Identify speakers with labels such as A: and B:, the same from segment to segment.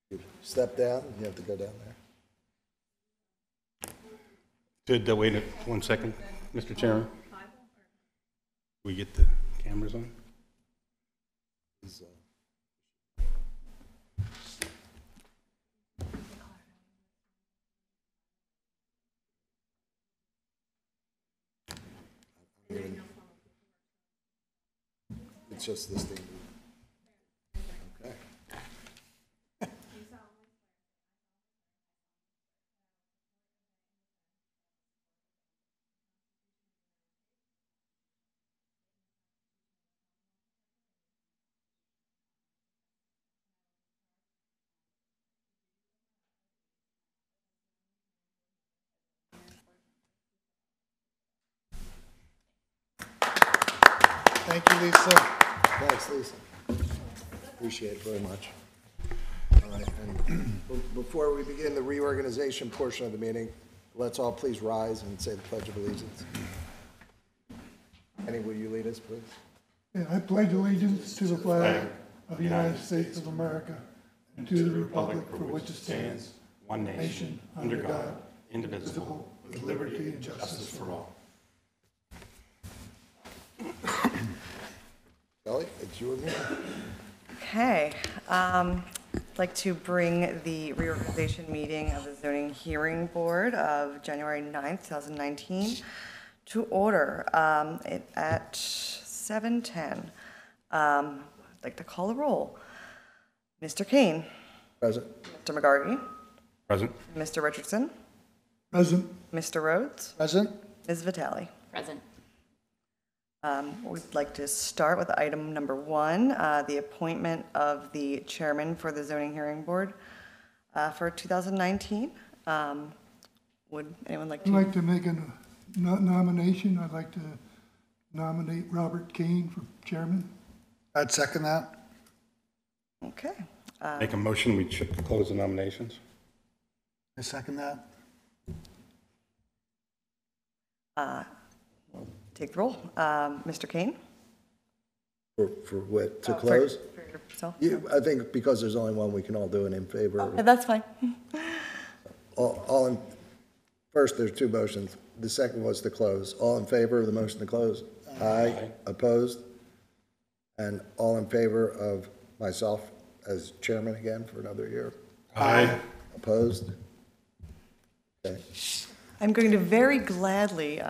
A: You step down, you have to go down there.
B: Wait 1 second, Mr. Chairman. We get the cameras on?
A: It's just this thing. Okay.
C: Thank you, Lisa.
A: Thanks, Lisa. Appreciate it very much. All right, and before we begin the reorganization portion of the meeting, let's all please rise and say the Pledge of Allegiance. Annie, will you lead us, please?
C: Yeah, I pledge allegiance to the flag of the United States of America and to the republic for which it stands,
B: one nation, under God, indivisible,
C: with liberty and justice for all.
A: Kelly, it's your meeting.
D: Okay, I'd like to bring the reorganization meeting of the Zoning Hearing Board of January 9th, 2019 to order at 7:10. I'd like to call the roll. Mr. Kane.
A: Present.
D: Mr. McGargy.
B: Present.
D: Mr. Richardson.
C: Present.
D: Mr. Rhodes.
C: Present.
D: Ms. Vitale.
E: Present.
D: We'd like to start with item number 1, the appointment of the chairman for the Zoning Hearing Board for 2019. Would anyone like
C: I'd
D: to?
C: like to make a nomination. I'd like to nominate Robert Kane for chairman. I'd second that.
D: Okay.
B: Make a motion, we should close the nominations.
C: I second that.
D: Take the roll. Mr. Kane?
A: For what, to
D: Oh,
A: close?
D: For yourself?
A: I think because there's only one, we can all do it in favor.
D: Okay, that's fine.
A: All in, first, there's two motions. The second was to close. All in favor of the motion to close? Aye. Opposed? And all in favor of myself as chairman again for another year?
B: Aye.
A: Opposed? Okay.
D: I'm going to very gladly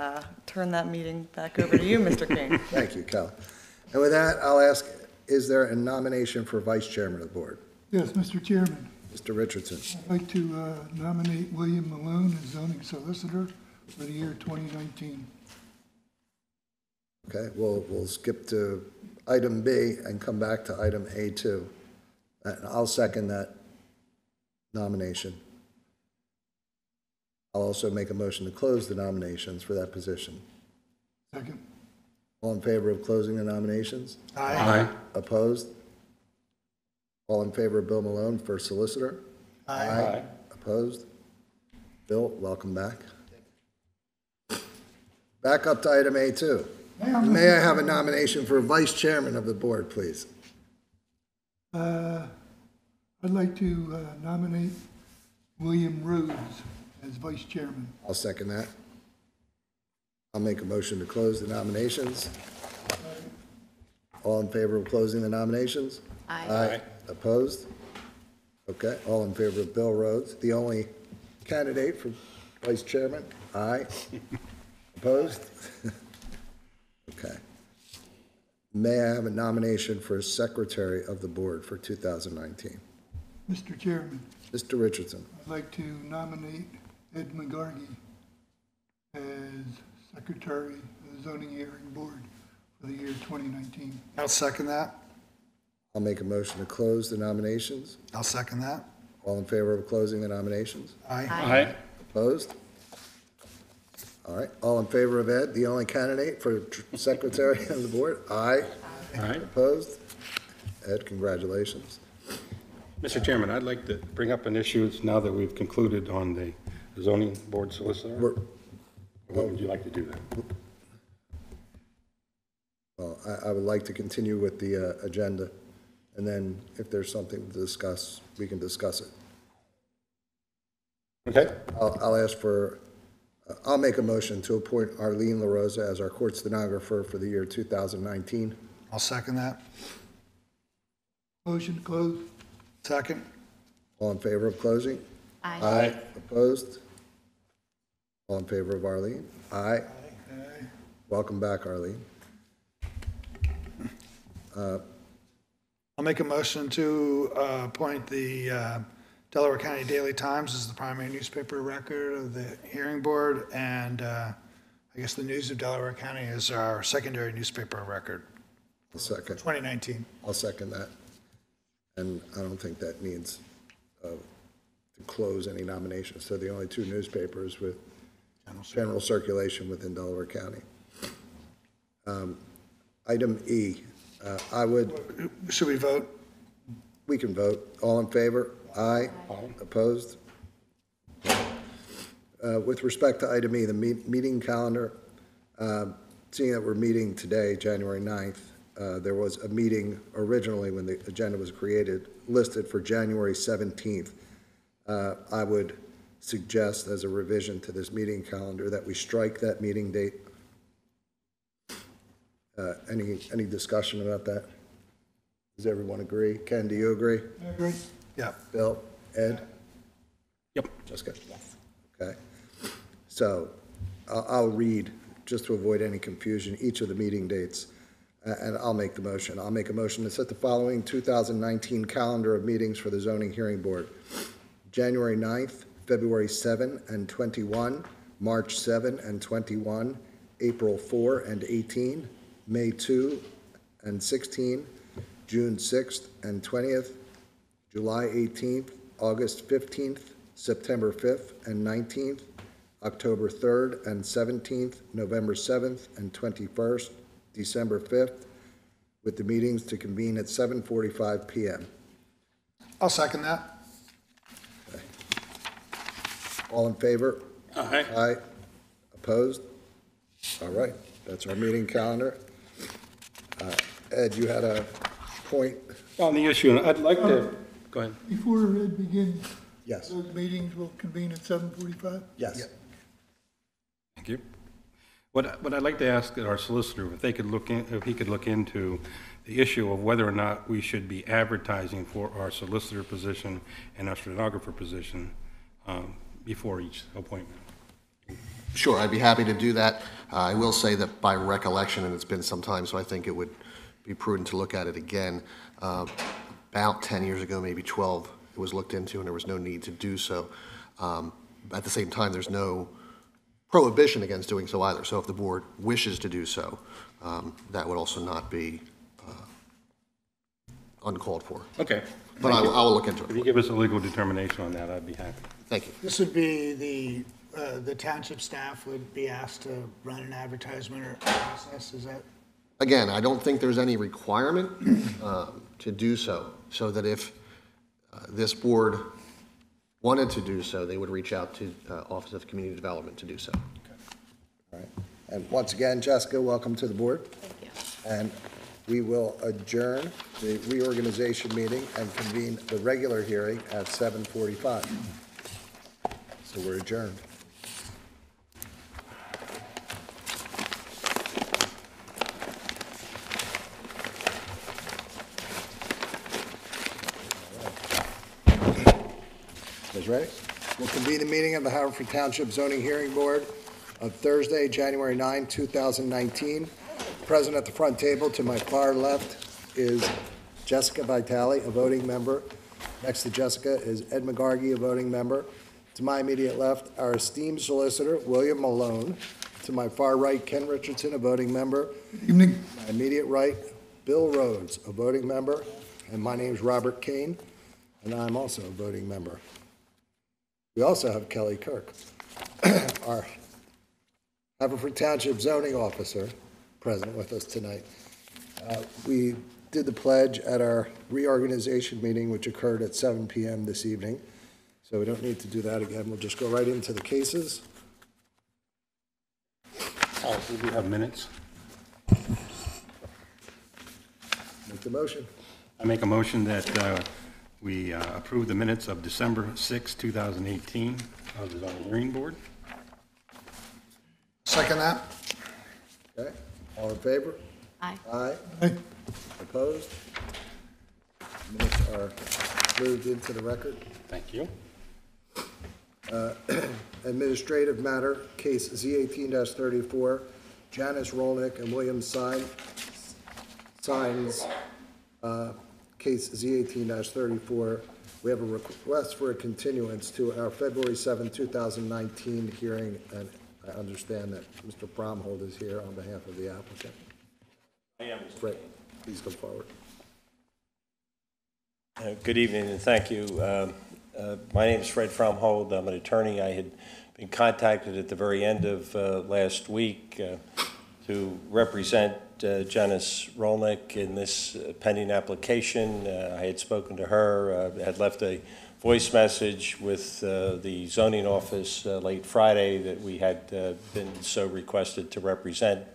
D: turn that meeting back over to you, Mr. Kane.
A: Thank you, Cal. And with that, I'll ask, is there a nomination for vice chairman of the board?
C: Yes, Mr. Chairman.
A: Mr. Richardson.
C: I'd like to nominate William Malone as zoning solicitor for the year 2019.
A: Okay, we'll skip to item B and come back to item A2. And I'll second that nomination. I'll also make a motion to close the nominations for that position.
C: Second.
A: All in favor of closing the nominations?
B: Aye.
A: Opposed? All in favor of Bill Malone for solicitor?
B: Aye.
A: Opposed? Bill, welcome back. Back up to item A2. May I have a nomination for vice chairman of the board, please?
C: I'd like to nominate William Rhodes as vice chairman.
A: I'll second that. I'll make a motion to close the nominations. All in favor of closing the nominations?
E: Aye.
A: Opposed? Okay, all in favor of Bill Rhodes, the only candidate for vice chairman? Aye. Opposed? Okay. May I have a nomination for secretary of the board for 2019?
C: Mr. Chairman,
A: Mr. Richardson.
C: I'd like to nominate Ed McGargy as secretary of the zoning hearing board for the year 2019.
F: I'll second that.
A: I'll make a motion to close the nominations.
F: I'll second that.
A: All in favor of closing the nominations?
F: Aye.
B: Aye.
A: Opposed? All right, all in favor of Ed, the only candidate for secretary of the board? Aye.
B: Aye.
A: Opposed? Ed, congratulations.
B: Mr. Chairman, I'd like to bring up an issue now that we've concluded on the zoning board solicitor. What would you like to do then?
A: Well, I would like to continue with the agenda and then if there's something to discuss, we can discuss it.
B: Okay?
A: I'll make a motion to appoint Arlene LaRosa as our court stenographer for the year 2019.
E: I'll second that.
C: Motion to close.
E: Second.
A: All in favor of closing?
B: Aye.
A: Opposed? All in favor of Arlene? Aye.
C: Aye.
A: Welcome back, Arlene.
E: I'll make a motion to appoint the Delaware County Daily Times as the primary newspaper record of the hearing board, and I guess the News of Delaware County is our secondary newspaper record,
A: I'll second.
E: 2019.
A: I'll second that. And I don't think that needs to close any nominations. So the only two newspapers with general circulation within Delaware County. Item E,
E: Should we vote?
A: we can vote. All in favor? Aye. Opposed? With respect to item E, the meeting calendar, seeing that we're meeting today, January 9th, there was a meeting originally when the agenda was created, listed for January 17th. I would suggest as a revision to this meeting calendar that we strike that meeting date. Any discussion about that? Does everyone agree? Ken, do you agree?
C: I agree.
E: Yeah.
A: Bill? Ed?
B: Yep.
A: Jessica? Yes. Okay. So I'll read, just to avoid any confusion, each of the meeting dates, and I'll make the motion. I'll make a motion to set the following 2019 calendar of meetings for the Zoning Hearing Board. January 9th, February 7 and 21, March 7 and 21, April 4 and 18, May 2 and 16, June 6th and 20th, July 18th, August 15th, September 5th and 19th, October 3rd and 17th, November 7th and 21st, December 5th, with the meetings to convene at 7:45 p.m.
E: I'll second that.
A: All in favor?
B: Aye.
A: Aye. Opposed? All right, that's our meeting calendar. Ed, you had a point?
B: On the issue, I'd like to, go ahead.
C: Before Ed begins,
A: Yes.
C: those meetings will convene at 7:45?
A: Yes.
B: Thank you. What I'd like to ask our solicitor, if he could look into the issue of whether or not we should be advertising for our solicitor position and our stenographer position before each appointment.
F: Sure, I'd be happy to do that. I will say that by recollection, and it's been some time, so I think it would be prudent to look at it again. About 10 years ago, maybe 12, it was looked into, and there was no need to do so. At the same time, there's no prohibition against doing so either. So if the board wishes to do so, that would also not be uncalled for.
B: Okay.
F: But I will look into
B: If you
F: it.
B: give us a legal determination on that, I'd be happy.
F: Thank you.
E: This would be the township staff would be asked to run an advertisement or process, is that?
F: Again, I don't think there's any requirement to do so, so that if this board wanted to do so, they would reach out to Office of Community Development to do so.
A: All right. And once again, Jessica, welcome to the board.
G: Thank you.
A: And we will adjourn the reorganization meeting and convene the regular hearing at 7:45. So we're adjourned. Guys ready? We'll convene the meeting of the Haverford Township Zoning Hearing Board of Thursday, January 9, 2019. Present at the front table to my far left is Jessica Vitale, a voting member. Next to Jessica is Ed McGargy, a voting member. To my immediate left, our esteemed solicitor, William Malone. To my far right, Ken Richardson, a voting member.
C: Evening.
A: My immediate right, Bill Rhodes, a voting member. And my name's Robert Kane, and I'm also a voting member. We also have Kelly Kirk, our Haverford Township zoning officer, present with us tonight. We did the pledge at our reorganization meeting, which occurred at 7 p.m. this evening, so we don't need to do that again. We'll just go right into the cases.
B: Oh, we have minutes.
A: Make the motion.
B: I make a motion that we approve the minutes of December 6, 2018 of the zoning hearing board.
E: Second that?
A: Okay, all in favor?
G: Aye.
A: Aye.
C: Aye.
A: Opposed? Minutes are moved into the record.
B: Thank you.
A: Administrative matter, case Z18-34, Janice Rolnick and William Signs, case Z18-34. We have a request for a continuance to our February 7, 2019 hearing, and I understand that Mr. Bromhold is here on behalf of the applicant. I am. Fred, please come forward.
H: Good evening, and thank you. My name is Fred Fromhold. I'm an attorney. I had been contacted at the very end of last week to represent Janice Rolnick in this pending application. I had spoken to her, had left a voice message with the zoning office late Friday that we had been so requested to represent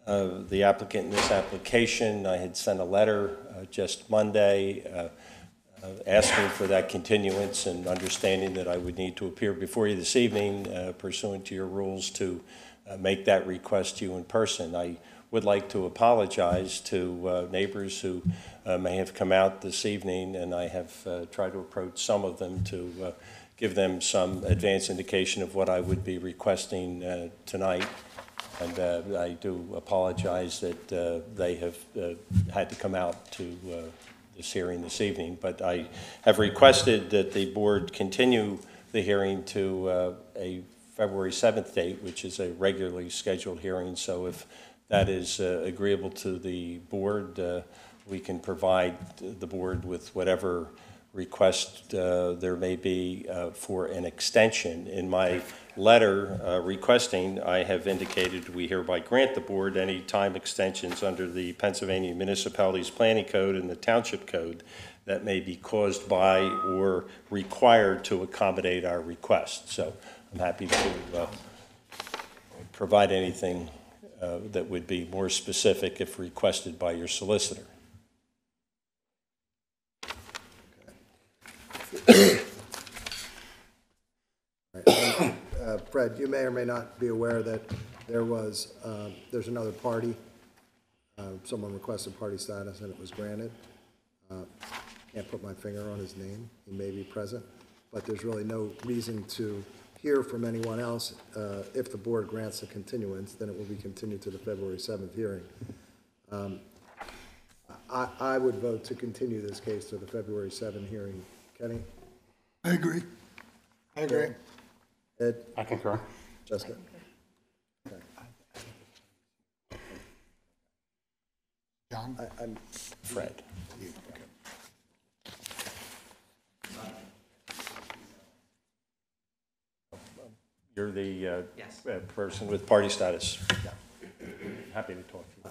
H: the applicant in this application. I had sent a letter just Monday asking for that continuance and understanding that I would need to appear before you this evening pursuant to your rules to make that request to you in person. I would like to apologize to neighbors who may have come out this evening, and I have tried to approach some of them to give them some advance indication of what I would be requesting tonight. And I do apologize that they have had to come out to this hearing this evening, but I have requested that the board continue the hearing to a February 7th date, which is a regularly scheduled hearing. So if that is agreeable to the board, we can provide the board with whatever request there may be for an extension. In my letter requesting, I have indicated we hereby grant the board any time extensions under the Pennsylvania Municipalities Planning Code and the Township Code that may be caused by or required to accommodate our request. So I'm happy to provide anything that would be more specific if requested by your solicitor.
A: Fred, you may or may not be aware that there's another party. Someone requested party status and it was granted. Can't put my finger on his name. He may be present, but there's really no reason to hear from anyone else. If the board grants a continuance, then it will be continued to the February 7th hearing. I would vote to continue this case to the February 7th hearing. Kenny?
C: I agree.
E: I agree.
A: Ed?
B: I concur.
A: Jessica? Okay.
E: John?
A: I'm
H: Fred. You're the person with party status. Happy to talk to you.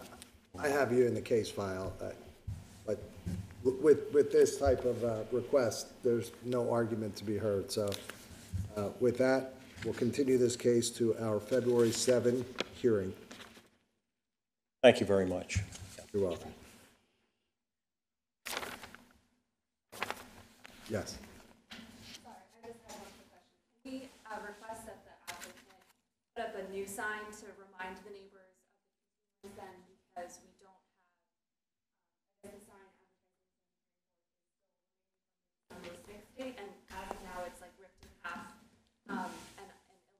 A: I have you in the case file, but with this type of request, there's no argument to be heard. So with that, we'll continue this case to our February 7th hearing.
H: Thank you very much.
A: You're welcome. Yes.
G: Sorry, I just have one quick question. Can we request that the applicant put up a new sign to remind the neighbors of the then, because we don't have the sign on the 6th date, and as of now it's like ripped in half and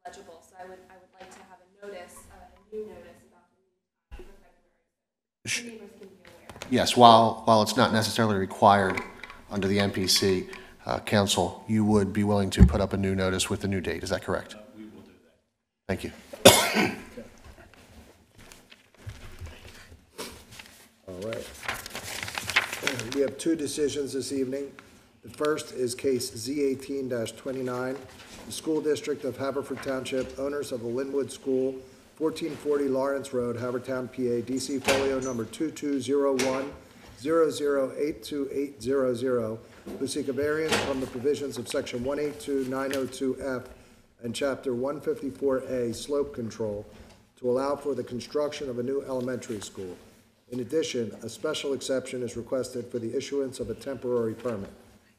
G: illegible. So I would like to have a notice, a new notice about the new time for February, so the neighbors can be aware.
F: Yes, while it's not necessarily required under the MPC, council, you would be willing to put up a new notice with the new date, is that correct?
H: We will do that.
F: Thank you.
A: All right. We have two decisions this evening. The first is case Z18-29, the School District of Haverford Township, owners of the Linwood School, 1440 Lawrence Road, Havertown, PA, DC folio number 2201-008280, who seek a variance from the provisions of section 182-902F and chapter 154A slope control to allow for the construction of a new elementary school. In addition, a special exception is requested for the issuance of a temporary permit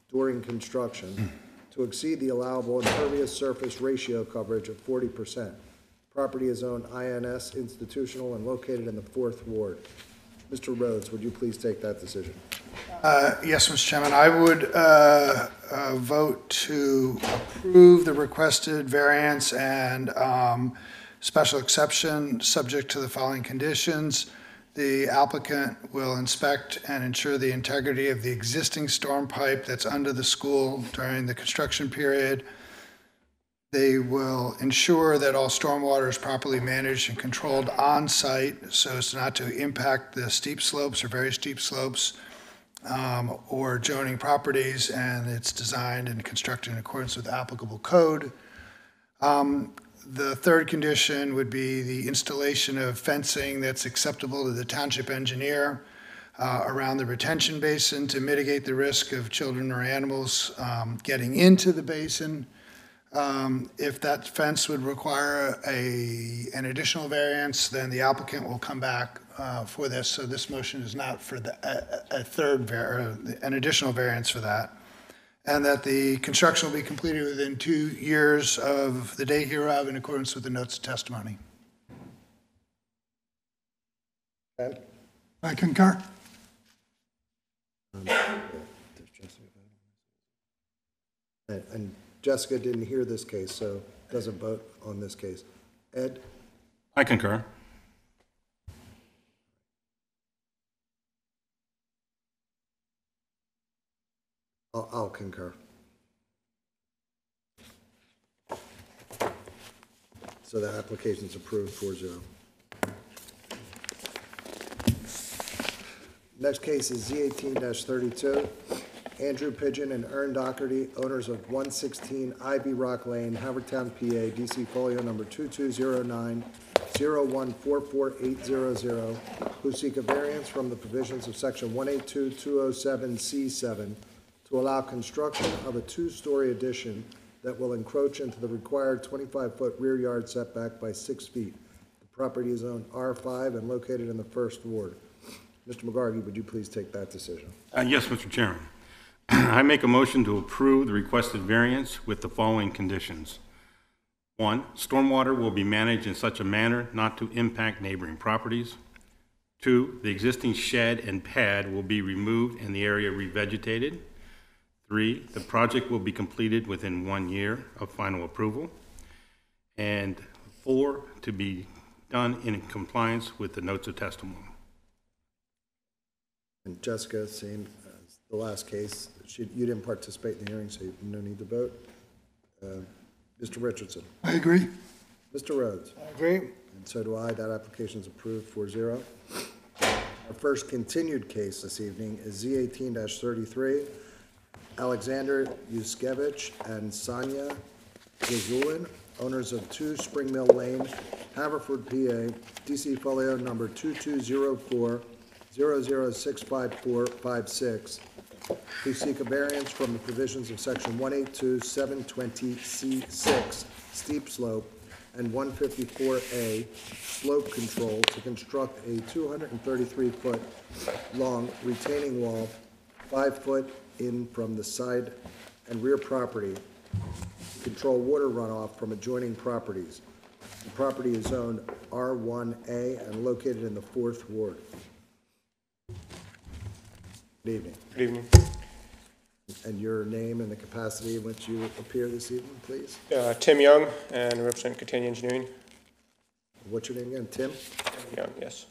A: during construction to exceed the allowable impervious surface ratio coverage of 40%. Property is owned INS Institutional and located in the 4th Ward. Mr. Rhodes, would you please take that decision?
E: Yes, Mr. Chairman, I would vote to approve the requested variance and special exception, subject to the following conditions. The applicant will inspect and ensure the integrity of the existing storm pipe that's under the school during the construction period. They will ensure that all stormwater is properly managed and controlled on-site so as not to impact the steep slopes or very steep slopes or adjoining properties, and it's designed and constructed in accordance with applicable code. The third condition would be the installation of fencing that's acceptable to the township engineer around the retention basin to mitigate the risk of children or animals getting into the basin. If that fence would require an additional variance, then the applicant will come back for this. So this motion is not for an additional variance for that. And that the construction will be completed within 2 years of the date hereof in accordance with the notes of testimony.
A: Okay.
C: I concur.
A: And Jessica didn't hear this case, so doesn't vote on this case. Ed?
B: I concur.
A: I'll concur. So the application's approved 4-0. Next case is Z18-32. Andrew Pigeon and Ern Doherty, owners of 116 Ivy Rock Lane, Havertown, PA, DC folio number 2209-0144800, who seek a variance from the provisions of section 182-207C7 to allow construction of a 2-story addition that will encroach into the required 25-foot rear yard setback by 6 feet. The property is owned R5 and located in the 1st Ward. Mr. McGargy, would you please take that decision?
B: Yes, Mr. Chairman. I make a motion to approve the requested variance with the following conditions. 1, stormwater will be managed in such a manner not to impact neighboring properties. 2, the existing shed and pad will be removed and the area revegetated. 3, the project will be completed within 1 year of final approval. And 4, to be done in compliance with the notes of testimony.
A: And Jessica, same as the last case. You didn't participate in the hearing, so you have no need to vote. Mr. Richardson?
C: I agree.
A: Mr. Rhodes?
E: I agree.
A: And so do I. That application is approved 4-0. Our first continued case this evening is Z18-33. Alexander Yuskevich and Sonia Gazulin, owners of 2 Spring Mill Lane, Haverford, PA, DC folio number 2204-0065456, who seek a variance from the provisions of section 182-720C6, steep slope, and 154A, slope control, to construct a 233-foot long retaining wall, 5 foot in from the side and rear property to control water runoff from adjoining properties. The property is zoned R1A and located in the 4th Ward. Good evening.
I: Good evening.
A: And your name and the capacity in which you appear this evening, please?
I: Tim Young, and I represent Catania Engineering.
A: What's your name again? Tim?
I: Young, yes.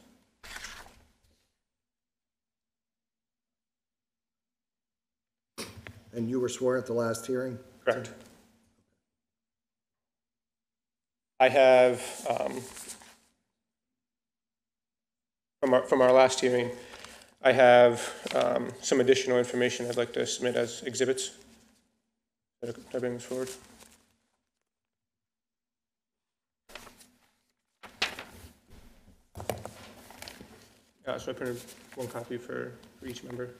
A: And you were sworn at the last hearing?
I: Correct. I have, from our last hearing, I have some additional information I'd like to submit as exhibits. Did I bring this forward? So I printed one copy for each member.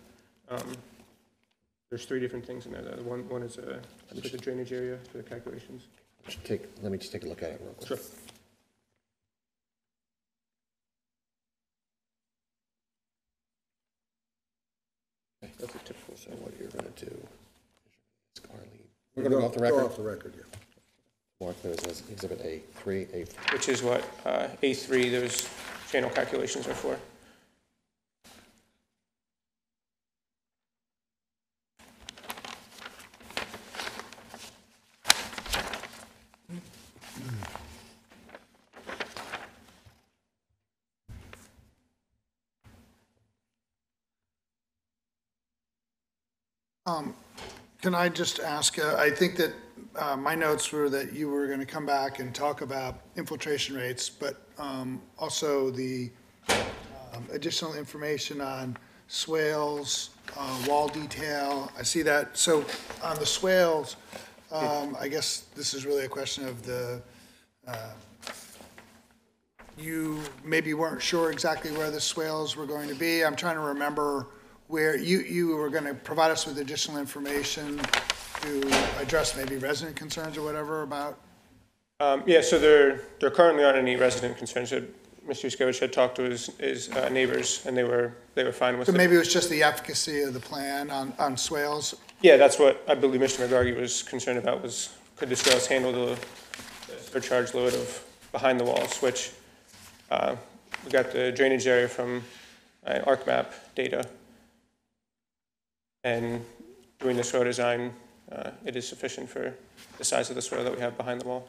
I: There's 3 different things in there. One is for the drainage area for the calculations.
F: Let me just take a look at it real quick.
I: Sure.
F: We're going to go off the record?
A: Go off the record, yeah.
F: Mark those as Exhibit A3, A4.
I: which is what A3, those channel calculations are for.
E: Can I just ask, I think that my notes were that you were going to come back and talk about infiltration rates, but also the additional information on swales, wall detail. I see that. So on the swales, I guess this is really a question of the, you maybe weren't sure exactly where the swales were going to be. I'm trying to remember where you were going to provide us with additional information to address maybe resident concerns or whatever about?
I: Yeah, so there currently aren't any resident concerns. Mr. Yuskevich had talked to his neighbors, and they were fine with
E: So
I: it.
E: maybe it was just the efficacy of the plan on swales?
I: Yeah, that's what I believe Mr. McGargy was concerned about, was could the swales handle the surcharge load of behind the walls, which we got the drainage area from ArcMap data. And doing the swale design, it is sufficient for the size of the swale that we have behind the wall.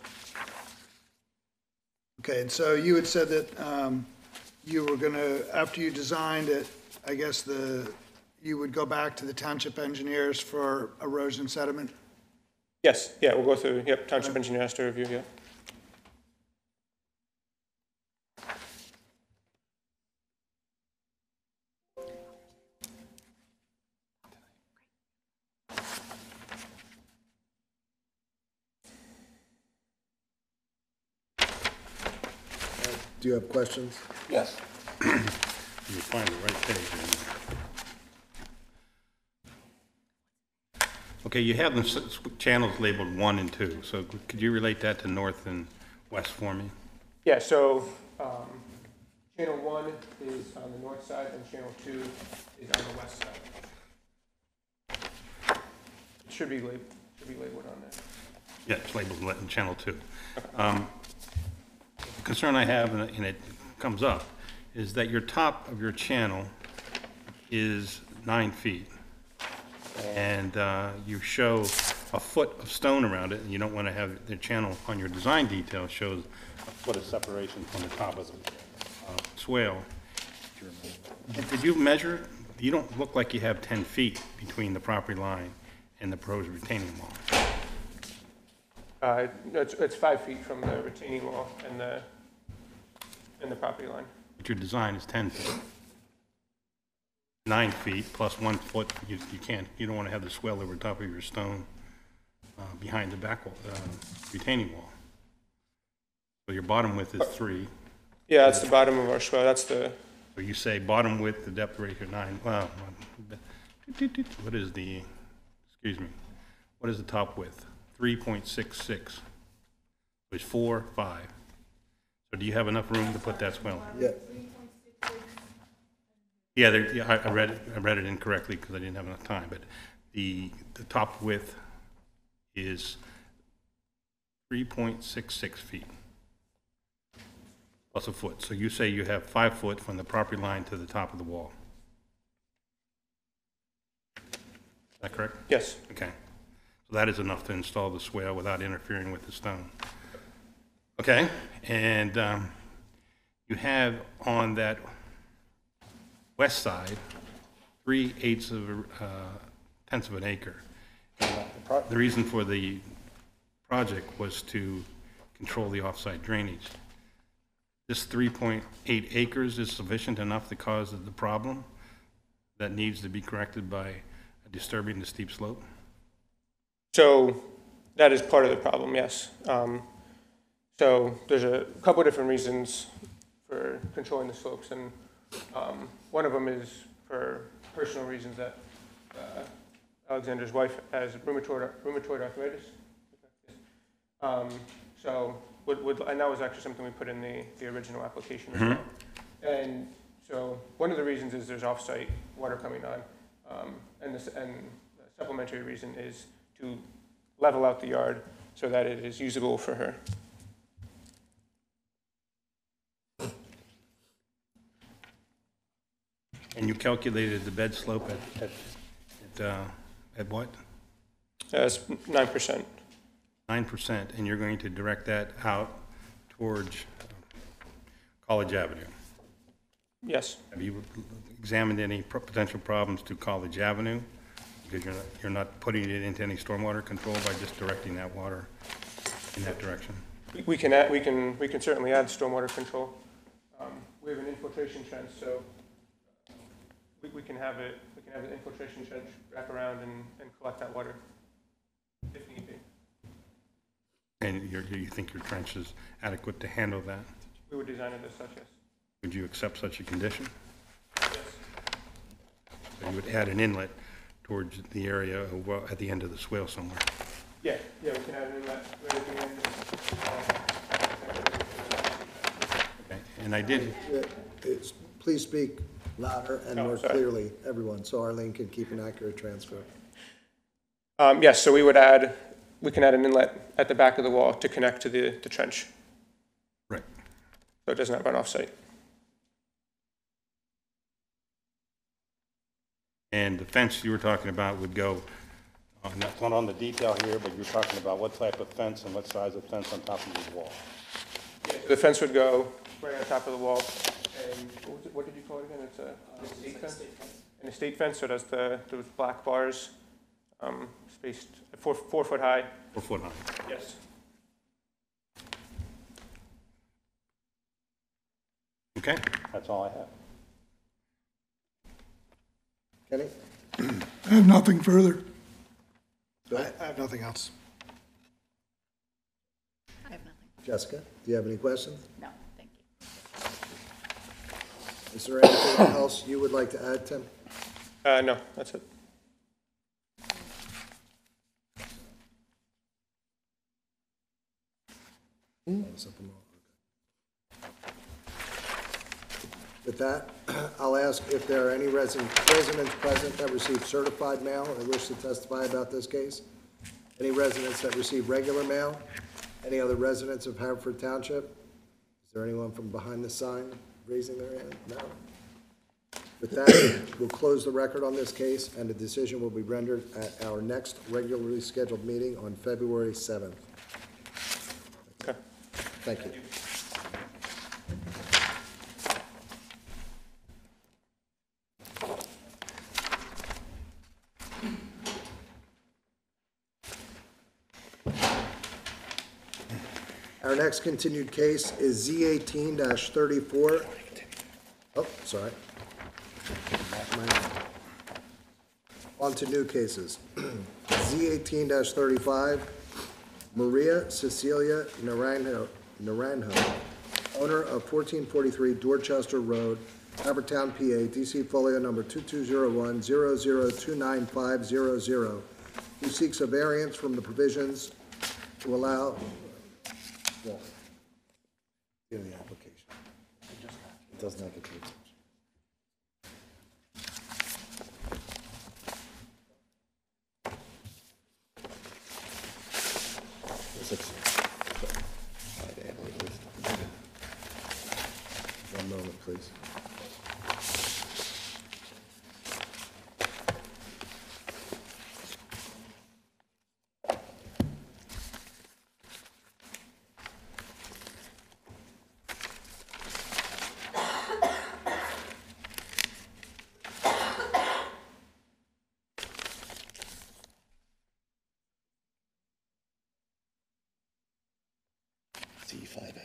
E: Okay, and so you had said that you were going to, after you designed it, I guess you would go back to the township engineers for erosion sediment?
I: Yes, yeah, we'll go through, yep, township engineer has to review, yeah.
A: Do you have questions?
F: Yes.
B: You find the right page. Okay, you have the channels labeled 1 and 2, so could you relate that to north and west for me?
I: Yeah, so channel 1 is on the north side and channel 2 is on the west side. It should be labeled on there.
B: Yeah, it's labeled in channel 2. The concern I have, and it comes up, is that your top of your channel is 9 feet. And you show a foot of stone around it, and you don't want to have the channel on your design detail shows a foot of separation from the top of the swale. Did you measure? You don't look like you have 10 feet between the property line and the proposed retaining wall.
I: It's 5 feet from the retaining wall and the property line.
B: But your design is 10 feet. 9 feet plus 1 foot, you don't want to have the swell over top of your stone behind the back wall, retaining wall. So your bottom width is 3.
I: Yeah, that's the bottom of our swell. That's the,
B: So you say bottom width, the depth ratio 9, well, what is the, excuse me, what is the top width? 3.66, which is 4, 5. So do you have enough room to put that swell?
A: Yeah.
B: Yeah, I read it incorrectly because I didn't have enough time, but the top width is 3.66 feet plus a foot. So you say you have 5 foot from the property line to the top of the wall. Is that correct?
I: yes.
B: Okay. So that is enough to install the swale without interfering with the stone. Okay, and you have on that west side 3/8 of tenths of an acre. The reason for the project was to control the offsite drainage. This 3.8 acres is sufficient enough to cause the problem that needs to be corrected by disturbing the steep slope?
I: So that is part of the problem, yes. So there's a couple of different reasons for controlling the slopes, and one of them is for personal reasons that Alexander's wife has rheumatoid arthritis. So and that was actually something we put in the original application as well. And so one of the reasons is there's off-site water coming on, and the supplementary reason is to level out the yard so that it is usable for her.
B: And you calculated the bed slope at what?
I: It's 9%.
B: 9%, and you're going to direct that out towards College Avenue.
I: Yes.
B: Have you examined any potential problems to College Avenue? Because you're not putting it into any stormwater control by just directing that water in that direction.
I: We can certainly add stormwater control. We have an infiltration trench, so we can have an infiltration trench wrap around and collect that water if need be.
B: And you think your trench is adequate to handle that?
I: We would design it as such, yes.
B: Would you accept such a condition?
I: Yes.
B: So you would add an inlet towards the area at the end of the swale somewhere?
I: Yeah, we can add an inlet right at the end.
B: Okay. And I did,
A: Please speak louder and
I: Oh,
A: more
I: sorry.
A: clearly, everyone, so Arlene can keep an accurate transcript.
I: Yes, so we can add an inlet at the back of the wall to connect to the trench,
B: right.
I: so it does not run off-site.
B: And the fence you were talking about would go, that's not on the detail here, but you're talking about what type of fence and what size of fence on top of the wall?
I: The fence would go right on top of the wall, and what did you call it again? It's an estate fence? An estate fence, so it has those black bars, spaced 4 foot high.
B: 4 foot high.
I: Yes.
B: Okay, that's all I have.
A: Kenny?
C: I have nothing further.
E: I have nothing else.
J: I have nothing.
A: Jessica, do you have any questions?
J: No, thank you.
A: Is there anything else you would like to add, Tim?
I: No, that's it.
A: With that, I'll ask if there are any residents present that received certified mail or wish to testify about this case. Any residents that receive regular mail? Any other residents of Haverford Township? Is there anyone from behind the sign raising their hand? No. With that, we'll close the record on this case, and a decision will be rendered at our next regularly scheduled meeting on February 7th.
I: Okay.
A: Thank you. Our next continued case is Z18-34. Oh, sorry. On to new cases. Z18-35, Maria Cecilia Naranjo, owner of 1443 Dorchester Road, Havertown, PA, DC folio number 2201-002950, who seeks a variance from the provisions to allow, well, in the application. It doesn't have the code section. One moment, please. C5A.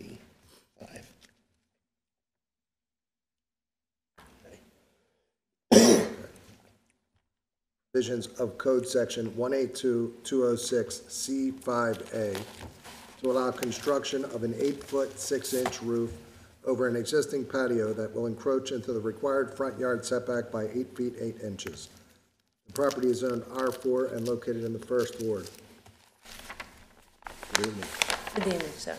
A: C5. Provisions of Code Section 182-206C5A to allow construction of an 8-foot 6-inch roof over an existing patio that will encroach into the required front yard setback by 8 feet 8 inches. The property is zoned R4 and located in the First Ward. Good evening.
J: Good evening, sir.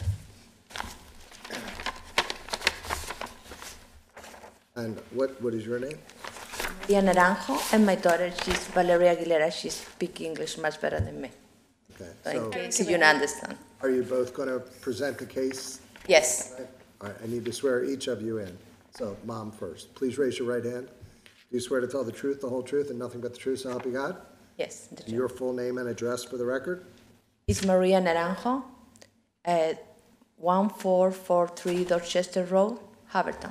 A: And what is your name?
J: Maria Naranjo, and my daughter, she's Valeria Aguilera. She speaks English much better than me.
A: Okay,
J: So
A: so
J: in case you don't understand.
A: are you both going to present the case?
J: Yes.
A: All right, I need to swear each of you in. So, Mom first. Please raise your right hand. Do you swear to tell the truth, the whole truth, and nothing but the truth, so help you God?
J: Yes.
A: And your full name and address for the record?
J: It's Maria Naranjo at 1443 Dorchester Road, Haverford.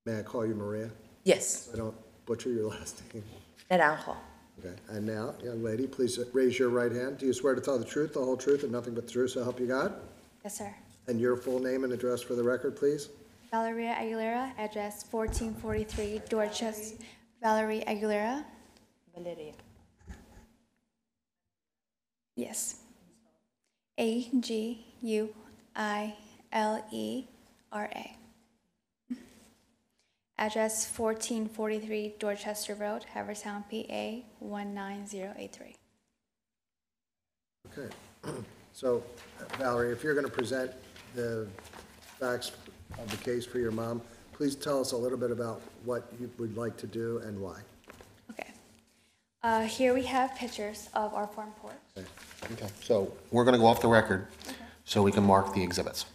A: May I call you Maria?
J: Yes,
A: So I don't butcher your last name.
J: Naranjo.
A: Okay, and now, young lady, please raise your right hand. Do you swear to tell the truth, the whole truth, and nothing but the truth, so help you God?
G: Yes, sir.
A: And your full name and address for the record, please?
G: Valeria Aguilera, address 1443 Dorchester. Valerie Aguilera.
J: Valeria.
G: Yes. Aguilera. Address 1443 Dorchester Road, Havertown, PA 19083.
A: Okay. So, Valerie, if you're going to present the facts of the case for your mom, please tell us a little bit about what you would like to do and why.
G: Okay. Here we have pictures of our front porch.
F: Okay, so we're going to go off the record so we can mark the exhibits.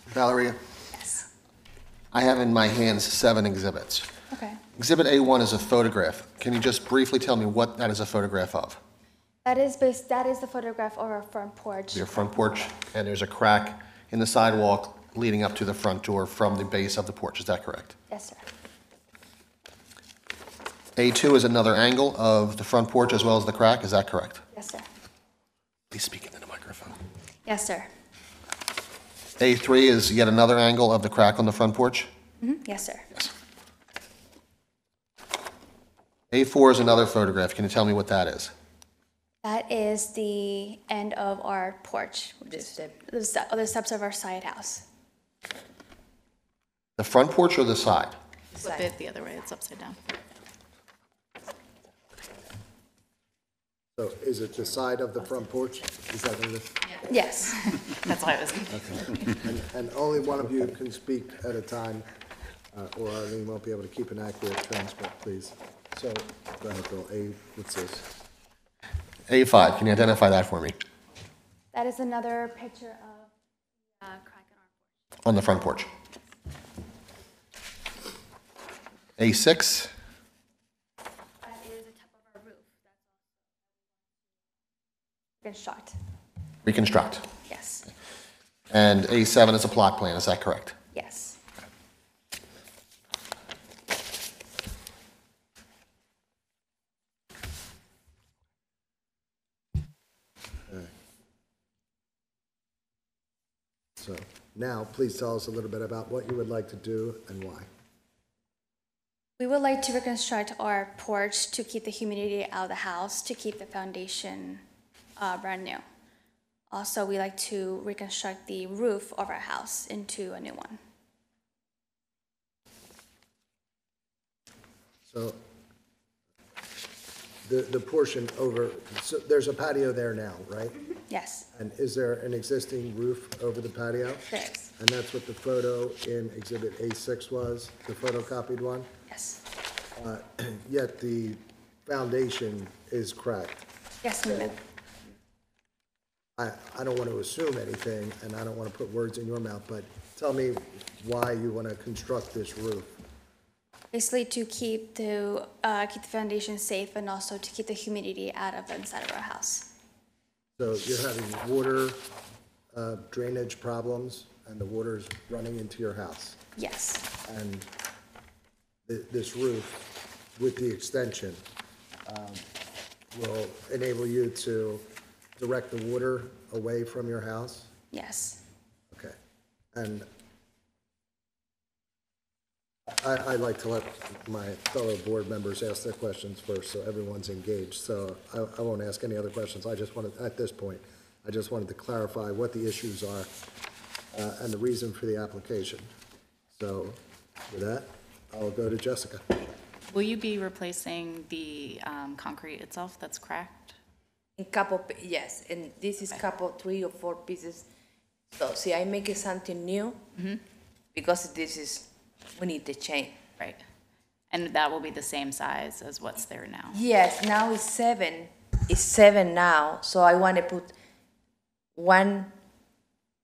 F: Valeria,
G: Yes.
F: I have in my hands 7 exhibits.
G: Okay.
F: Exhibit A1 is a photograph. Can you just briefly tell me what that is a photograph of?
G: That is the photograph of our front porch.
F: Your front porch, and there's a crack in the sidewalk leading up to the front door from the base of the porch, is that correct?
G: Yes, sir.
F: A2 is another angle of the front porch as well as the crack, is that correct?
G: Yes, sir.
F: Please speak into the microphone.
G: Yes, sir.
F: A3 is yet another angle of the crack on the front porch?
G: Yes, sir.
F: Yes. A4 is another photograph. Can you tell me what that is?
G: That is the end of our porch, which is the steps of our side house.
F: The front porch or the side?
J: Flip it the other way, it's upside down.
A: So is it the side of the front porch? Is that what it is?
G: Yes.
J: That's why I was.
A: And only one of you can speak at a time, or Arlene won't be able to keep an accurate transcript, please. So, go ahead, Bill. What's this?
F: A5, can you identify that for me?
G: That is another picture of crack in our porch.
F: On the front porch. A6,
G: That is the top of our roof. That's construct.
F: reconstruct.
G: Yes.
F: And A7 is a plot plan, is that correct?
G: Yes.
A: So, now, please tell us a little bit about what you would like to do and why.
G: We would like to reconstruct our porch to keep the humidity out of the house, to keep the foundation brand new. Also, we like to reconstruct the roof of our house into a new one.
A: So, the portion over, so there's a patio there now, right?
G: Yes,
A: And is there an existing roof over the patio?
G: there is.
A: And that's what the photo in Exhibit A6 was, the photocopied one?
G: Yes.
A: Yet the foundation is cracked.
G: Yes, ma'am.
A: I don't want to assume anything, and I don't want to put words in your mouth, but tell me why you want to construct this roof.
G: Basically, to keep the foundation safe and also to keep the humidity out of the inside of our house.
A: So you're having water drainage problems, and the water's running into your house.
G: Yes.
A: And this roof, with the extension, will enable you to direct the water away from your house?
G: Yes.
A: Okay. And I'd like to let my fellow board members ask their questions first, so everyone's engaged. So I won't ask any other questions. I just wanted, at this point, I just wanted to clarify what the issues are and the reason for the application. So with that, I'll go to Jessica.
K: Will you be replacing the concrete itself that's cracked?
J: In yes, and this is couple 3 or 4 pieces So see, I make it something new because we need to change.
K: Right. And that will be the same size as what's there now.
J: Yes, now it's 7. It's 7 now, so I want to put one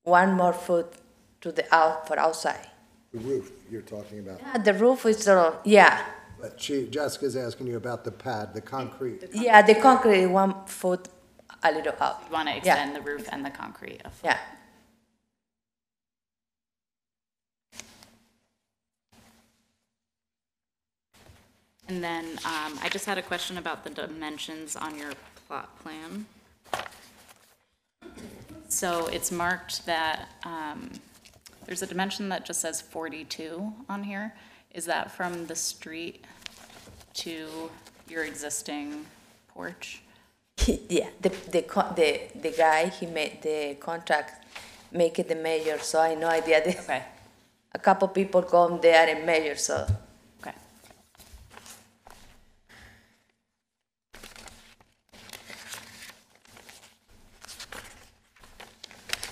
J: more foot to the for outside.
A: The roof you're talking about.
J: Yeah, the roof is yeah.
A: But Jessica's asking you about the pad, the concrete.
J: Yeah, the concrete 1 foot a little out.
K: You want to extend the roof and the concrete.
J: Yeah.
K: And then I just had a question about the dimensions on your plot plan. So it's marked that there's a dimension that just says 42 on here. Is that from the street to your existing porch?
J: Yeah, the guy, he made the contract, make it the measure, so I no idea.
K: Okay.
J: A couple people come there and measure, so.
K: Okay.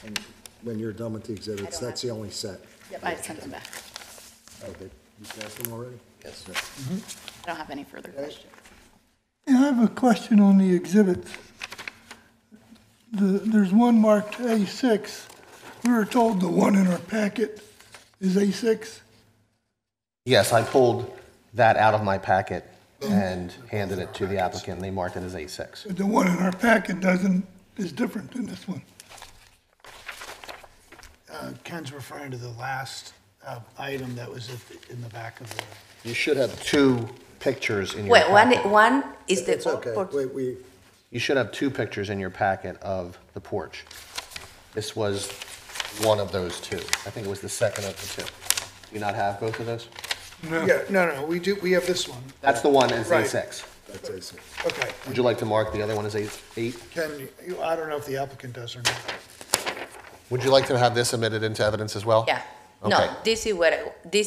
A: And when you're done with the exhibits, that's the only set.
K: Yep, I sent them back.
A: Oh, you passed them already? Yes.
K: I don't have any further questions.
C: Yeah, I have a question on the exhibits. There's one marked A6. We were told the one in our packet is A6.
F: Yes, I pulled that out of my packet and handed it to the applicant, and they marked it as A6.
C: But the one in our packet is different than this one.
E: Ken's referring to the last item that was in the back of the.
F: You should have 2 pictures in your
J: Wait,
F: packet.
J: one is the.
A: It's okay. Wait,
F: You should have 2 pictures in your packet of the porch. This was one of those 2. I think it was the second of the 2. Do you not have both of those?
E: Yeah, no, we do, we have this one.
F: That's the one as
E: Right.
F: A6.
A: that's A6.
E: Okay.
F: Would you like to mark the other one as A8?
E: Ken, I don't know if the applicant does or not.
F: Would you like to have this admitted into evidence as well?
J: Yeah.
F: Okay.
J: No, this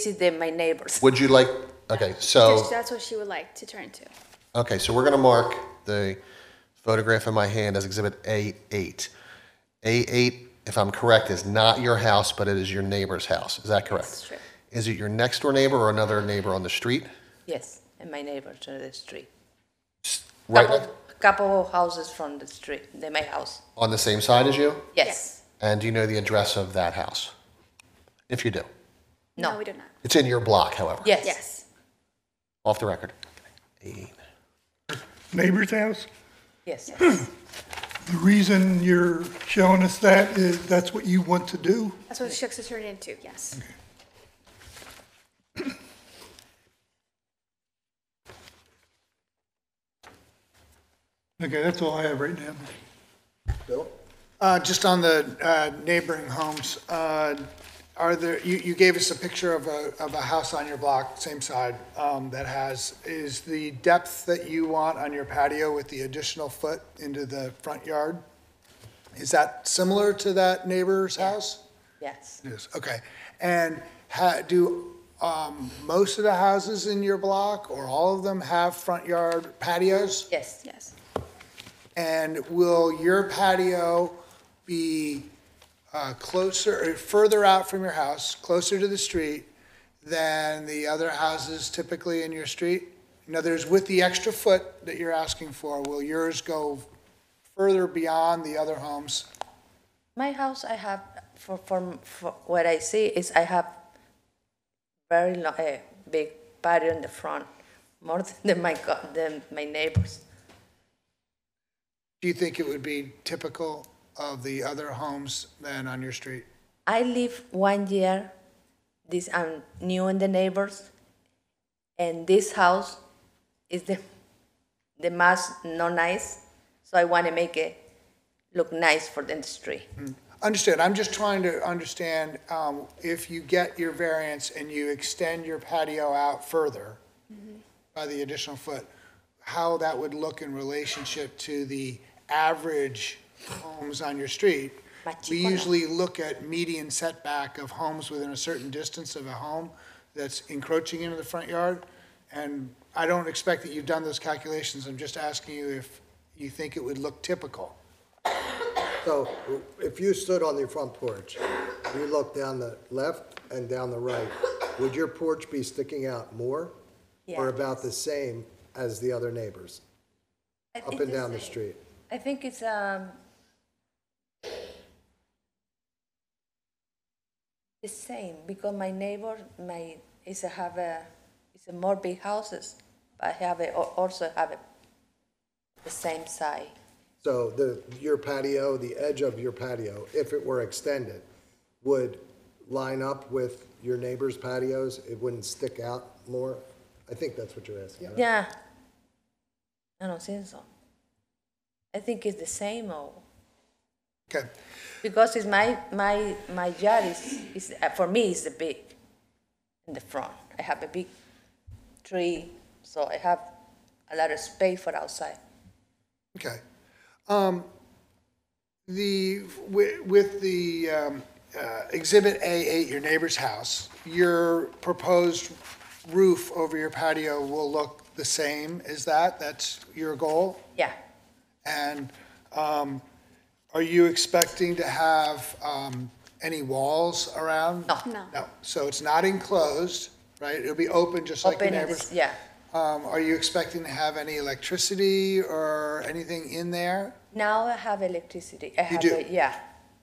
J: is my neighbors.
F: Would you like, okay, so,
G: That's what she would like to turn to.
F: okay, so we're going to mark the photograph in my hand as Exhibit A8. A8, if I'm correct, is not your house, but it is your neighbor's house. Is that correct?
G: That's true.
F: Is it your next door neighbor or another neighbor on the street?
J: Yes, and my neighbors on the street.
F: Right
J: Couple of houses from the street, my house.
F: on the same side as you?
J: Yes.
F: And do you know the address of that house? If you do.
J: No.
G: No, we do not.
F: It's in your block, however.
J: Yes.
G: Yes.
F: Off the record. A8.
C: Neighbor's house?
J: Yes.
C: The reason you're showing us that is that's what you want to do?
G: That's what she likes to turn it into, yes.
C: Okay, that's all I have right now.
A: Bill?
E: Just on the neighboring homes, are there, you gave us a picture of a house on your block, same side, is the depth that you want on your patio with the additional foot into the front yard? Is that similar to that neighbor's house?
J: Yes.
E: It is, okay. And do most of the houses in your block, or all of them, have front yard patios?
J: Yes.
G: Yes.
E: And will your patio be closer, or further out from your house, closer to the street than the other houses typically in your street? In other words, with the extra foot that you're asking for, will yours go further beyond the other homes?
J: My house, I have, for what I see is I have very big patio in the front, more than my neighbors.
E: Do you think it would be typical of the other homes than on your street?
J: I live 1 year, I'm new in the neighbors, and this house is the most not nice, so I want to make it look nice for the street.
E: Understand, I'm just trying to understand, if you get your variance and you extend your patio out further by the additional foot, how that would look in relationship to the average homes on your street. We usually look at median setback of homes within a certain distance of a home that's encroaching into the front yard. And I don't expect that you've done those calculations. I'm just asking you if you think it would look typical.
A: So if you stood on your front porch, you look down the left and down the right, would your porch be sticking out more? Or
J: Yeah.
A: about the same as the other neighbors,
J: I
A: up
J: think
A: and down the
J: same.
A: street?
J: I think it's the same because my neighbor is a more big houses, but also have the same size.
A: So your patio, the edge of your patio, if it were extended, would line up with your neighbor's patios? It wouldn't stick out more? I think that's what you're asking, right?
J: Yeah, I don't think so. I think it's the same or
E: Okay.
J: because it's my yard is for me is the big in the front. I have a big tree, so I have a lot of space for outside.
E: Okay. With the Exhibit A8, your neighbor's house, your proposed roof over your patio will look the same as that? That's your goal?
J: Yeah,
E: And are you expecting to have any walls around?
J: no,
E: No. So it's not enclosed, right? It'll be open just like your
J: open and
E: neighbor's?
J: yeah.
E: Are you expecting to have any electricity or anything in there?
J: Now I have electricity. I have
E: do?
J: yeah,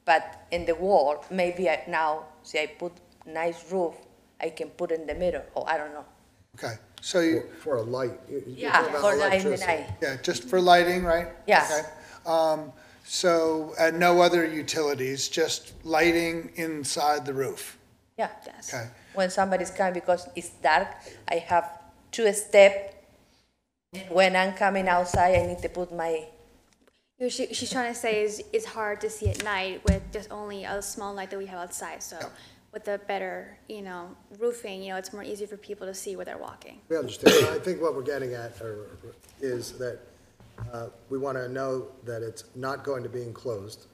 J: but in the wall, maybe now, see, I put nice roof, I can put in the middle, or I don't know.
E: Okay, so you,
A: For a light. You're
J: Yeah,
A: talking about
J: for the in the
A: electricity.
J: night.
E: yeah, just for lighting, right?
J: Yeah.
E: Okay. So, and no other utilities, just lighting inside the roof?
J: Yeah.
E: Okay.
J: When somebody's coming, because it's dark, I have 2 steps. When I'm coming outside, I need to put my,
G: She's trying to say is it's hard to see at night with just only a small light that we have outside. So with the better, roofing, it's more easy for people to see where they're walking.
A: We understand. I think what we're getting at is that we want to know that it's not going to be enclosed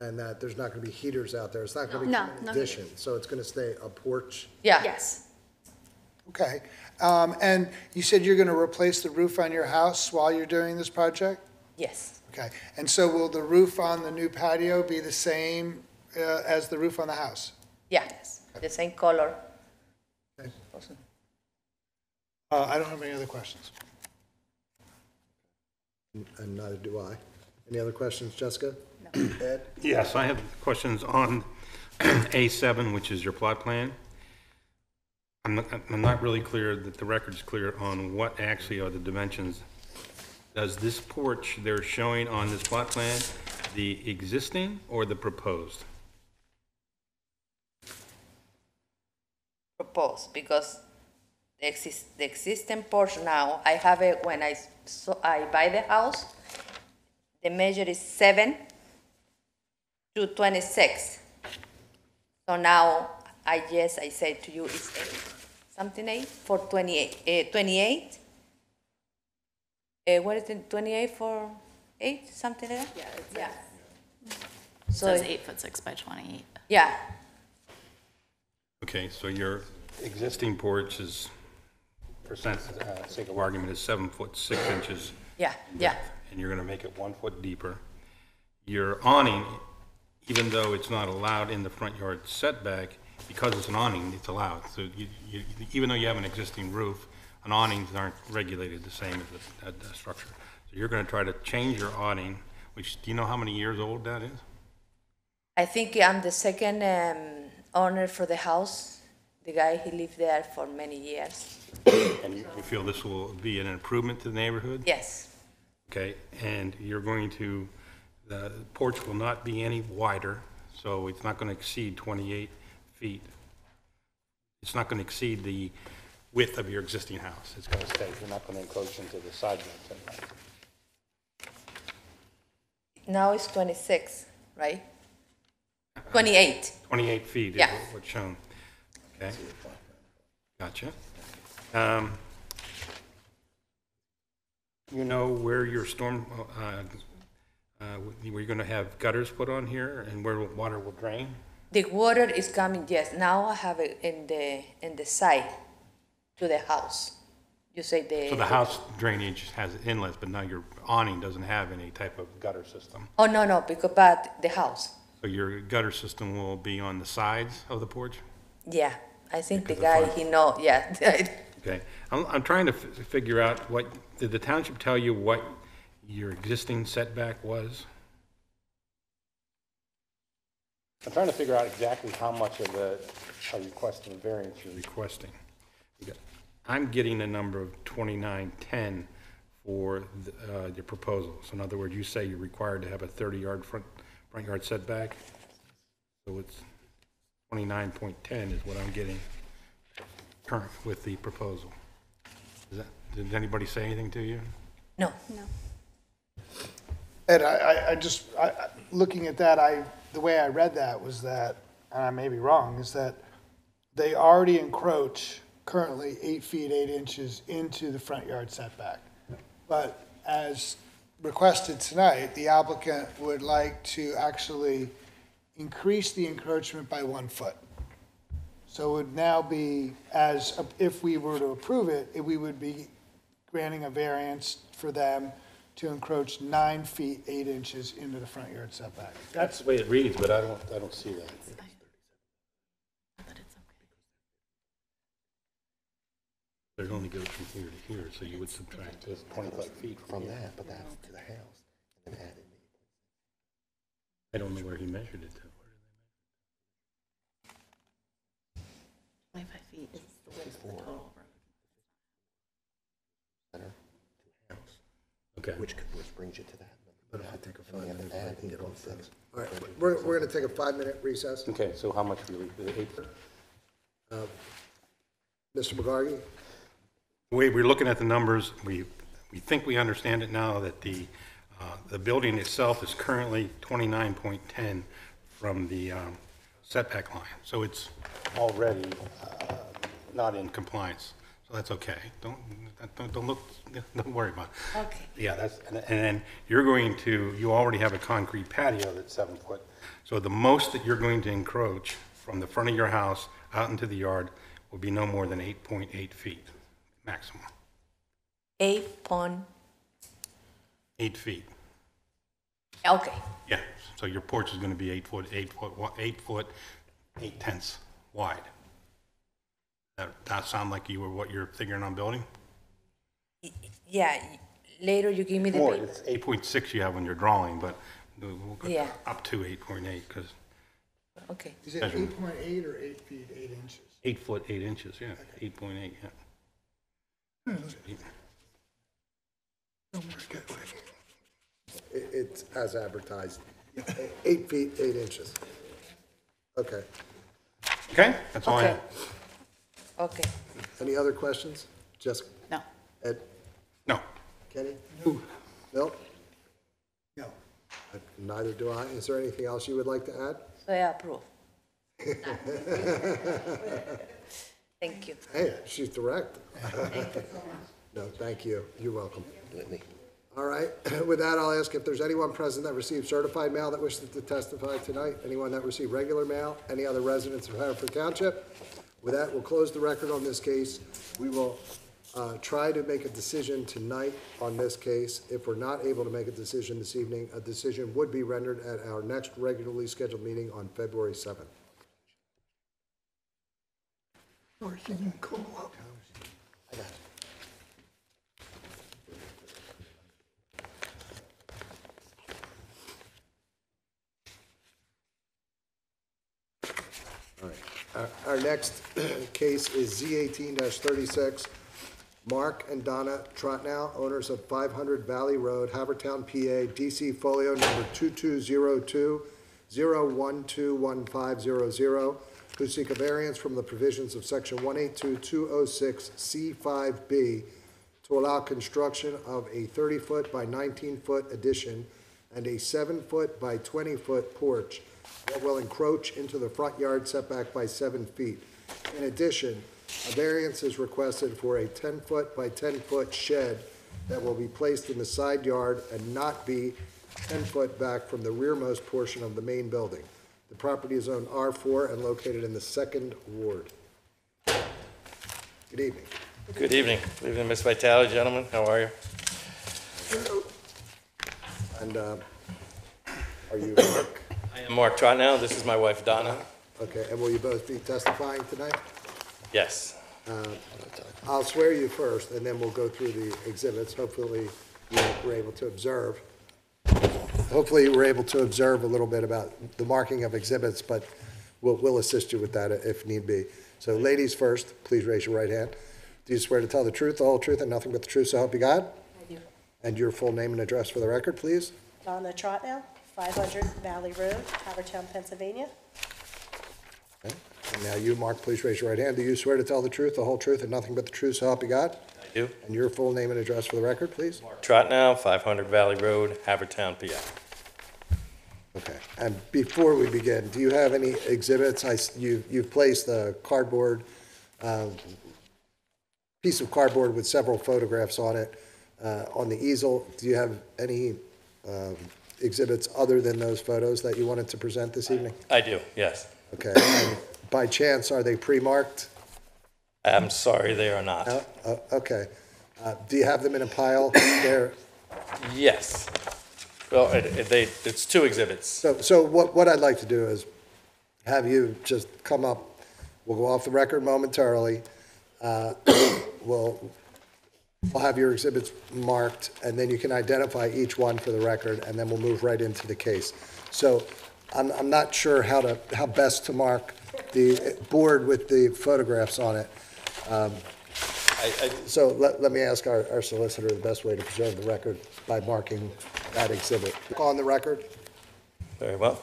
A: and that there's not going to be heaters out there. It's not going to be
G: No,
A: an
G: no
A: addition. So it's going to stay a porch.
J: yeah.
G: Yes.
E: Okay. And you said you're going to replace the roof on your house while you're doing this project?
J: Yes.
E: Okay. And so will the roof on the new patio be the same as the roof on the house?
J: Yeah, the same color.
E: Okay.
J: Awesome.
E: I don't have any other questions.
A: And neither do I. Any other questions, Jessica? Ed?
B: Yes, I have questions on A7, which is your plot plan. I'm not really clear that the record's clear on what actually are the dimensions. Does this porch they're showing on this plot plan, the existing or the proposed?
J: Proposed, because the existing porch now, I have it when I buy the house, the measure is 7 to 26. So now, I say to you, it's 8, something 8 for 28, 28. What is it, 28 for 8, something like that? Yeah.
K: It
J: So,
K: says 8'6" by 28.
J: yeah,
B: Okay, so your existing porch is, for sake of argument, is 7'6"
J: yeah, yeah,
B: and you're going to make it 1 foot deeper. Your awning, even though it's not allowed in the front yard setback, because it's an awning, it's allowed. So even though you have an existing roof, an awnings aren't regulated the same as a structure. So you're going to try to change your awning, which, do you know how many years old that is?
J: I think I'm the second owner for the house. The guy, he lived there for many years.
B: And you feel this will be an improvement to the neighborhood?
J: Yes,
B: Okay, and you're going to, the porch will not be any wider, so it's not going to exceed 28 feet. It's not going to exceed the width of your existing house. It's going to stay, you're not going to encroach into the side yard.
J: now it's 26, right? 28,
B: 28 feet is
J: Yeah.
B: what's shown. Okay. Gotcha. You know where your storm, where you're going to have gutters put on here and where water will drain?
J: the water is coming, yes, now I have it in the side to the house. You say the.
B: So the house drainage has inlets, but now your awning doesn't have any type of gutter system.
J: Oh, no, because, but the house.
B: So your gutter system will be on the sides of the porch?
J: Yeah, I think the
B: Because the
J: guy,
B: front-
J: he know, yeah.
B: Okay. I'm trying to figure out did the township tell you what your existing setback was? I'm trying to figure out exactly how much of a request of a variance you're requesting. I'm getting a number of 2910 for your proposal. So in other words, you say you're required to have a 30-yard front yard setback. So it's 29.10 is what I'm getting current with the proposal. Did anybody say anything to you?
J: No.
E: Ed, looking at that, the way I read that was that, and I may be wrong, is that they already encroach currently 8 feet, 8 inches into the front yard setback. But as requested tonight, the applicant would like to actually increase the encroachment by 1 foot. So it would now be, as if we were to approve it, we would be granting a variance for them to encroach 9 feet, 8 inches into the front yard setback.
B: That's the way it reads, but I don't see that. It only goes from here to here, so you would subtract this 25 feet
F: From that, but that's to the house, and then add in.
B: I don't know where he measured it to.
K: 25 feet is the width of the total road.
F: Center to house,
B: Okay.
F: which brings you to that number.
A: But if I take a
F: And then you have
A: 5-minute
F: to add
A: break and get
F: in
A: off this.
F: things.
A: All right, we're going to take a 5-minute recess.
B: Okay, so how much really? 8 foot?
A: Mr. McGargy?
B: The way we're looking at the numbers, we think we understand it now that the building itself is currently 29.10 from the setback line. So it's already not in compliance. So that's okay. Don't look, don't worry about it.
J: Okay.
B: Yeah, and then you already have a concrete patio that's 7 foot. So the most that you're going to encroach from the front of your house out into the yard will be no more than 8.8 feet maximum.
J: 8
B: feet.
J: Okay.
B: Yeah, so your porch is going to be 8 foot, 8/10 wide. That sound like what you're figuring on building?
J: Yeah, later you give me the
B: More,
J: paper.
B: it's 8.6 you have on your drawing, but we'll go
J: Yeah.
B: up to 8.8 because
J: Okay.
E: Is it 8.8 or 8 feet, 8 inches?
B: 8 foot, 8 inches, yeah, 8.8, yeah.
A: It's as advertised, 8 feet, 8 inches. Okay.
B: Okay, that's all I
J: Okay.
B: have.
J: Okay.
A: Any other questions? Jessica?
K: No.
A: Ed?
B: No.
A: Kenny? No. Bill?
C: No.
A: Neither do I. Is there anything else you would like to add?
J: So I approve. Thank you.
A: Hey, she's direct. No, thank you. You're welcome. All right. With that, I'll ask if there's anyone present that received certified mail that wishes to testify tonight. Anyone that received regular mail? Any other residents of Haverford Township? With that, we'll close the record on this case. We will try to make a decision tonight on this case. If we're not able to make a decision this evening, a decision would be rendered at our next regularly scheduled meeting on February 7th.
C: Or can you call up?
F: I got it.
A: All right. Our next case is Z18-36. Mark and Donna Trotnow, owners of 500 Valley Road, Havertown, PA, DC folio number 2202-0121500, who seek a variance from the provisions of section 182-206C5B to allow construction of a 30-foot by 19-foot addition and a 7-foot by 20-foot porch that will encroach into the front yard setback by 7 feet. In addition, a variance is requested for a 10-foot by 10-foot shed that will be placed in the side yard and not be 10 foot back from the rearmost portion of the main building. The property is zoned R4 and located in the 2nd Ward. Good evening.
L: Good evening. Good evening, Ms. Vitale, gentlemen. How are you?
A: And are you Mark?
L: I am Mark Trotnow. This is my wife, Donna.
A: Okay, and will you both be testifying tonight?
L: Yes.
A: I'll swear you first, and then we'll go through the exhibits. Hopefully, you were able to observe. Hopefully, you were able to observe a little bit about the marking of exhibits, but we'll assist you with that if need be. So ladies first, please raise your right hand. Do you swear to tell the truth, the whole truth, and nothing but the truth, so help you God?
M: I do.
A: And your full name and address for the record, please?
M: Donna Trotnow, 500 Valley Road, Haverford Township, Pennsylvania.
A: Okay. And now you, Mark, please raise your right hand. Do you swear to tell the truth, the whole truth, and nothing but the truth, so help you God?
L: I do.
A: And your full name and address for the record, please?
L: Mark Trotnow, 500 Valley Road, Havertown, PA.
A: Okay. And before we begin, do you have any exhibits? You've placed a cardboard, piece of cardboard with several photographs on it on the easel. Do you have any exhibits other than those photos that you wanted to present this evening?
L: I do, yes.
A: Okay. And by chance, are they pre-marked?
L: I'm sorry, they are not.
A: Okay. Do you have them in a pile there?
L: Yes. Well, it's two exhibits.
A: So what I'd like to do is have you just come up. We'll go off the record momentarily. We'll have your exhibits marked, and then you can identify each one for the record, and then we'll move right into the case. So I'm not sure how best to mark the board with the photographs on it. So let me ask our solicitor the best way to preserve the record by marking that exhibit. On the record?
L: Very well.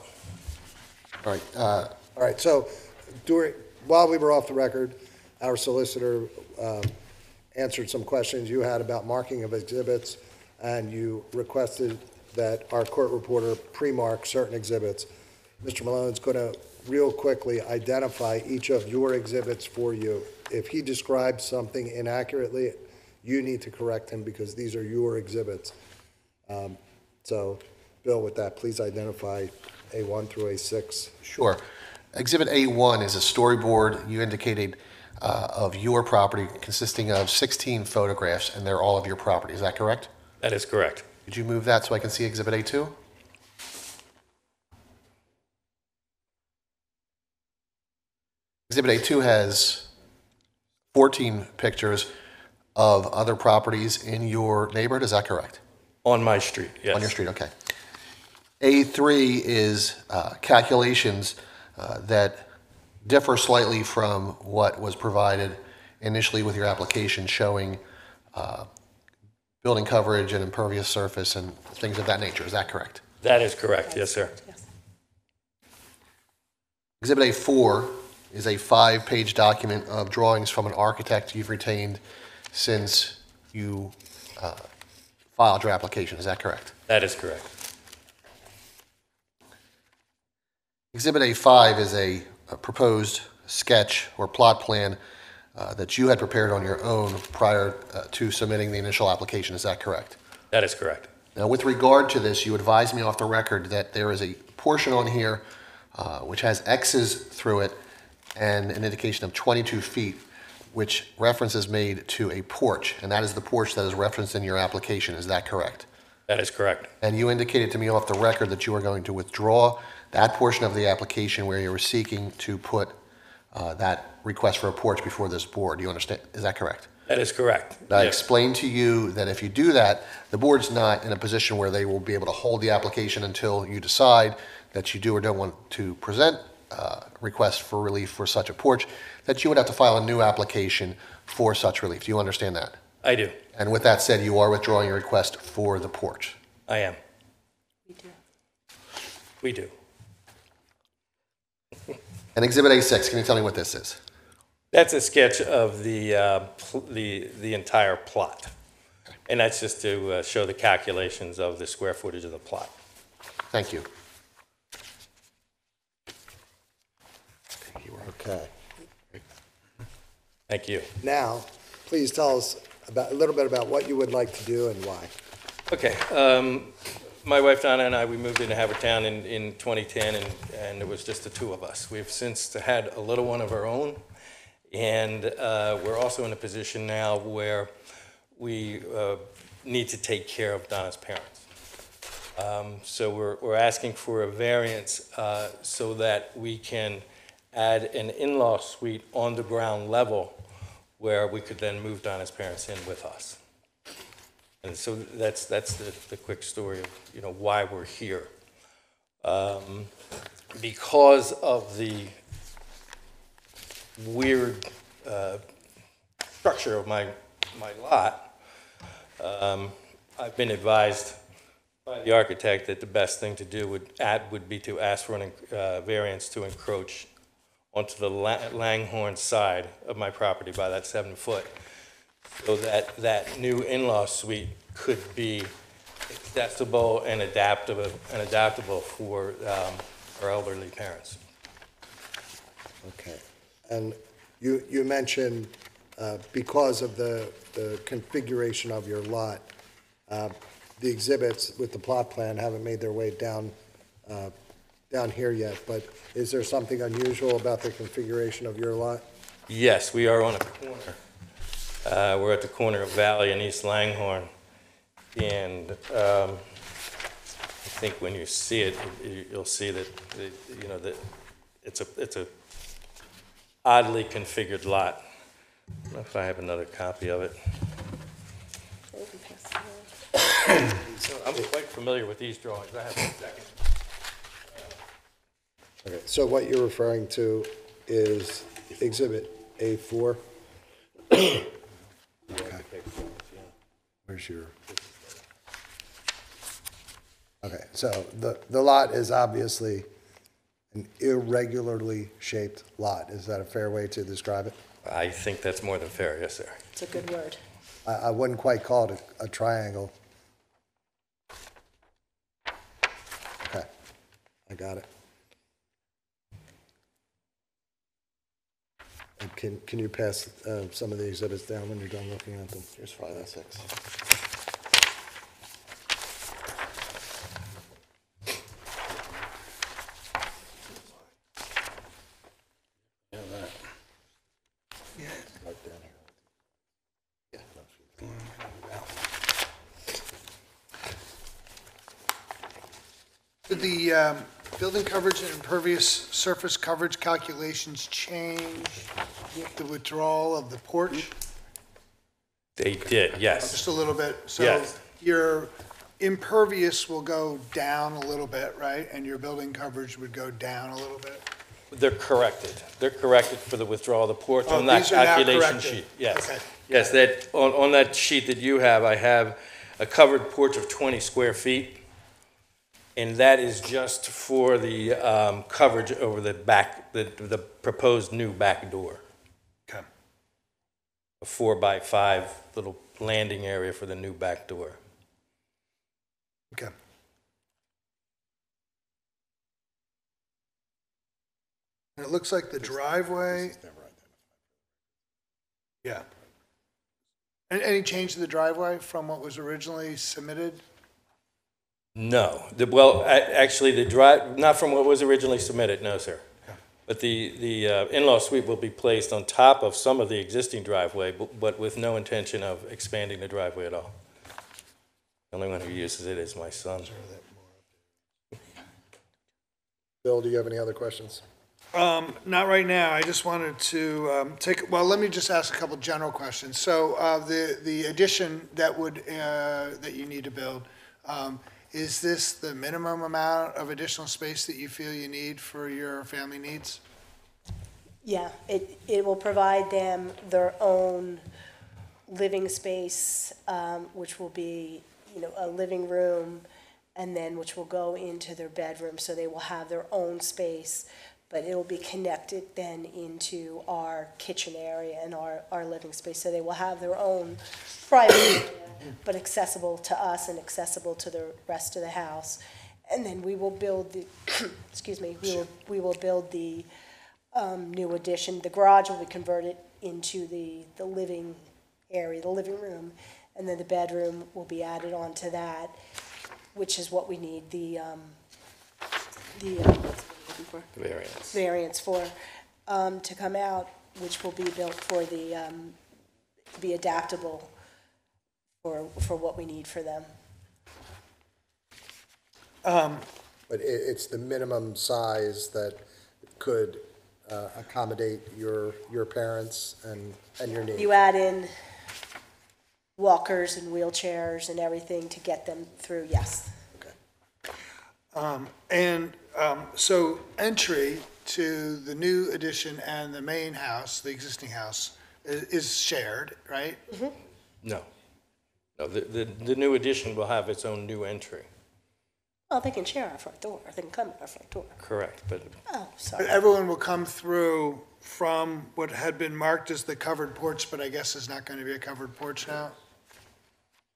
A: All right. All right. So while we were off the record, our solicitor answered some questions you had about marking of exhibits, and you requested that our court reporter pre-mark certain exhibits. Mr. Malone's going to real quickly identify each of your exhibits for you. If he describes something inaccurately, you need to correct him because these are your exhibits. So, Bill, with that, please identify A1 through A6.
F: Sure. Exhibit A1 is a storyboard you indicated of your property consisting of 16 photographs, and they're all of your property. Is that correct?
L: That is correct.
F: Could you move that so I can see Exhibit A2? Exhibit A2 has 14 pictures of other properties in your neighborhood. Is that correct?
L: On my street, yes.
F: On your street, okay. A3 is calculations that differ slightly from what was provided initially with your application, showing building coverage and impervious surface and things of that nature. Is that correct?
L: That is correct, yes, sir.
M: Yes.
F: Exhibit A4 is a 5-page document of drawings from an architect you've retained since you filed your application. Is that correct?
L: That is correct.
F: Exhibit A5 is a proposed sketch or plot plan that you had prepared on your own prior to submitting the initial application. Is that correct?
L: That is correct.
F: Now, with regard to this, you advised me off the record that there is a portion on here which has X's through it and an indication of 22 feet, which reference is made to a porch, and that is the porch that is referenced in your application. Is that correct?
L: That is correct.
F: And you indicated to me off the record that you are going to withdraw that portion of the application where you were seeking to put that request for a porch before this board. Do you understand? Is that correct?
L: That is correct.
F: I
L: Yes.
F: explained to you that if you do that, the board's not in a position where they will be able to hold the application until you decide that you do or don't want to present request for relief for such a porch, that you would have to file a new application for such relief. Do you understand that?
L: I do.
F: And with that said, you are withdrawing your request for the porch.
L: I am.
M: We do.
L: We do.
F: And Exhibit A6, can you tell me what this is?
L: That's a sketch of the entire plot. And that's just to show the calculations of the square footage of the plot.
F: Thank you.
A: Okay.
L: Thank you.
A: Now, please tell us a little bit about what you would like to do and why.
L: Okay. My wife Donna and I, we moved into Havertown in 2010, and it was just the two of us. We've since had a little one of our own And we're also in a position now where we need to take care of Donna's parents. So we're asking for a variance so that we can add an in-law suite on the ground level where we could then move Donna's parents in with us. And so that's the quick story of, you know, why we're here. Because of the weird structure of my lot, I've been advised by the architect that the best thing to do would be to ask for a variance to encroach onto the Langhorne side of my property by that 7 foot, so that that new in-law suite could be accessible and adaptable for our elderly parents.
A: Okay. And you mentioned because of the configuration of your lot, the exhibits with the plot plan haven't made their way down here yet, but is there something unusual about the configuration of your lot?
L: Yes, we are on a corner. We're at the corner of Valley and East Langhorne, and I think when you see it, you'll see that you know that it's a oddly configured lot. I don't know if I have another copy of it. So I'm quite familiar with these drawings. I have a second.
A: Okay, so what you're referring to is Exhibit A4? Okay. Where's your? Okay, so the lot is obviously an irregularly shaped lot. Is that a fair way to describe it?
L: I think that's more than fair, yes, sir.
M: It's a good word.
A: I wouldn't quite call it a triangle. Okay, I got it. And can you pass some of the exhibits down when you're done looking at them? Here's 5 and 6.
E: Did the building coverage and impervious surface coverage calculations change with the withdrawal of the porch?
L: They did, yes.
E: Just a little bit. So
L: Yes.
E: your impervious will go down a little bit, right? And your building coverage would go down a little bit?
L: They're corrected. They're corrected for the withdrawal of the porch
E: Oh,
L: on that
E: these are now
L: calculation
E: corrected.
L: sheet. Yes.
E: Okay.
L: Yes, that, on that sheet that you have, I have a covered porch of 20 square feet. And that is just for the coverage over the back, the proposed new back door.
E: Okay.
L: A 4x5 little landing area for the new back door.
E: Okay. And it looks like the driveway. Yeah. Any change to the driveway from what was originally submitted?
L: No, actually, the drive, not from what was originally submitted, no, sir. But the in-law suite will be placed on top of some of the existing driveway, but with no intention of expanding the driveway at all. The only one who uses it is my son.
A: Bill, do you have any other questions?
E: Not right now. I just wanted to let me just ask a couple general questions. So the addition that that you need to build, is this the minimum amount of additional space that you feel you need for your family needs?
M: Yeah, it will provide them their own living space, which will be, a living room, and then which will go into their bedroom, so they will have their own space, but it will be connected then into our kitchen area and our living space, so they will have their own private area, but accessible to us and accessible to the rest of the house. And then we will build the, we will build the new addition. The garage will be converted into the living area, the living room, and then the bedroom will be added onto that, which is what we need the variance for, to come out. which will be built for the, be adaptable for what we need for them.
A: But it's the minimum size that could accommodate your parents and your needs.
M: You add in walkers and wheelchairs and everything to get them through, yes.
E: So entry to the new addition and the main house, the existing house, is shared, right?
L: No. No, the new addition will have its own new entry.
M: Well, they can share our front door, they can come in our front door.
L: Correct, but
M: Oh,
E: But
M: sorry.
E: everyone will come through from what had been marked as the covered porch, but I guess is not going to be a covered porch now?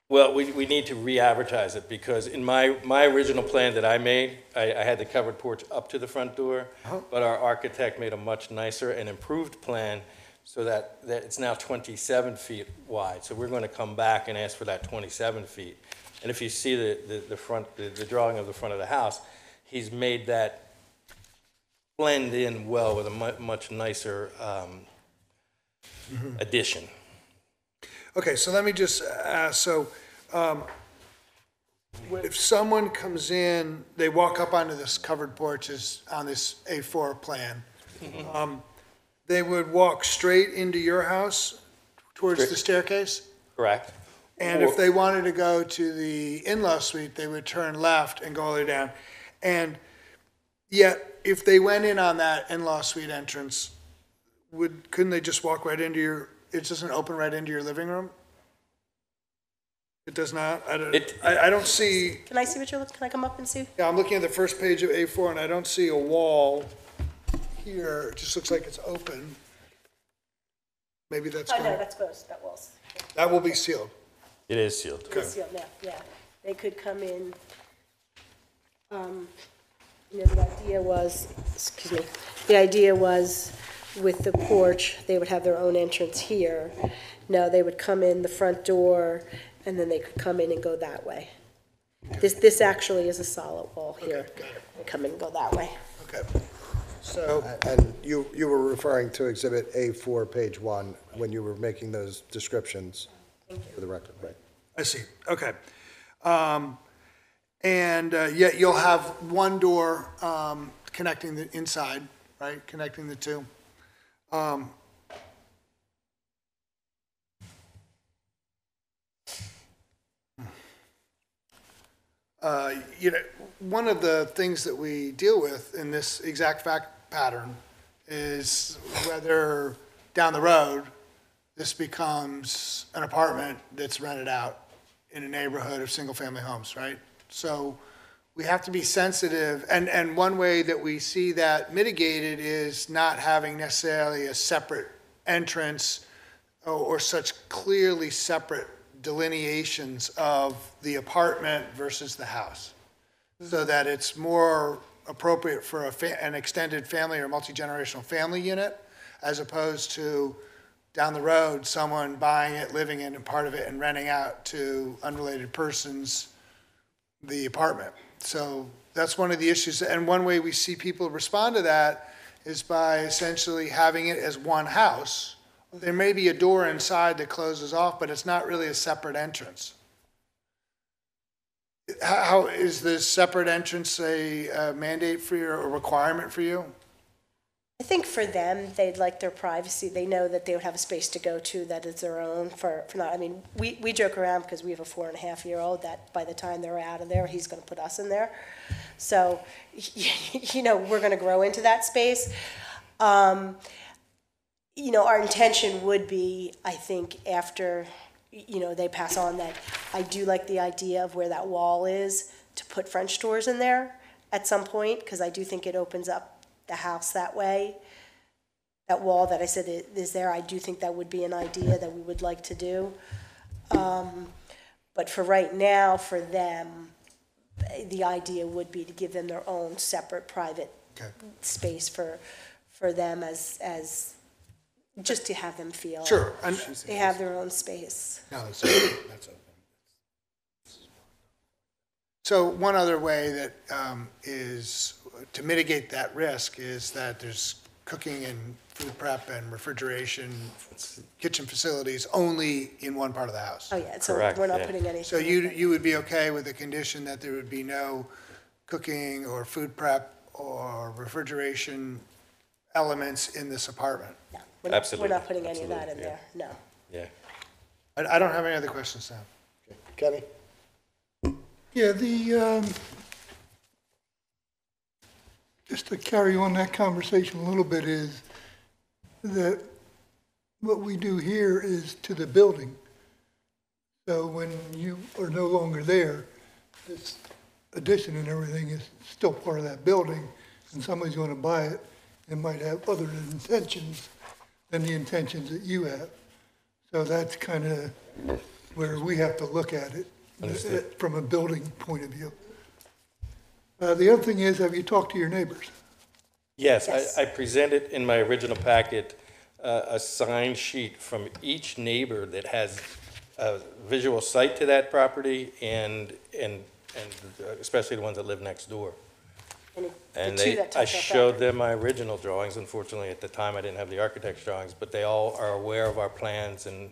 L: well, we need to re-advertise it because in my original plan that I made, I had the covered porch up to the front door, but our architect made a much nicer and improved plan so that it's now 27 feet wide. So we're going to come back and ask for that 27 feet. And if you see the drawing of the front of the house, he's made that blend in well with a much nicer addition.
E: Okay, so let me just ask, if someone comes in, they walk up onto this covered porch on this A4 plan, they would walk straight into your house towards the staircase?
L: Correct?
E: And if they wanted to go to the in-law suite, they would turn left and go all the way down. And yet, if they went in on that in-law suite entrance, couldn't they just walk right into it doesn't open right into your living room? It does not? I don't see,
M: Can I see what you're looking, can I come up and see?
E: yeah, I'm looking at the first page of A4 and I don't see a wall here. It just looks like it's open. Maybe that's
M: Oh, no,
E: going,
M: that's closed, that wall's,
E: that will be sealed.
L: It is sealed.
M: it's sealed now, yeah. They could come in, the idea was, excuse me, the idea was with the porch, they would have their own entrance here. No, they would come in the front door and then they could come in and go that way. This actually is a solid wall here.
E: Okay, got it.
M: They come in and go that way.
E: Okay. So,
A: And you were referring to Exhibit A4, page 1, when you were making those descriptions for the record, right?
E: I see, okay. And yet you'll have one door connecting the inside, right, connecting the two. One of the things that we deal with in this exact fact pattern is whether down the road, this becomes an apartment that's rented out in a neighborhood of single-family homes, right? So we have to be sensitive, and one way that we see that mitigated is not having necessarily a separate entrance or such clearly separate delineations of the apartment versus the house, so that it's more appropriate for an extended family or multi-generational family unit, as opposed to down the road, someone buying it, living in part of it, and renting out to unrelated persons the apartment. So that's one of the issues. And one way we see people respond to that is by essentially having it as one house. There may be a door inside that closes off, but it's not really a separate entrance. How is this separate entrance a mandate for you or a requirement for you?
M: I think for them, they'd like their privacy. They know that they would have a space to go to that is their own for not, I mean, we joke around because we have a 4.5-year-old that by the time they're out of there, he's going to put us in there. So, we're going to grow into that space. Our intention would be, I think, after, they pass on that, I do like the idea of where that wall is to put French doors in there at some point, because I do think it opens up the house that way. That wall that I said is there, I do think that would be an idea that we would like to do. But for right now, for them, the idea would be to give them their own separate private space for them as just to have them feel.
E: Sure.
M: They have their own space.
E: No, that's open. So one other way that is to mitigate that risk is that there's cooking and food prep and refrigeration, kitchen facilities only in one part of the house.
M: Oh, yeah, so
L: Correct,
M: we're not
L: yeah.
M: putting anything.
E: So you would be okay with the condition that there would be no cooking or food prep or refrigeration elements in this apartment?
M: No, we're not
L: Absolutely,
M: putting any of that in
L: absolutely,
M: there, no.
L: Yeah.
E: I don't have any other questions, Sam.
A: Kenny?
C: Yeah, just to carry on that conversation a little bit is that what we do here is to the building. So when you are no longer there, this addition and everything is still part of that building, and somebody's going to buy it and might have other intentions than the intentions that you have. So that's kind of where we have to look at it from a building point of view. The other thing is, have you talked to your neighbors?
L: Yes,
M: Yes.
L: I presented in my original packet a sign sheet from each neighbor that has a visual sight to that property and especially the ones that live next door. And
M: the two that
L: I
M: touch our
L: showed
M: property.
L: them my original drawings. Unfortunately, at the time, I didn't have the architect's drawings, but they all are aware of our plans and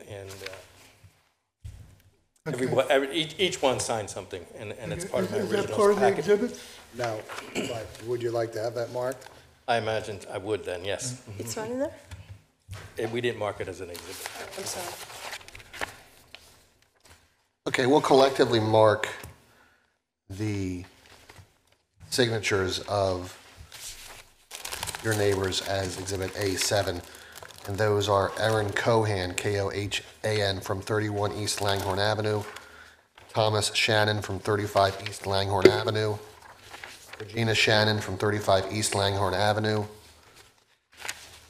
L: each one signed something, and it's part of my
C: Is that
L: original
C: part of the
L: packet.
C: exhibit?
A: Now, but would you like to have that marked?
L: I imagined I would then, yes.
M: It's not in there?
L: We didn't mark it as an exhibit.
M: I'm sorry.
F: Okay, we'll collectively mark the signatures of your neighbors as Exhibit A7, and those are Erin Cohan, Kohan, from 31 East Langhorne Avenue, Thomas Shannon from 35 East Langhorne Avenue, Regina Shannon from 35 East Langhorne Avenue,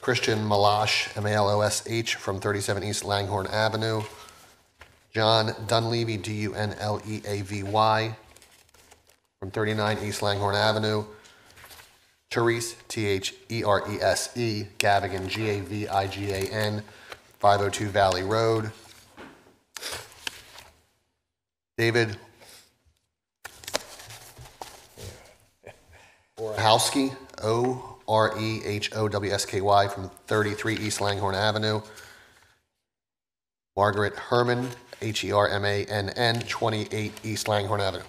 F: Christian Malash, Malosh, from 37 East Langhorne Avenue, John Dunleavy, Dunleavy, from 39 East Langhorne Avenue, Therese, Therese, Gavigan, Gavigan, 502 Valley Road, David Orehowski, Orehowsky, from 33 East Langhorne Avenue, Margaret Herman, Hermann, 28 East Langhorne Avenue.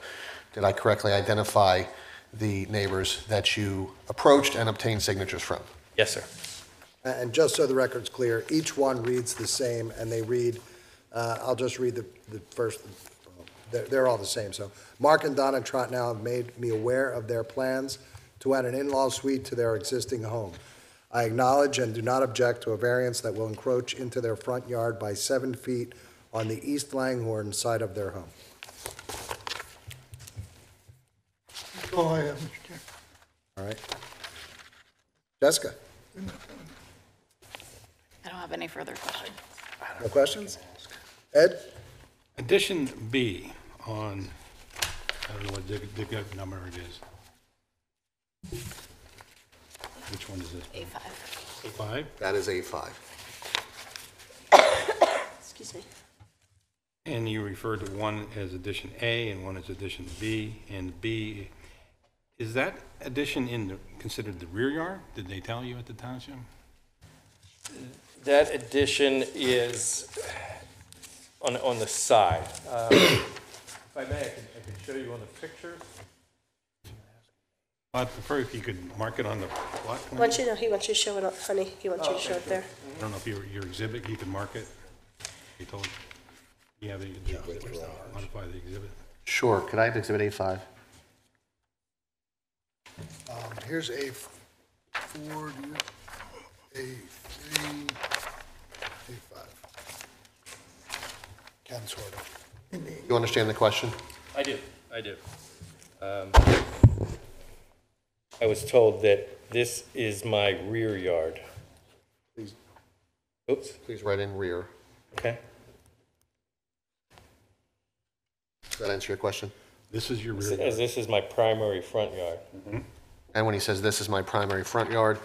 F: Did I correctly identify the neighbors that you approached and obtained signatures from?
L: Yes, sir.
A: And just so the record's clear, each one reads the same, and they read, I'll just read the first, they're all the same. So, Mark and Donna Trotnow have made me aware of their plans to add an in-law suite to their existing home. I acknowledge and do not object to a variance that will encroach into their front yard by 7 feet on the East Langhorne side of their home.
C: That's all I have, Mr. Chair.
A: All right. Jessica,
K: I don't have any further questions.
A: no questions? Ed?
B: Addition B on, I don't know what the number it is. Which one is this?
K: A5.
B: A5?
F: That is A5.
M: Excuse me.
B: And you refer to one as addition A and one as addition B, and B, is that addition considered the rear yard? Did they tell you at the township?
L: That addition is on the side. If I may, I can show you on the pictures.
B: I'd prefer if you could mark it on the plot
M: He
B: plan.
M: wants you to, he wants you to show it, honey, he wants you to show it there.
B: I don't know if your exhibit, you can mark it. You told, you have the, modify the exhibit.
F: Sure, could I have Exhibit A5?
E: Here's A4, A3, A5. Ken, sort of.
F: You understand the question?
L: I do. I was told that this is my rear yard.
F: Please.
L: Oops,
F: Please write in rear.
L: okay.
F: Does that answer your question?
B: This is your rear
L: As
B: yard.
L: this is my primary front yard.
F: And when he says, "This is my primary front yard,"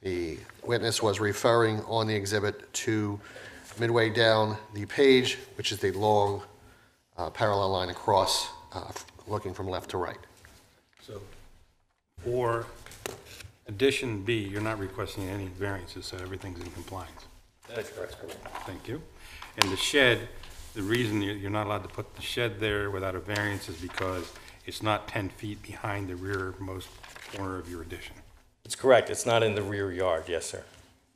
F: the witness was referring on the exhibit to midway down the page, which is the long parallel line across, looking from left to right.
B: So, for addition B, you're not requesting any variances, so everything's in compliance.
L: That's correct.
B: Thank you. And the shed, the reason you're not allowed to put the shed there without a variance is because it's not 10 feet behind the rearmost corner of your addition.
L: It's correct. It's not in the rear yard. Yes, sir.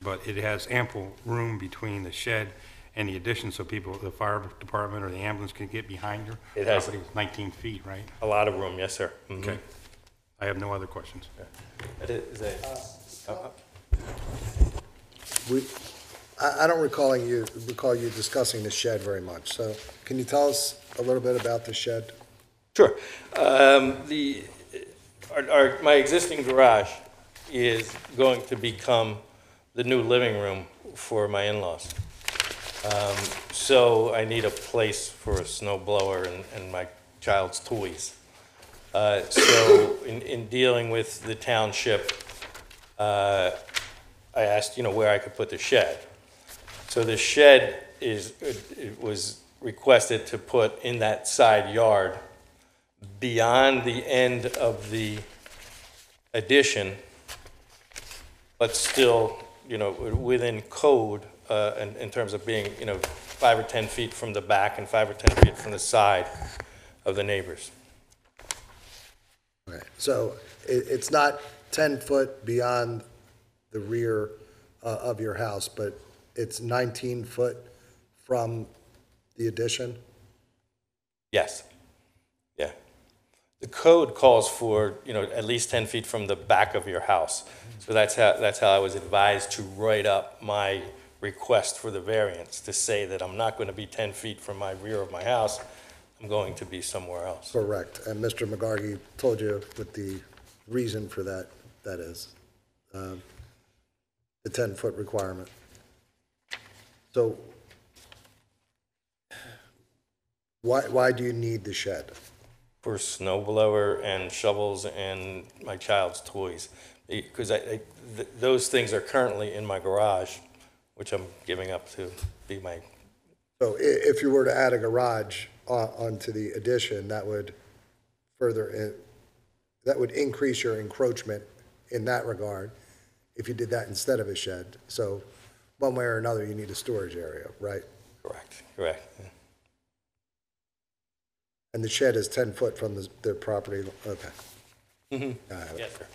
B: But it has ample room between the shed and the addition, so people, the fire department or the ambulance can get behind your
L: It has-
B: property. It's 19 feet, right?
L: A lot of room. Yes, sir. Mhm.
B: Okay. I have no other questions.
L: That is a-
A: I don't recall you discussing the shed very much, so can you tell us a little bit about the shed?
L: Sure. My existing garage is going to become the new living room for my in-laws. So I need a place for a snow blower and my child's toys. So in dealing with the township, I asked, where I could put the shed. So the shed it was requested to put in that side yard beyond the end of the addition, but still, within code, in terms of being, 5 or 10 feet from the back and 5 or 10 feet from the side of the neighbors.
A: Right, so it's not 10 foot beyond the rear of your house, but it's 19 foot from the addition?
L: Yes. Yeah. The code calls for, at least 10 feet from the back of your house. So that's how I was advised to write up my request for the variance, to say that I'm not going to be 10 feet from my rear of my house, I'm going to be somewhere else.
A: Correct, and Mr. McGargy told you what the reason for that is, the 10-foot requirement. So why do you need the shed?
L: For snow blower and shovels and my child's toys, because those things are currently in my garage, which I'm giving up to be my.
A: So if you were to add a garage onto the addition, that would increase your encroachment in that regard, if you did that instead of a shed. So one way or another, you need a storage area, right?
L: Correct. Yeah.
A: And the shed is 10 foot from the property, okay.
L: Mm-hmm. Yes, sir.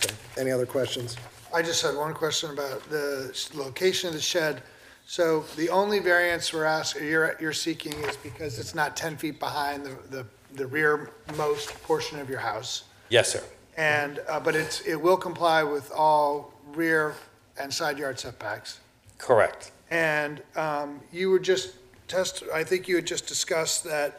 A: Okay. Any other questions?
E: I just had one question about the location of the shed. So the only variance you're seeking is because it's not 10 feet behind the rearmost portion of your house?
L: Yes, sir.
E: And, but it will comply with all rear and side yard setbacks?
L: Correct.
E: And you were I think you had just discussed that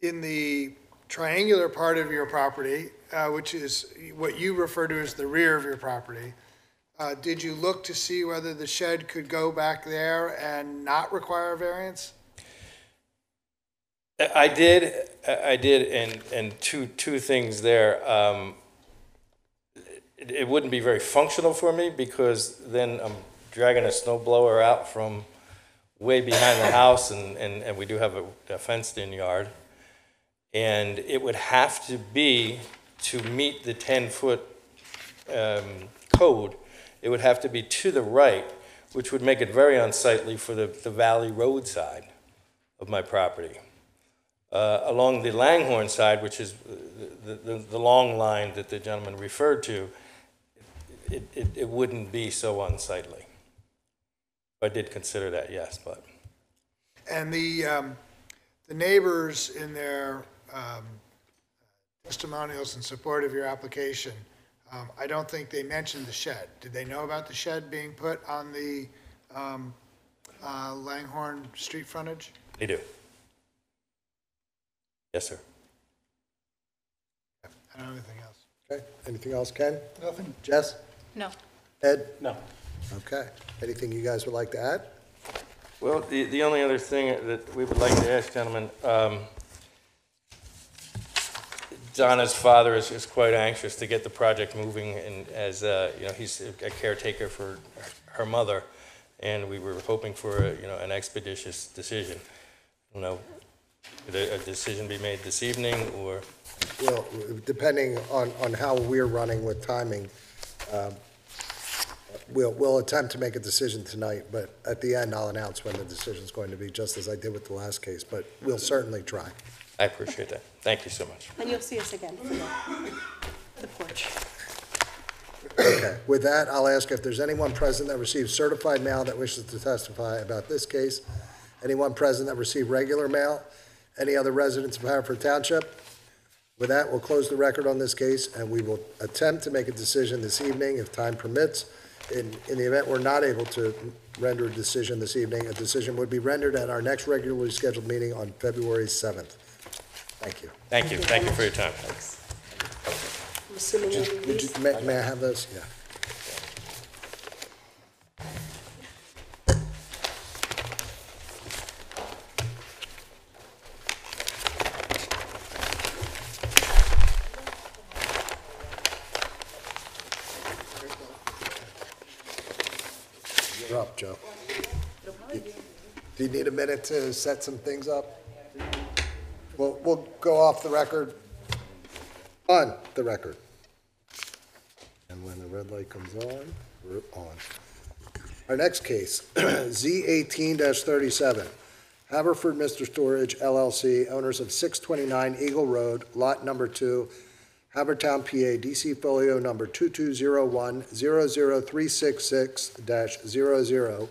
E: in the triangular part of your property, which is what you refer to as the rear of your property, did you look to see whether the shed could go back there and not require a variance?
L: I did, and two things there. It wouldn't be very functional for me, because then I'm dragging a snow blower out from way behind the house, and we do have a fenced-in yard. And it would have to be, to meet the 10-foot code, it would have to be to the right, which would make it very unsightly for the valley road side of my property. Along the Langhorne side, which is the long line that the gentleman referred to, it wouldn't be so unsightly. I did consider that, yes, but.
E: And the neighbors in their testimonials in support of your application, I don't think they mentioned the shed. Did they know about the shed being put on the Langhorne street frontage?
L: They do. Yes, sir.
E: I don't have anything else.
A: Okay, anything else, Ken?
E: Nothing.
A: Jess?
K: No.
A: Ed?
B: No.
A: Okay, anything you guys would like to add?
L: Well, the only other thing that we would like to ask, gentlemen, Donna's father is quite anxious to get the project moving, and as he's a caretaker for her mother, and we were hoping for an expeditious decision. Could a decision be made this evening, or?
A: Well, depending on how we're running with timing, we'll attempt to make a decision tonight, but at the end, I'll announce when the decision's going to be, just as I did with the last case, but we'll certainly try.
L: I appreciate that. Thank you so much.
M: And you'll see us again for the porch.
A: Okay, with that, I'll ask if there's anyone present that received certified mail that wishes to testify about this case. Anyone present that received regular mail? Any other residents of Haverford Township? With that, we'll close the record on this case, and we will attempt to make a decision this evening if time permits. In the event we're not able to render a decision this evening, a decision would be rendered at our next regularly scheduled meeting on February 7th. Thank you.
L: Thank you. Thank you for your time.
M: I'm assuming you'll leave.
A: May I have those? Yeah. You're up, Joe. Do you need a minute to set some things up? We'll go off the record, on the record. And when the red light comes on, we're on. Our next case, Z18-37, Haverford Mr. Storage LLC, owners of 629 Eagle Road, lot number 2, Havertown, PA, DC folio number 2201-00366-00,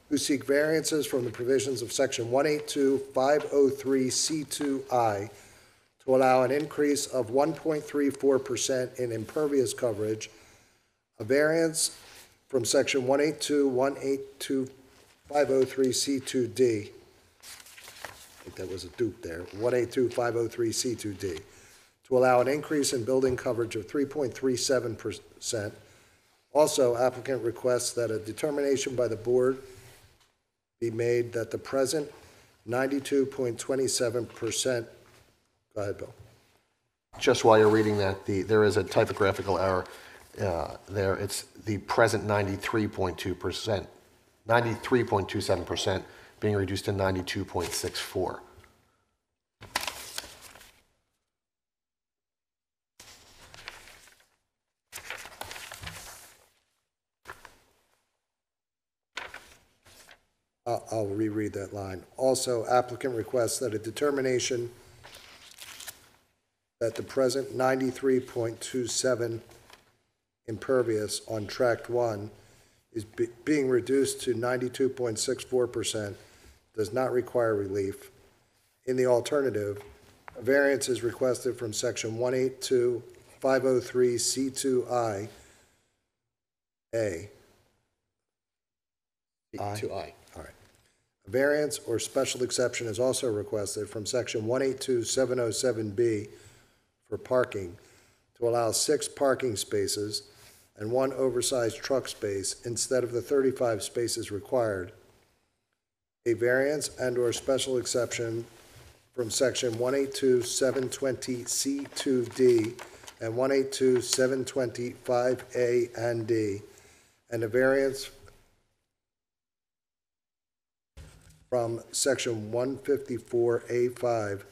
A: who seek variances from the provisions of Section 182-503C2I to allow an increase of 1.34% in impervious coverage, a variance from Section 182-503C2D, I think that was a dupe there, 182-503C2D, to allow an increase in building coverage of 3.37%. Also, applicant requests that a determination by the board be made that the present 92.27%, go ahead, Bill.
F: Just while you're reading that, there is a typographical error there. It's the present 93.2%, 93.27% being reduced to 92.64.
A: I'll reread that line. Also, applicant requests that a determination that the present 93.27 impervious on tract 1 is being reduced to 92.64% does not require relief. In the alternative, a variance is requested from Section 182-503C2I A.
F: I.
A: All right. A variance or special exception is also requested from Section 182-707B for parking to allow 6 parking spaces and 1 oversized truck space instead of the 35 spaces required. A variance and/or special exception from Section 182-720C2D and 182-725A and D, and a variance from Section 154A5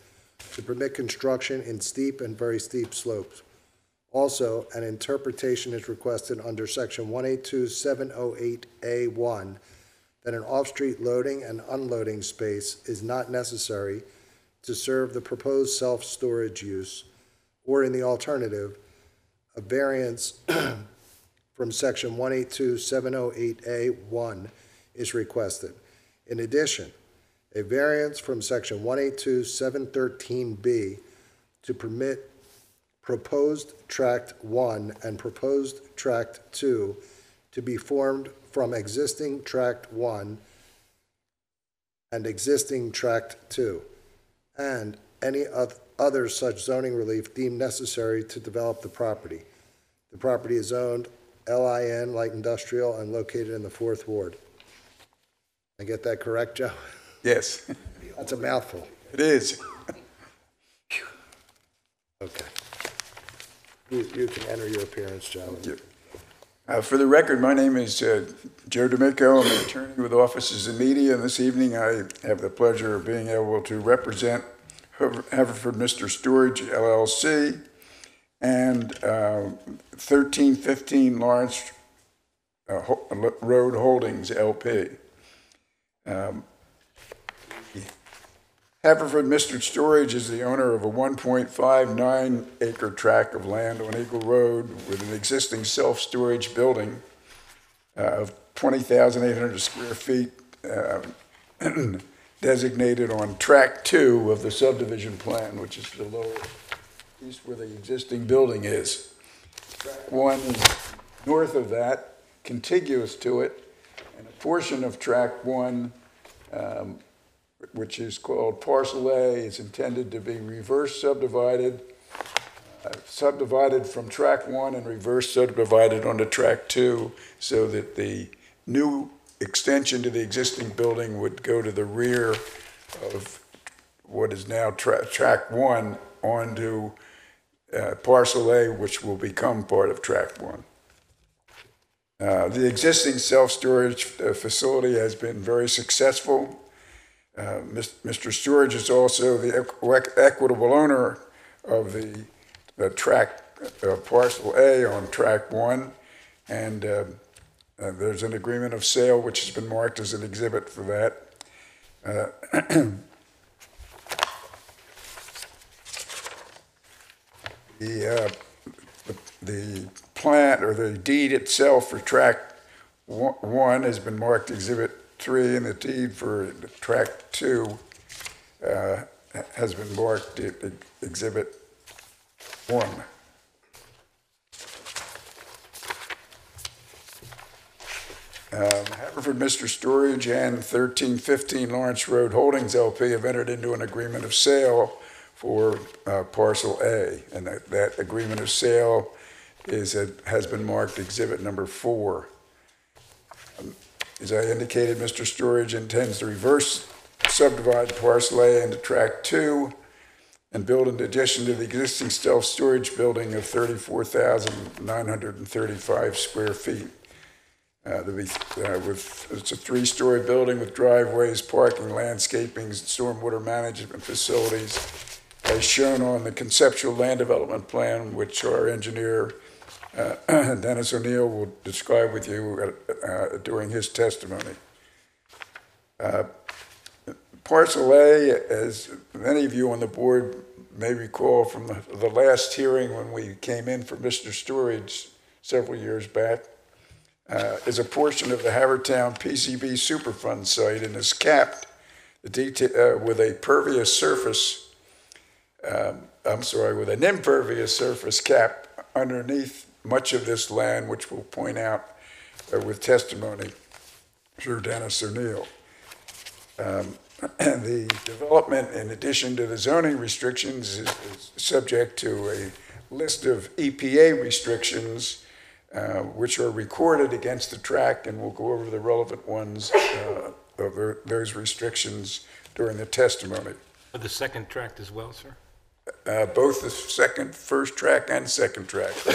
A: to permit construction in steep and very steep slopes. Also, an interpretation is requested under Section 182-708A1 that an off-street loading and unloading space is not necessary to serve the proposed self-storage use, or in the alternative, a variance from Section 182-708A1 is requested. In addition, a variance from Section 182-713B to permit proposed Tract 1 and proposed Tract 2 to be formed from existing Tract 1 and existing Tract 2, and any other such zoning relief deemed necessary to develop the property. The property is zoned LIN, Light Industrial, and located in the 4th Ward. I get that correct, Joe?
N: Yes,
A: That's a mouthful.
N: it is.
A: Okay. You can enter your appearance, Joe.
N: Thank you. For the record, my name is Joe D'Amico. I'm an attorney with offices in media, and this evening I have the pleasure of being able to represent Haverford Mr. Storage LLC and 1315 Lawrence Road Holdings LP. Haverford Mr. Storage is the owner of a 1.59 acre tract of land on Eagle Road with an existing self-storage building of 20,800 square feet designated on tract 2 of the subdivision plan, which is the lower east where the existing building is. Tract 1 is north of that, contiguous to it, and a portion of tract 1 which is called Parcel A, is intended to be reverse subdivided, subdivided from tract 1 and reverse subdivided onto tract 2, so that the new extension to the existing building would go to the rear of what is now tract 1 onto Parcel A, which will become part of tract 1. The existing self-storage facility has been very successful. Mr. Storage is also the equitable owner of the tract Parcel A on tract 1, and there's an agreement of sale which has been marked as an exhibit for that. The plat or the deed itself for tract 1 has been marked exhibit 3, and the deed for tract 2 has been marked exhibit 1. Haverford Mr. Storage and 1315 Lawrence Road Holdings LP have entered into an agreement of sale for Parcel A, and that agreement of sale has been marked exhibit number 4. As I indicated, Mr. Storage intends to reverse subdivide Parcel A into tract 2 and build an addition to the existing self-storage building of 34,935 square feet. It's a 3-story building with driveways, parking, landscaping, and stormwater management facilities, as shown on the conceptual land development plan, which our engineer Dennis O'Neill will describe with you during his testimony. Parcel A, as many of you on the board may recall from the last hearing when we came in for Mr. Storage several years back, is a portion of the Havertown PCB Superfund site and is capped with a pervious surface, with an impervious surface cap underneath much of this land, which we'll point out with testimony through Dennis O'Neill. The development, in addition to the zoning restrictions, is subject to a list of EPA restrictions, which are recorded against the tract, and we'll go over the relevant ones of those restrictions during the testimony.
B: For the second tract as well, sir?
N: Both the first tract and second tract are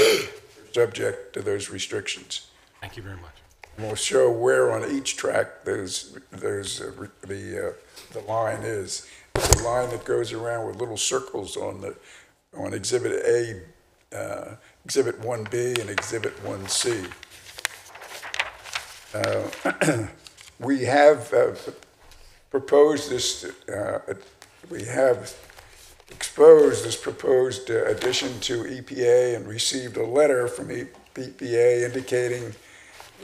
N: subject to those restrictions.
B: Thank you very much.
N: And we'll show where on each tract the line is. It's a line that goes around with little circles on Exhibit A, Exhibit 1B, and Exhibit 1C. We have proposed this. We have exposed this proposed addition to EPA and received a letter from EPA indicating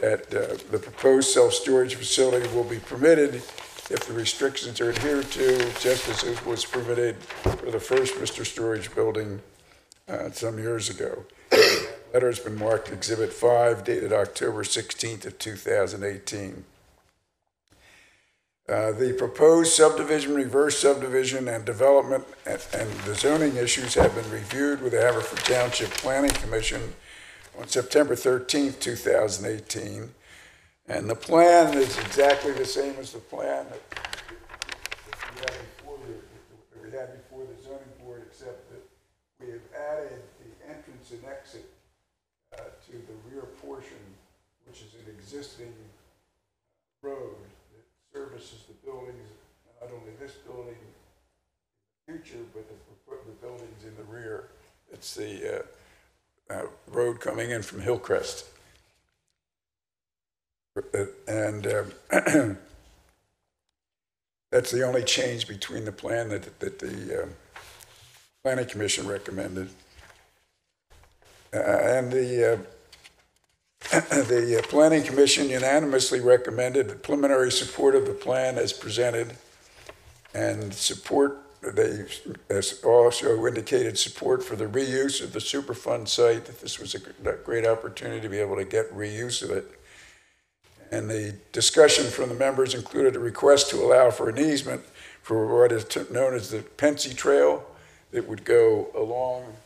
N: that the proposed self-storage facility will be permitted if the restrictions are adhered to, just as it was permitted for the first Mr. Storage building some years ago. The letter has been marked Exhibit 5, dated October 16th of 2018. The proposed subdivision, reverse subdivision, and development and the zoning issues have been reviewed with the Haverford Township Planning Commission on September 13th, 2018. And the plan is exactly the same as the plan that we had before the zoning board, except that we have added the entrance and exit to the rear portion existing road that services the buildings, not only this building in the future, but the buildings in the rear. It's the road coming in from Hillcrest. And that's the only change between the plan that the Planning Commission recommended. And the Planning Commission unanimously recommended preliminary support of the plan as presented, and support, they also indicated support for the reuse of the Superfund site, that this was a great opportunity to be able to get reuse of it. And the discussion from the members included a request to allow for an easement for what is known as the Pensy Trail that would go along,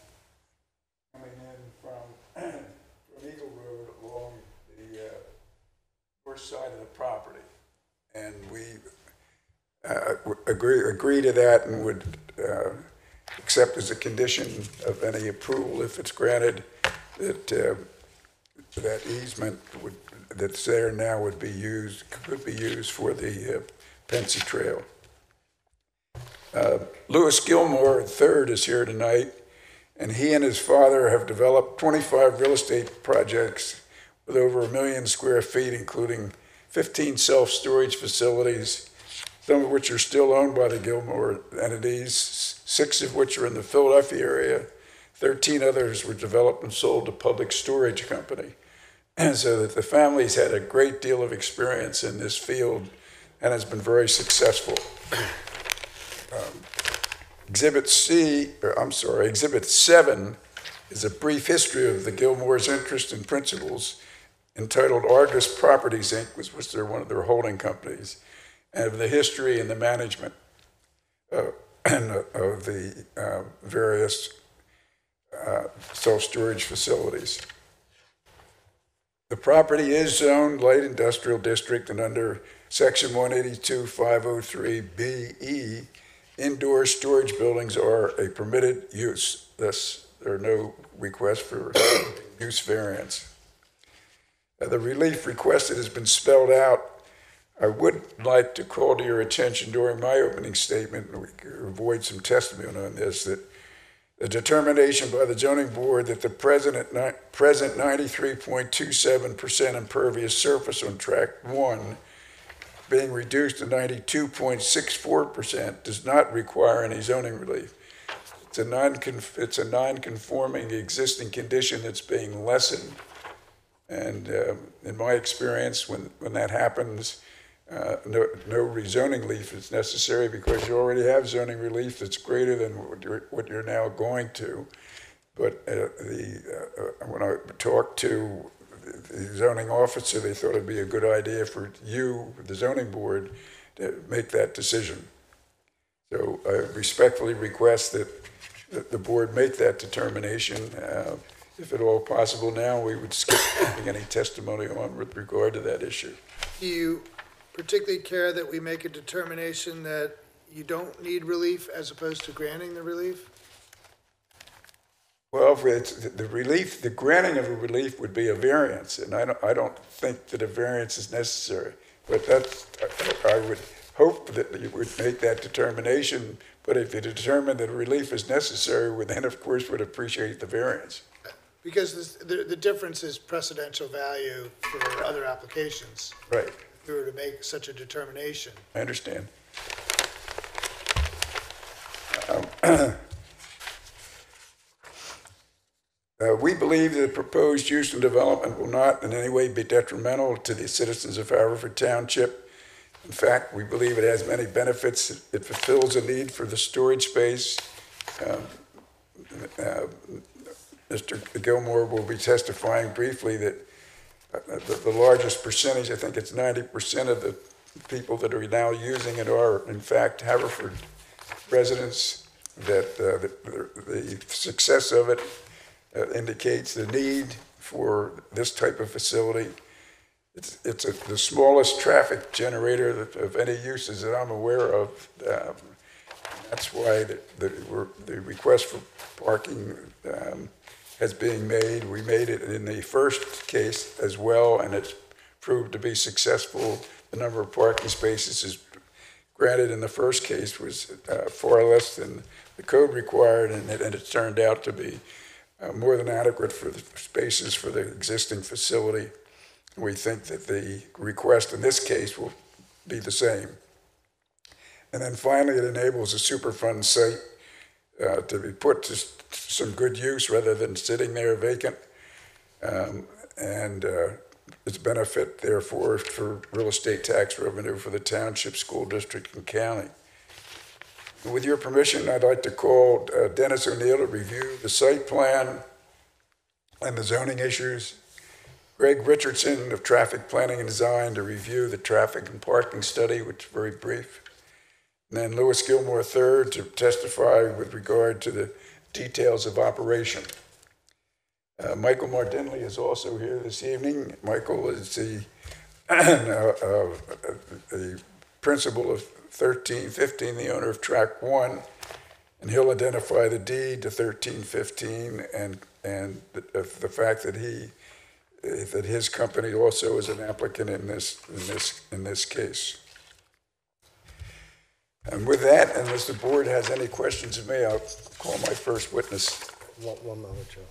N: coming in from Eagle Road along the north side of the property. And we agree to that and would accept as a condition of any approval, if it's granted, that that easement that's there now could be used for the Pensy Trail. Louis Gilmore III is here tonight, and he and his father have developed 25 real estate projects with over 1 million square feet, including 15 self-storage facilities, some of which are still owned by the Gilmore entities, 6 of which are in the Philadelphia area. 13 others were developed and sold to Public Storage Company. And so that the family's had a great deal of experience in this field and has been very successful. Exhibit 7 is a brief history of the Gilmore's interest and principles, entitled Argus Properties, Inc., which was one of their holding companies, and of the history and the management of the various self-storage facilities. The property is zoned light industrial district, and under section 182-503-BE, indoor storage buildings are a permitted use. Thus, there are no requests for use variance. The relief requested has been spelled out. I would like to call to your attention during my opening statement, and we can avoid some testimony on this, that the determination by the zoning board that the present 93.27% impervious surface on tract 1 being reduced to 92.64% does not require any zoning relief. It's a non-conforming existing condition that's being lessened. And in my experience, when that happens, no rezoning relief is necessary, because you already have zoning relief that's greater than what you're now going to. But when I talked to the zoning officer, they thought it'd be a good idea for you, the zoning board, to make that decision. So I respectfully request that the board make that determination. If at all possible now, we would skip giving any testimony on with regard to that issue.
E: Do you particularly care that we make a determination that you don't need relief as opposed to granting the relief?
N: Well, if it's the relief, the granting of a relief would be a variance, and I don't think that a variance is necessary. But I would hope that you would make that determination. But if you determine that a relief is necessary, we then, of course, would appreciate the variance.
E: Because the difference is precedential value for other applications.
N: Right.
E: If we were to make such a determination.
N: I understand. We believe that the proposed use and development will not in any way be detrimental to the citizens of Haverford Township. In fact, we believe it has many benefits. It fulfills a need for the storage space. Mr. Gilmore will be testifying briefly that the largest percentage, I think it's 90% of the people that are now using it are, in fact, Haverford residents, that the success of it indicates the need for this type of facility. It's the smallest traffic generator of any uses that I'm aware of. That's why the request for parking is being made. We made it in the first case as well, and it's proved to be successful. The number of parking spaces is granted in the first case was far less than the code required, and it turned out to be more than adequate for the spaces for the existing facility. We think that the request in this case will be the same. And then finally, it enables a Superfund site to be put to some good use rather than sitting there vacant. And its benefit, therefore, for real estate tax revenue for the township, school district, and county. With your permission, I'd like to call Dennis O'Neill to review the site plan and the zoning issues. Greg Richardson of Traffic Planning and Design to review the traffic and parking study, which is very brief. And then Louis Gilmore III to testify with regard to the details of operation. Michael Martinley is also here this evening. Michael is the principal of 1315, the owner of Track 1, and he'll identify the deed to 1315 and the fact that his company also is an applicant in this case. And with that, unless the board has any questions of me, I'll call my first witness.
A: One moment, Joe.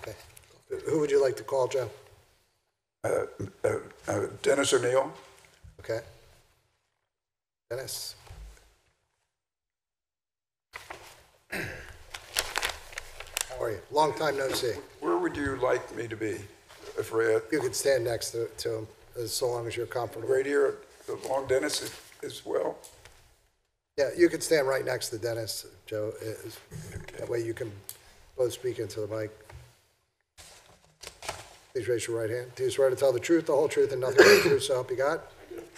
A: Okay. Who would you like to call, Joe?
N: Dennis O'Neill.
A: Okay. Dennis? How are you? Long time no see.
N: Where would you like me to be?
A: You could stand next to him, so long as you're comfortable.
N: Right here, along Dennis as well?
A: Yeah, you could stand right next to Dennis, Joe. That way you can both speak into the mic. Please raise your right hand. Do you swear to tell the truth, the whole truth, and nothing but the truth, so help you God?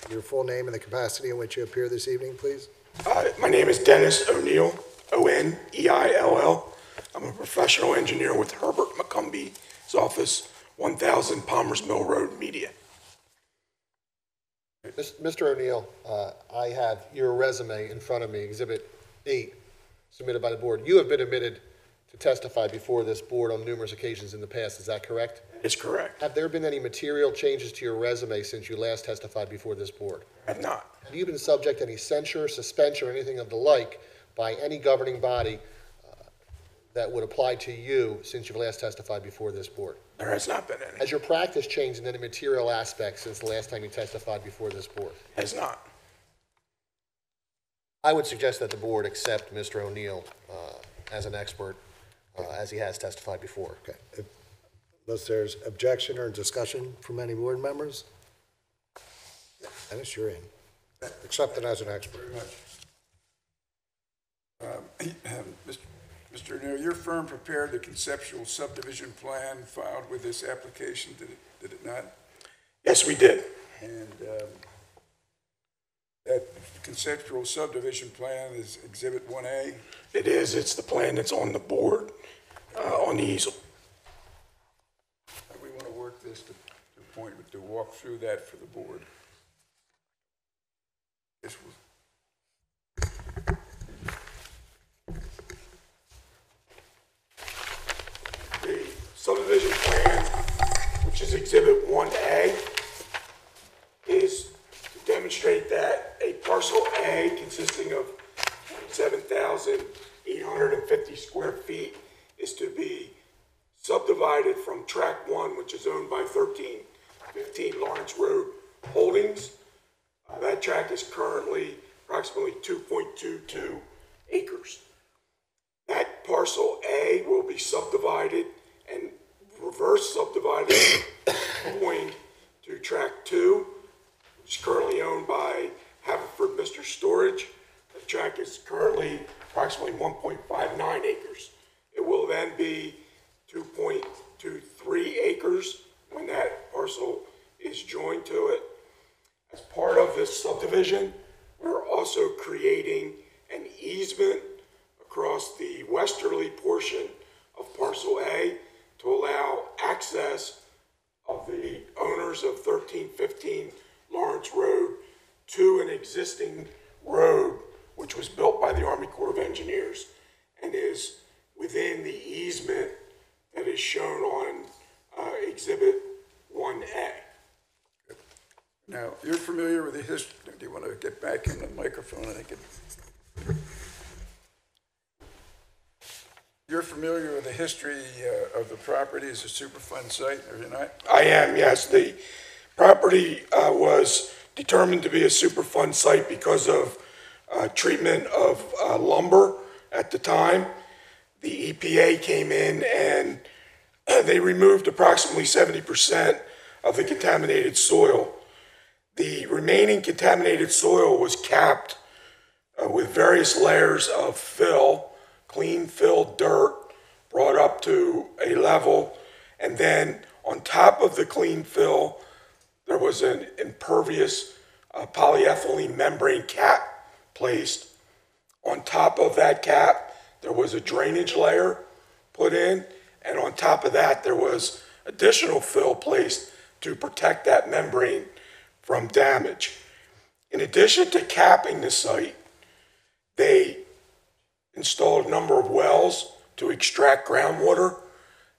A: Your full name and the capacity in which you appear this evening, please.
O: My name is Dennis O'Neill, O-N-E-I-L-L. I'm a professional engineer with Herbert McCumbie's office, 1000 Palmer's Mill Road, Media.
A: Mr. O'Neill, I have your resume in front of me, Exhibit 8, submitted by the board. You have been admitted to testify before this board on numerous occasions in the past. Is that correct?
O: It's correct.
A: Have there been any material changes to your resume since you last testified before this board?
O: I have not.
A: Have you been subject to any censure, suspension, or anything of the like by any governing body that would apply to you since you've last testified before this board?
O: There has not been any.
A: Has your practice changed in any material aspects since the last time you testified before this board?
O: Has not.
A: I would suggest that the board accept Mr. O'Neill as an expert, as he has testified before. Okay. Unless there's objection or discussion from any board members? Dennis, you're in. Accepted as an expert.
N: Mr. O'Neill, your firm prepared the conceptual subdivision plan filed with this application, did it not?
O: Yes, we did.
N: And that conceptual subdivision plan is Exhibit 1A?
O: It is. It's the plan that's on the board, on the easel.
N: We want to work this to walk through that for the board. This was
O: the subdivision plan, which is Exhibit 1A, is to demonstrate that a parcel A consisting of 7,850 square feet is to be subdivided from Track 1, which is owned by 1315 Lawrence Road Holdings. That tract is currently approximately 2.22 acres. That parcel A will be subdivided and reverse subdivided going to Tract 2, which is currently owned by Haverford Storage. The tract is currently approximately 1.59 acres. It will then be 2.23 acres when that parcel is joined to it. As part of this subdivision, we're also creating an easement across the westerly portion of parcel A to allow access of the owners of 1315 Lawrence Road to an existing road which was built by the Army Corps of Engineers and is within the easement that is shown on Exhibit 1A.
N: Now, you're familiar with the history, do you want to get back in the microphone? You're familiar with the history of the property as a Superfund site, are you not?
O: I am, yes. The property was determined to be a Superfund site because of treatment of lumber at the time. The EPA came in and they removed approximately 70% of the contaminated soil. The remaining contaminated soil was capped with various layers of fill, clean filled dirt, brought up to a level, and then on top of the clean fill, there was an impervious polyethylene membrane cap placed. On top of that cap, there was a drainage layer put in, and on top of that, there was additional fill placed to protect that membrane from damage. In addition to capping the site, they installed a number of wells to extract groundwater,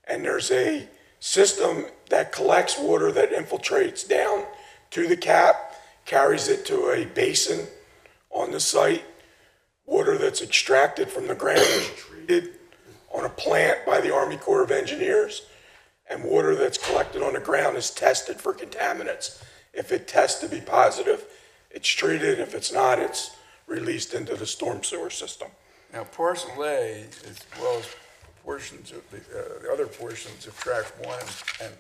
O: and there's a system that collects water that infiltrates down to the cap, carries it to a basin on the site. Water that's extracted from the ground is treated on a plant by the Army Corps of Engineers, and water that's collected on the ground is tested for contaminants. If it tests to be positive, it's treated. If it's not, it's released into the storm sewer system.
N: Now, parcel A, as well as portions of the other portions of track 1 and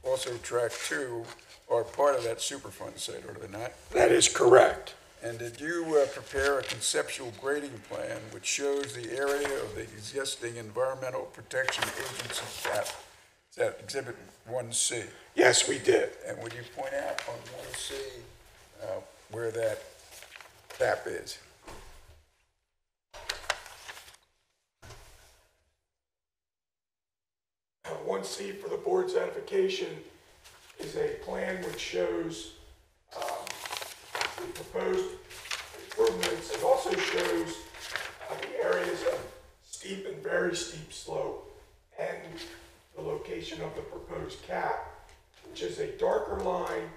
N: also track 2 are part of that Superfund site, are they not?
O: That is correct.
N: And did you prepare a conceptual grading plan which shows the area of the existing Environmental Protection Agency cap? Is that Exhibit 1C?
O: Yes, we did.
N: And would you point out on 1C where that cap is?
O: One C for the board's edification is a plan which shows the proposed improvements. It also shows the areas of steep and very steep slope and the location of the proposed cap, which is a darker line.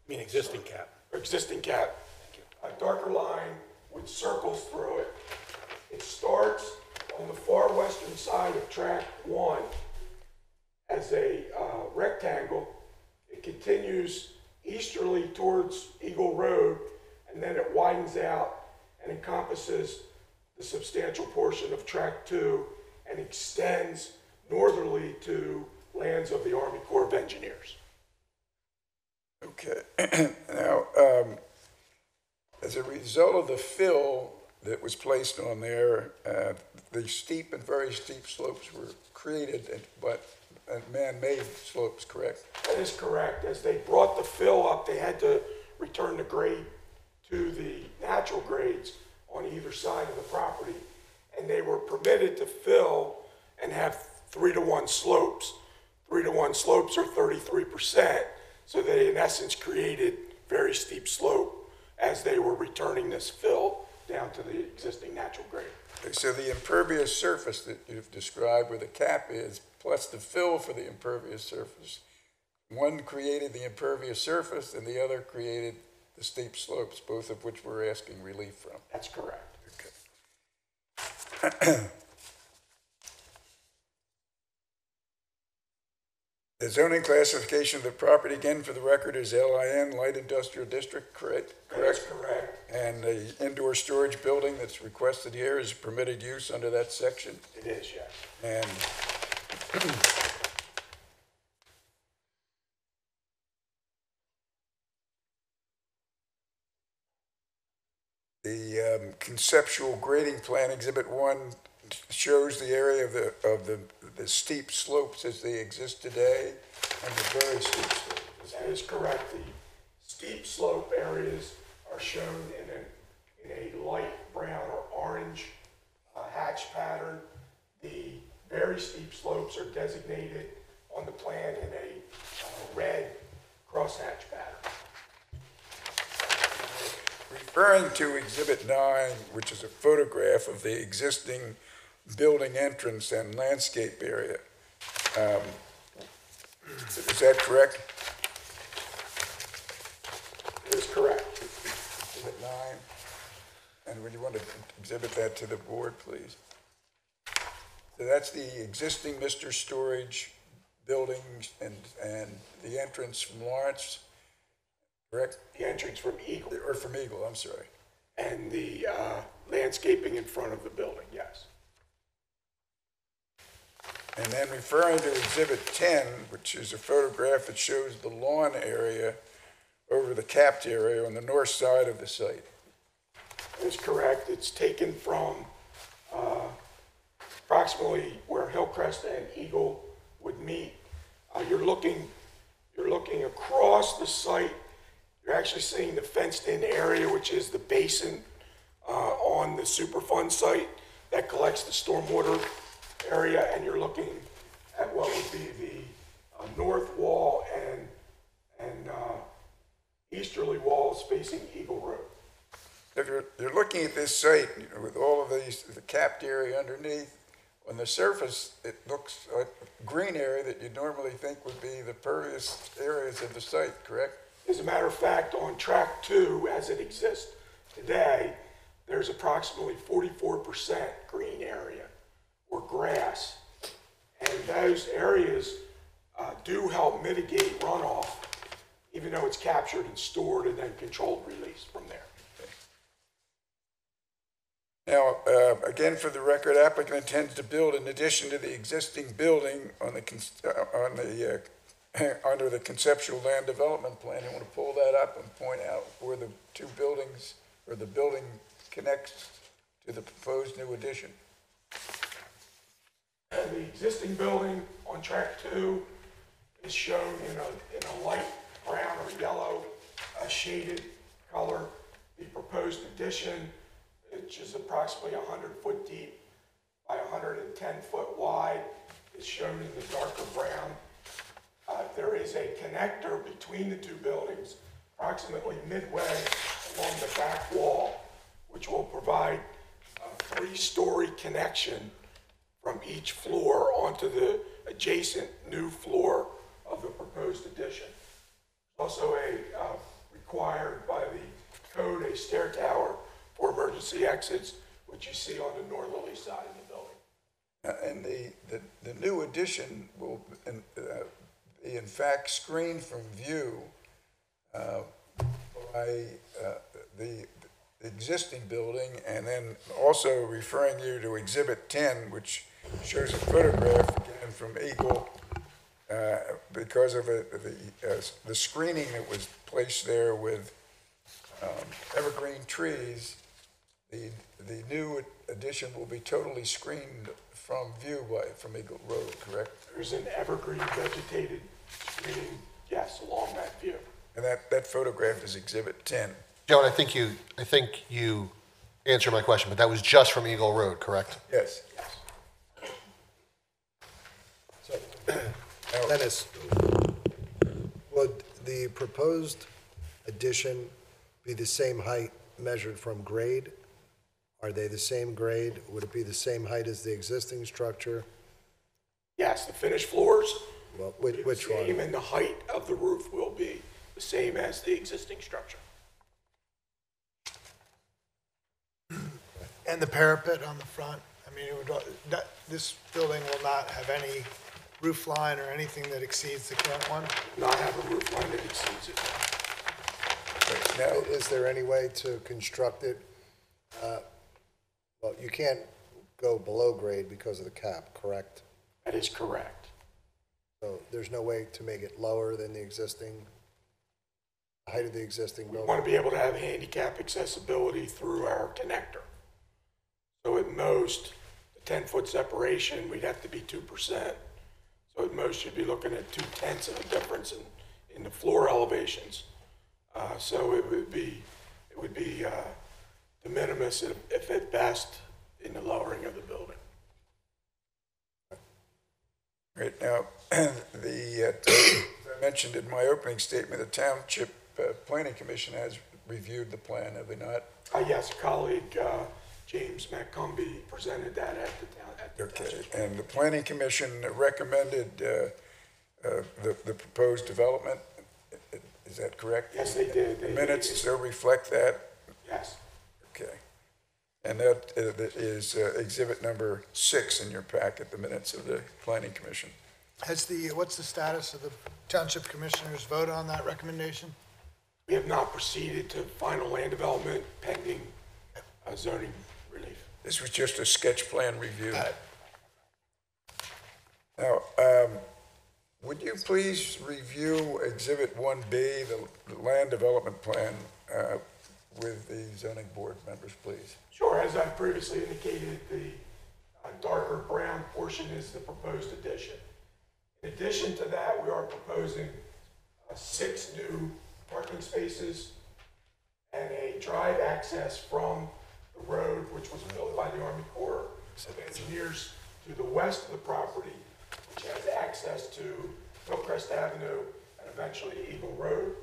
L: You mean existing cap?
O: Existing cap. A darker line with circles through it. It starts on the far western side of track 1 as a rectangle. It continues easterly towards Eagle Road, and then it widens out and encompasses the substantial portion of track 2 and extends northerly to lands of the Army Corps of Engineers.
N: Okay. Now, as a result of the fill that was placed on there, the steep and very steep slopes were created, but man-made slopes, correct?
O: That is correct. As they brought the fill up, they had to return the grade to the natural grades on either side of the property, and they were permitted to fill and have 3-to-1 slopes. 3-to-1 slopes are 33%, so they in essence created very steep slope as they were returning this fill down to the existing natural grade.
N: So the impervious surface that you've described where the cap is, plus the fill for the impervious surface, one created the impervious surface and the other created the steep slopes, both of which we're asking relief from.
O: That's correct.
N: Okay. The zoning classification of the property, again, for the record, is LIN, Light Industrial District, correct?
O: That's correct.
N: And the indoor storage building that's requested here is permitted use under that section?
O: It is, yes.
N: And the conceptual grading plan, Exhibit 1, shows the area of the steep slopes as they exist today and the very steep slopes.
O: That is correct. The steep slope areas are shown in a light brown or orange hatch pattern. The very steep slopes are designated on the plan in a red crosshatch pattern.
N: Referring to Exhibit 9, which is a photograph of the existing building entrance and landscape area, is that correct?
O: It is correct.
N: Exhibit 9. And would you want to exhibit that to the board, please? So that's the existing Mr. Storage building and the entrance from Lawrence, correct?
O: The entrance from Eagle.
N: Or from Eagle, I'm sorry.
O: And the landscaping in front of the building, yes.
N: And then referring to Exhibit 10, which is a photograph that shows the lawn area over the capped area on the north side of the site.
O: That is correct. It's taken from approximately where Hillcrest and Eagle would meet. You're looking across the site. You're actually seeing the fenced-in area, which is the basin on the Superfund site that collects the stormwater area, and you're looking at what would be the north wall and easterly walls facing Eagle Road.
N: If you're looking at this site, you know, with all of these, the capped area underneath, on the surface, it looks like a green area that you'd normally think would be the pervious areas of the site, correct?
O: As a matter of fact, on track 2, as it exists today, there's approximately 44% green area or grass. And those areas do help mitigate runoff, even though it's captured and stored and then controlled release from there.
N: Now, again, for the record, applicant intends to build in addition to the existing building under the conceptual land development plan. You want to pull that up and point out where the two buildings or the building connects to the proposed new addition.
O: And the existing building on track 2 is shown in a light brown or yellow shaded color. The proposed addition, which is approximately 100 foot deep by 110 foot wide, is shown in the darker brown. There is a connector between the two buildings, approximately midway along the back wall, which will provide a 3-story connection from each floor onto the adjacent new floor of the proposed addition. Also required by the code, a stair tower for emergency exits, which you see on the northerly side of the building.
N: And the new addition will be in fact screened from view by the existing building, and then also referring you to Exhibit 10, which shows a photograph again from Eagle because of the screening that was placed there with evergreen trees. The new addition will be totally screened from view from Eagle Road, correct?
O: There's an evergreen vegetated screening, yes, along that view.
N: And that photograph is Exhibit 10.
P: Joan, I think you answered my question, but that was just from Eagle Road, correct?
N: Yes.
A: Dennis, would the proposed addition be the same height measured from grade? Are they the same grade? Would it be the same height as the existing structure?
O: Yes, the finished floors.
A: Well, which one?
O: And the height of the roof will be the same as the existing structure.
E: And the parapet on the front, I mean, this building will not have any roof line or anything that exceeds the current one?
O: Not have a roof line that exceeds it.
A: Now, is there any way to construct it? Well, you can't go below grade because of the cap, correct?
O: That is correct.
A: So there's no way to make it lower than the height of the existing
O: We
A: building?
O: want to be able to have handicap accessibility through our connector. So at most, the 10-foot separation, we'd have to be 2%. So at most, you'd be looking at 0.2 of a difference in the floor elevations. So it would be de minimis if at best in the lowering of the building.
N: Right now, I mentioned in my opening statement, the Township Planning Commission has reviewed the plan, have they not?
O: Yes, a colleague, James McCumbee, presented that at the
N: Okay,
O: Township.
N: and the Planning Commission recommended the proposed development, is that correct?
O: Yes, they did.
N: The minutes still reflect that?
O: Yes.
N: Okay. And that is exhibit number 6 in your packet, the minutes of the Planning Commission.
E: What's the status of the Township Commissioners' vote on that recommendation?
O: We have not proceeded to final land development pending zoning relief.
N: This was just a sketch plan review. Now, would you please review Exhibit 1B, the land development plan, with the zoning board members, please?
O: Sure, as I previously indicated, the darker brown portion is the proposed addition. In addition to that, we are proposing 6 new parking spaces and a drive access from the road, which was built by the Army Corps of Engineers, to the west of the property, which has access to Hillcrest Avenue and eventually Eagle Road.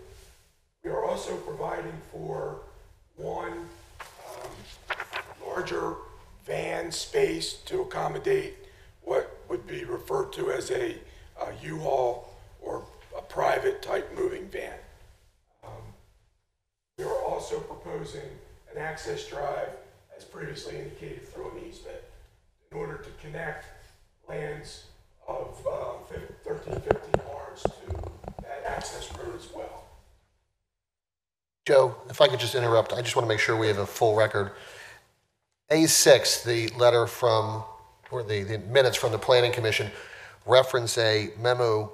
O: We are also providing for one larger van space to accommodate what would be referred to as a U-Haul or a private type moving van. We are also proposing an access drive, as previously indicated, through an easement in order to connect lands of 1350 Barnes to that access road as well.
P: Joe, if I could just interrupt, I just want to make sure we have a full record. A6, the letter from, or the minutes from the Planning Commission reference a memo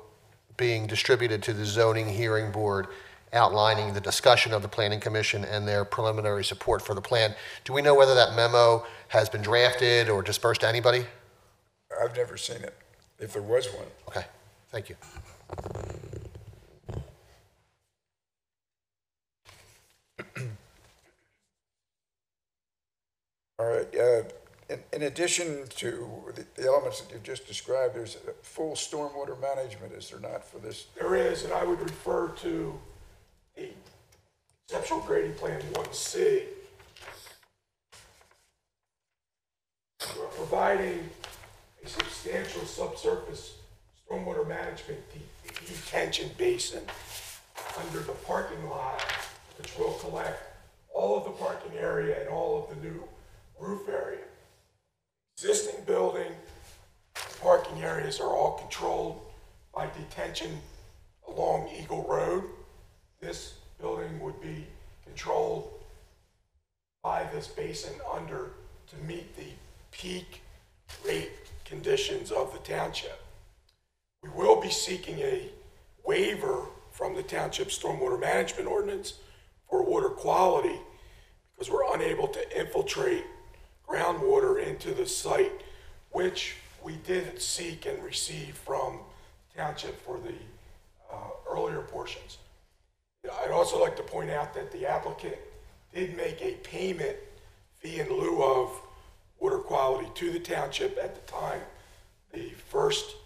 P: being distributed to the Zoning Hearing Board outlining the discussion of the Planning Commission and their preliminary support for the plan. Do we know whether that memo has been drafted or dispersed to anybody?
N: I've never seen it, if there was one.
P: Okay, thank you.
N: All right, in addition to the elements that you've just described, there's a full stormwater management, is there not, for this?
O: There is, and I would refer to the conceptual grading plan 1C. We're providing a substantial subsurface stormwater management detention basin under the parking lot, which will collect all of the parking area and all of the new roof area. Existing building, parking areas are all controlled by detention along Eagle Road. This building would be controlled by this basin under to meet the peak rate conditions of the township. We will be seeking a waiver from the township stormwater management ordinance for water quality because we're unable to infiltrate groundwater into the site, which we did seek and receive from township for the earlier portions. I'd also like to point out that the applicant did make a payment fee in lieu of water quality to the township at the time the first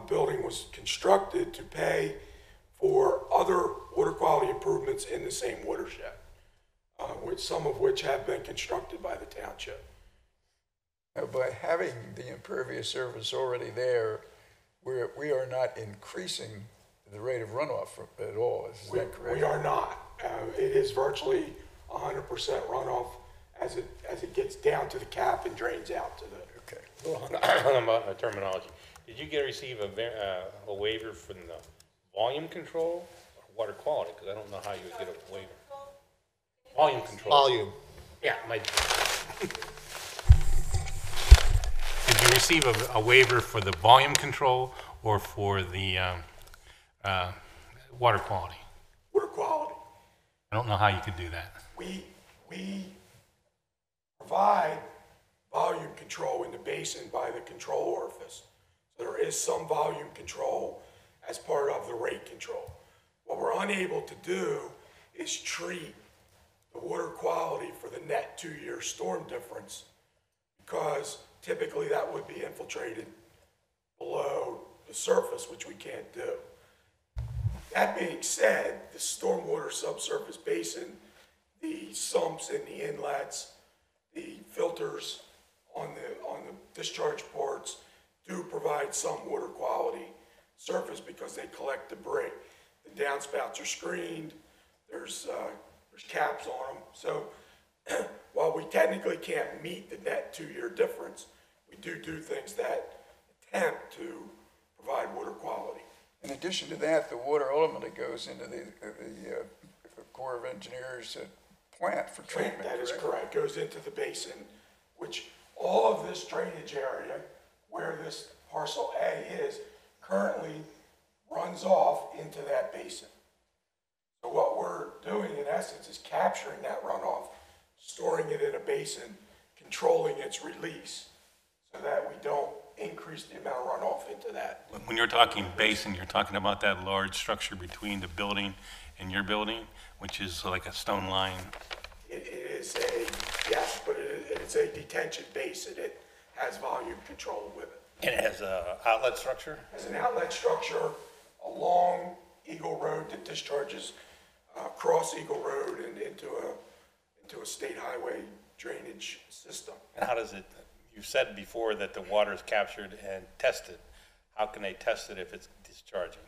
O: building was constructed to pay for other water quality improvements in the same watershed, some of which have been constructed by the township.
N: Now, by having the impervious surface already there, we are not increasing the rate of runoff at all, is that correct?
O: We are not. It is virtually 100% runoff as it gets down to the cap and drains out to the.
N: Okay.
L: Well, about the terminology, did you receive a waiver from the volume control or water quality? Because I don't know how you would get a waiver. Volume control.
P: Volume.
L: Yeah, Did you receive a waiver for the volume control or for the water quality?
O: Water quality.
L: I don't know how you could do that.
O: We provide volume control in the basin by the control orifice. So there is some volume control as part of the rate control. What we're unable to do is treat the water quality for the net 2-year storm difference, because typically that would be infiltrated below the surface, which we can't do. That being said, the stormwater subsurface basin, the sumps and the inlets, the filters on the discharge ports do provide some water quality surface because they collect debris. The downspouts are screened, there's caps on them. So while we technically can't meet the net 2-year difference, we do things that attempt to provide water quality.
N: In addition to that, the water ultimately goes into the Corps of Engineers plant for treatment.
O: That is correct, goes into the basin, which all of this drainage area where this parcel A is currently runs off into that basin. So what we're doing in essence is capturing that runoff, storing it in a basin, controlling its release so that we don't increase the amount of runoff into that.
B: When you're talking basin, you're talking about that large structure between the building and your building, which is like a stone line.
O: It is yes, but it's a detention basin. It has volume control with it.
B: And it has an outlet structure?
O: It has an outlet structure along Eagle Road that discharges across Eagle Road and into a state highway drainage system.
B: And how does it, you said before that the water is captured and tested. How can they test it if it's discharging?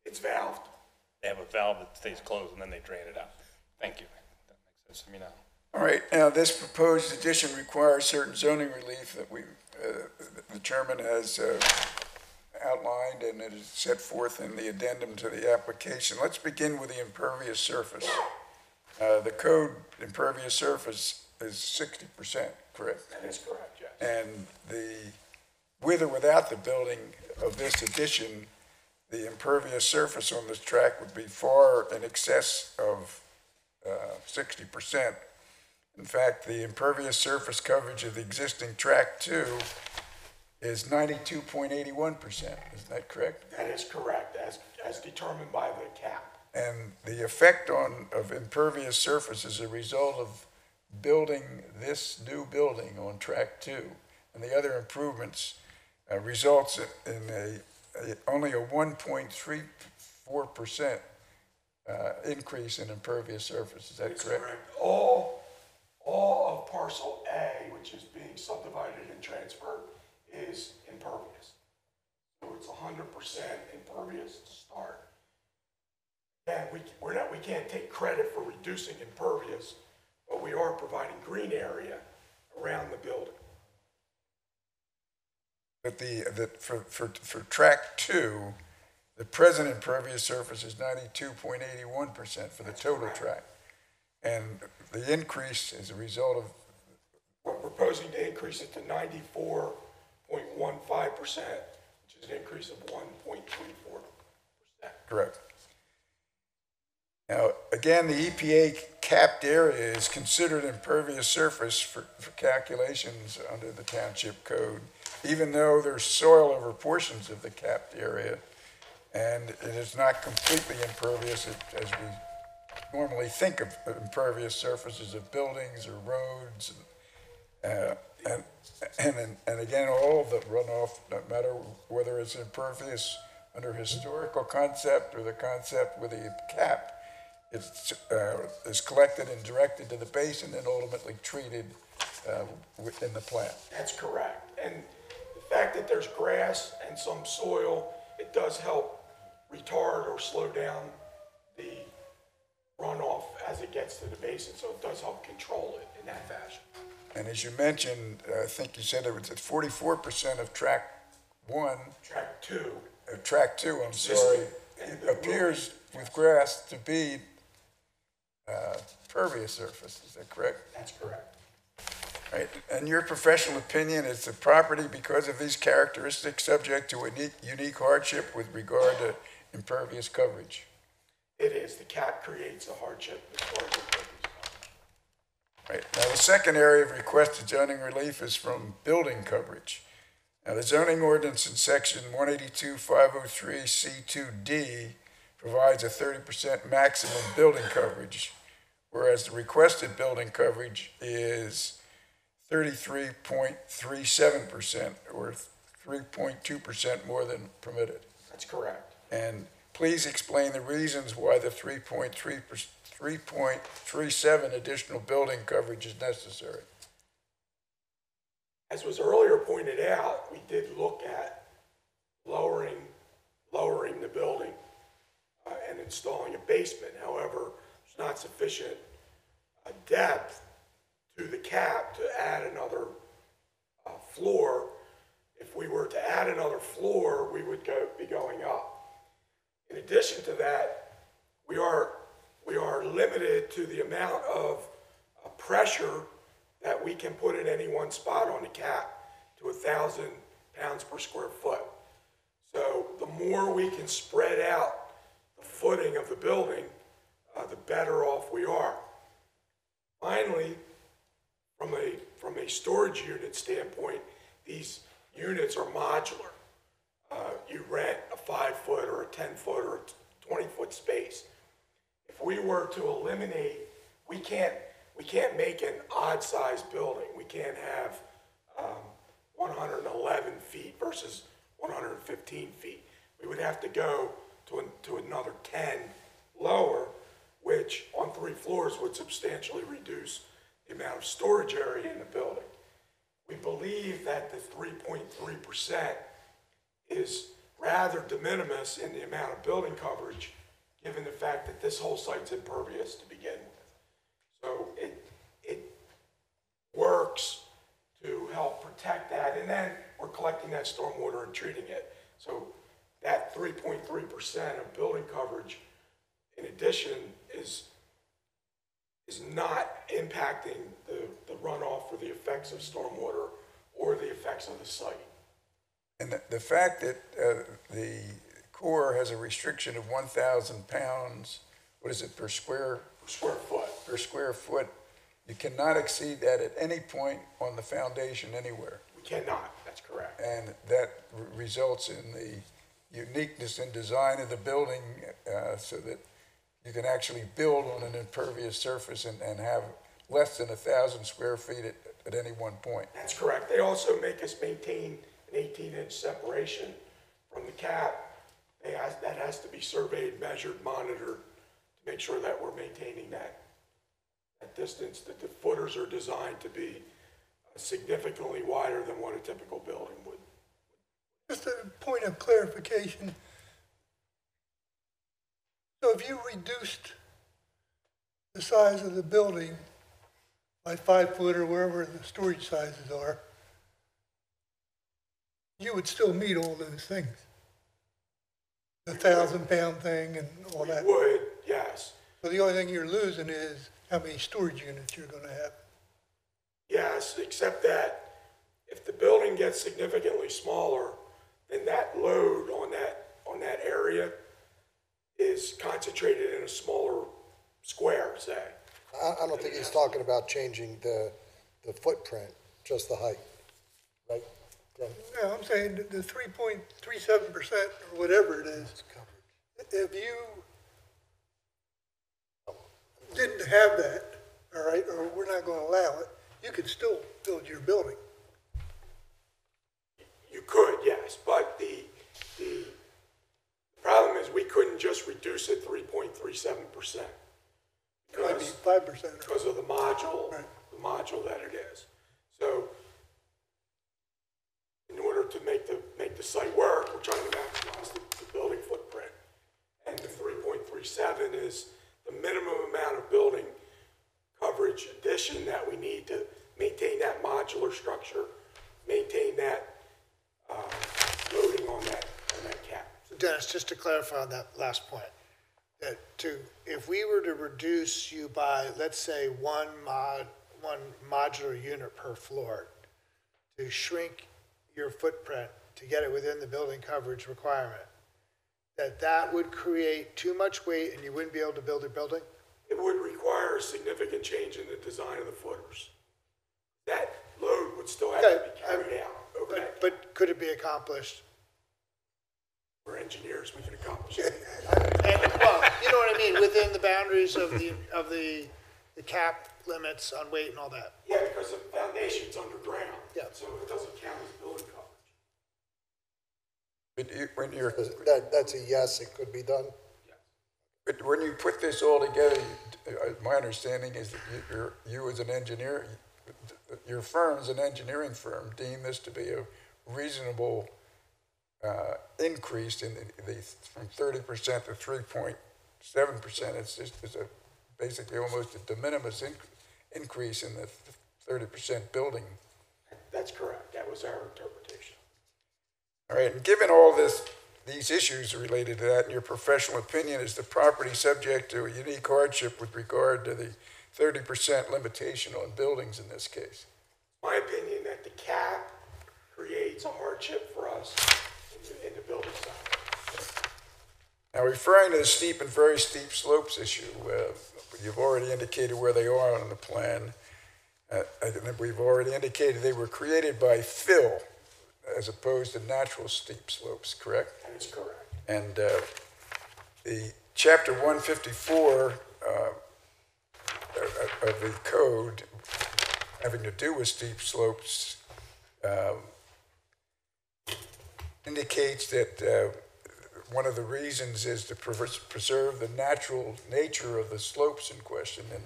O: It's valved.
B: They have a valve that stays closed and then they drain it out. Thank you. That makes sense to me now.
N: All right, now this proposed addition requires certain zoning relief that the chairman has outlined, and it is set forth in the addendum to the application. Let's begin with the impervious surface. The code impervious surface is 60%, correct?
O: That is correct, yes.
N: And the, with or without the building of this addition, the impervious surface on this tract would be far in excess of 60%. In fact, the impervious surface coverage of the existing tract 2 is 92.81%. Isn't that correct?
O: That is correct, as determined by the cap.
N: And the effect of impervious surface as a result of building this new building on tract 2 and the other improvements results in only a 1.34% increase in impervious surface. Is that correct?
O: All of parcel A, which is being subdivided and transferred, is impervious. So it's 100% impervious to start. And we can't take credit for reducing impervious, but we are providing green area around the building.
N: But for tract 2, the present impervious surface is 92.81% for the total tract. And the increase is a result of...
O: We're proposing to increase it to 94.15%, which is an increase of 1.34%.
N: Correct. Now, again, the EPA capped area is considered impervious surface for calculations under the township code, even though there's soil over portions of the capped area, and it is not completely impervious as we normally think of impervious surfaces of buildings or roads, and again, all of the runoff, no matter whether it's impervious under historical concept or the concept with the cap, is collected and directed to the basin and ultimately treated within the plant.
O: That's correct. And the fact that there's grass and some soil, it does help retard or slow down the runoff as it gets to the basin, so it does help control it in that fashion.
N: And as you mentioned, I think you said it was at 44% of tract 1.
O: Tract 2.
N: Tract 2, I'm sorry. It appears with grass to be pervious surface. Is that correct?
O: That's correct.
N: Right. And your professional opinion is the property, because of these characteristics, subject to a unique hardship with regard to impervious coverage?
O: It is. The cap creates a hardship as far as impervious.
N: Right. Now, the second area of requested zoning relief is from building coverage. Now, the zoning ordinance in section 182.503 C2D provides a 30% maximum building coverage, whereas the requested building coverage is 33.37%, or 3.2% more than permitted.
O: That's correct.
N: And please explain the reasons why the 3.37 additional building coverage is necessary.
O: As was earlier pointed out, we did look at lowering the building and installing a basement. However, there's not sufficient depth to the cap to add another floor. If we were to add another floor, we would be going up. In addition to that, we are limited to the amount of pressure that we can put in any one spot on the cap to 1,000 pounds per square foot. So the more we can spread out the footing of the building, the better off we are. Finally, from a storage unit standpoint, these units are modular. You rent a 5-foot or a 10-foot or a 20-foot space. If we were to eliminate, we can't make an odd-sized building. We can't have 111 feet versus 115 feet. We would have to go to another 10 lower, which on 3 floors would substantially reduce the amount of storage area in the building. We believe that the 3.3% is rather de minimis in the amount of building coverage, given the fact that this whole site's impervious to begin with. So it works to help protect that, and then we're collecting that stormwater and treating it. So that 3.3% of building coverage, in addition, is not impacting the runoff or the effects of stormwater or the effects of the site.
N: And the fact that the Corps has a restriction of 1,000 pounds, what is it, per square
O: foot?
N: Per square foot, you cannot exceed that at any point on the foundation anywhere.
O: We cannot, that's correct.
N: And that results in the uniqueness in design of the building so that you can actually build on an impervious surface and have less than 1,000 square feet at any one point.
O: That's correct. They also make us maintain an 18-inch separation from the cap. That has to be surveyed, measured, monitored to make sure that we're maintaining that distance, that the footers are designed to be significantly wider than what a typical building would.
C: Just a point of clarification. So if you reduced the size of the building by 5 foot or wherever the storage sizes are, you would still meet all those things? The 1,000-pound thing and all that?
O: We would, yes.
C: So the only thing you're losing is how many storage units you're going to have?
O: Yes, except that if the building gets significantly smaller, then that load on that area is concentrated in a smaller square, say.
P: I don't think he's talking about changing the footprint, just the height, right?
C: No, I'm saying the 3.37% or whatever it is, if you didn't have that, all right, or we're not going to allow it, you could still build your building.
O: You could, yes, but the problem is we couldn't just reduce it 3.37%.
C: It might be 5%.
O: Because of the module,
C: right.
O: The module that it is. So in order to make the site work, we're trying to maximize the building footprint. And the 3.37 is the minimum amount of building coverage addition that we need to maintain that modular structure, maintain that loading on that cap.
E: So Dennis, just to clarify on that last point, that if we were to reduce you by, let's say, one modular unit per floor, to shrink your footprint to get it within the building coverage requirement, that would create too much weight and you wouldn't be able to build a building?
O: It would require a significant change in the design of the footers. That load would still have to be carried out over that.
E: But could it be accomplished
O: We're engineers, we can accomplish it.
E: And, well, you know what I mean, within the boundaries of the cap limits on weight and all that.
O: Yeah, because the foundation's underground.
E: Yeah.
O: So it doesn't count as building coverage.
N: When you're,
A: That's a yes, it could be done?
N: but when you put this all together, my understanding is that you as an engineer, your firm as an engineering firm, deem this to be a reasonable increase in the from 30% to 3.7%. It's basically almost a de minimis increase in the 30% building.
O: That's correct. That was our interpretation.
N: All right, and given all these issues related to that, in your professional opinion, is the property subject to a unique hardship with regard to the 30% limitation on buildings in this case?
O: My opinion that the cap creates a hardship for us in the building side.
N: Now, referring to the steep and very steep slopes issue, you've already indicated where they are on the plan. I think we've already indicated they were created by fill as opposed to natural steep slopes, correct?
O: That is correct.
N: And the chapter 154 of the code having to do with steep slopes indicates that one of the reasons is to preserve the natural nature of the slopes in question, and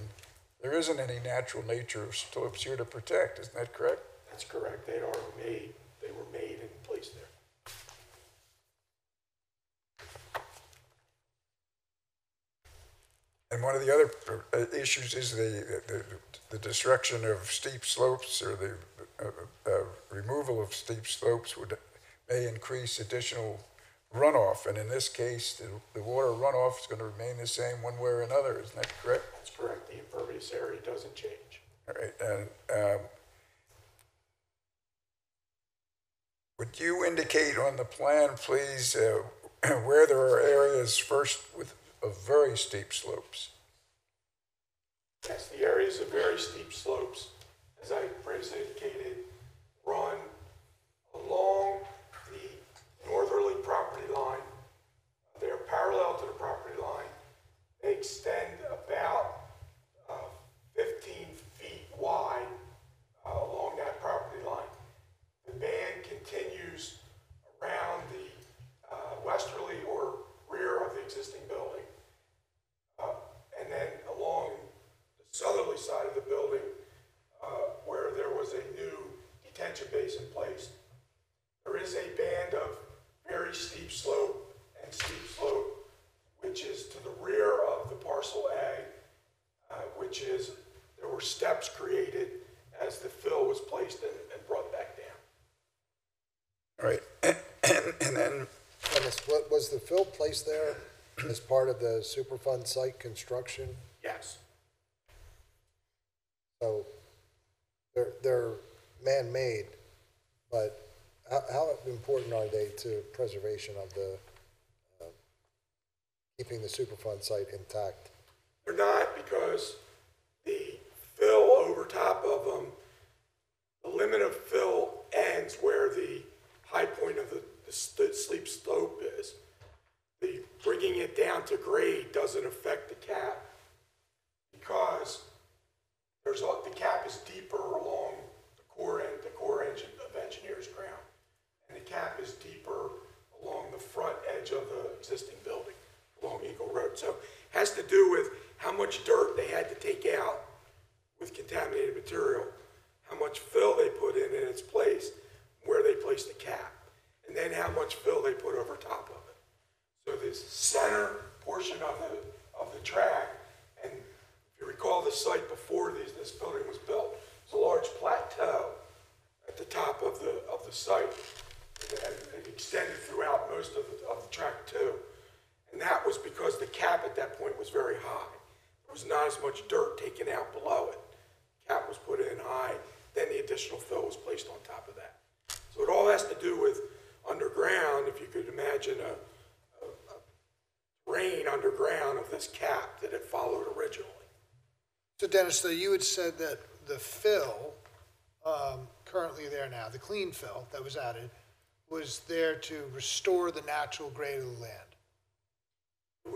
N: there isn't any natural nature of slopes here to protect, isn't that correct?
O: That's correct. They were made and placed there.
N: And one of the other issues is the destruction of steep slopes, or the removal of steep slopes may increase additional runoff. And in this case, the water runoff is going to remain the same one way or another. Isn't that correct?
O: That's correct. The impervious area doesn't change.
N: All right. And would you indicate on the plan, please, where there are areas first of very steep slopes?
O: Yes, the areas of very steep slopes, as I previously indicated, run along the northerly property line. They're parallel to the property line. They extend about 15 feet wide along that property line. The band continues around the westerly or rear of the existing building. And then along the southerly side of the building, where there was a new detention basin placed, there is a band of very steep slope and steep slope, which is to the rear of the parcel A, which is, there were steps created as the fill was placed and brought back down.
N: All right. And then,
A: Dennis, what was the fill placed there as part of the Superfund site construction?
O: Yes.
A: So they're man-made, but how important are they to preservation of the, keeping the Superfund site intact?
O: They're not, because the fill over top of them, the limit of fill ends where the high point of the steep slope is. The bringing it down to grade doesn't affect the cap, because the cap is deeper along the core edge of engineer's ground, and the cap is deeper along the front edge of the existing building along Eagle Road. So it has to do with how much dirt they had to take out with contaminated material, how much fill they put in its place, where they placed the cap, and then how much fill they put over top of it. So this center portion of the track, and if you recall the site before this building was built, it was a large plateau at the top of the site, and it extended throughout most of the track too. And that was because the cap at that point was very high. There was not as much dirt taken out below it. Cap was put in high, then the additional fill was placed on top of that. So it all has to do with underground. If you could imagine a drain underground of this cap that it followed originally.
E: So Dennis, so you had said that the fill currently there now, the clean fill that was added, was there to restore the natural grade of the land.
O: The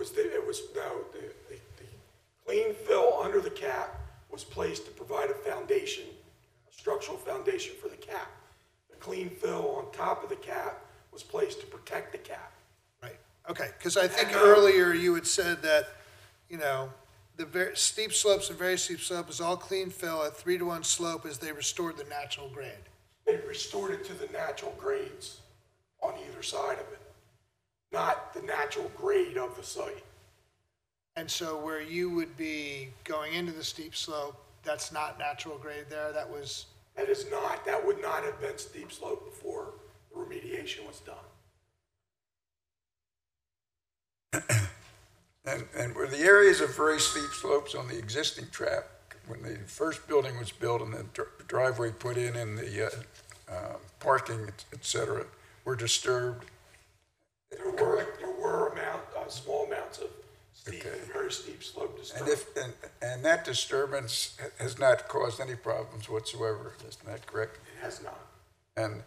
O: clean fill under the cap was placed to provide a foundation, a structural foundation for the cap. The clean fill on top of the cap was placed to protect the cap.
E: Right, okay, because I think earlier you had said that, you know, the very steep slopes and very steep slope is all clean fill at 3-to-1 slope as they restored the natural grade.
O: They restored it to the natural grades on either side of it, not the natural grade of the site.
E: And so where you would be going into the steep slope, that's not natural grade there, that was,
O: That would not have been steep slope before the remediation was done.
N: And were the areas of very steep slopes on the existing track, when the first building was built and the driveway put in and the parking, et cetera, were disturbed?
O: There were small amounts of steep and very steep slope disturbance.
N: And that disturbance has not caused any problems whatsoever, isn't that correct?
O: It has not.
N: And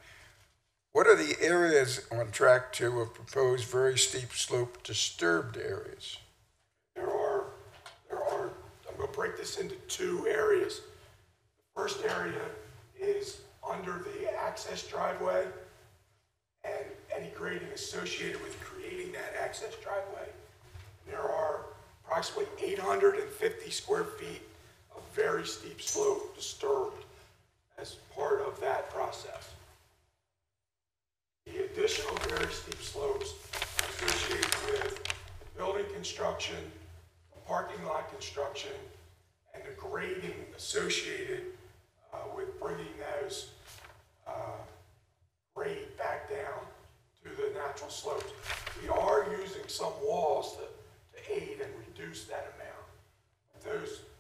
N: what are the areas on track 2 of proposed very steep slope disturbed areas? I'm going to break this into 2 areas. The first area is under the access driveway and any grading associated with creating that access driveway. There are approximately 850 square feet of very steep slope disturbed as part of that process. The additional very steep slopes associated with building construction, parking lot construction, and the grading associated with bringing those grade back down to the natural slopes. We are using some walls to aid and reduce that amount.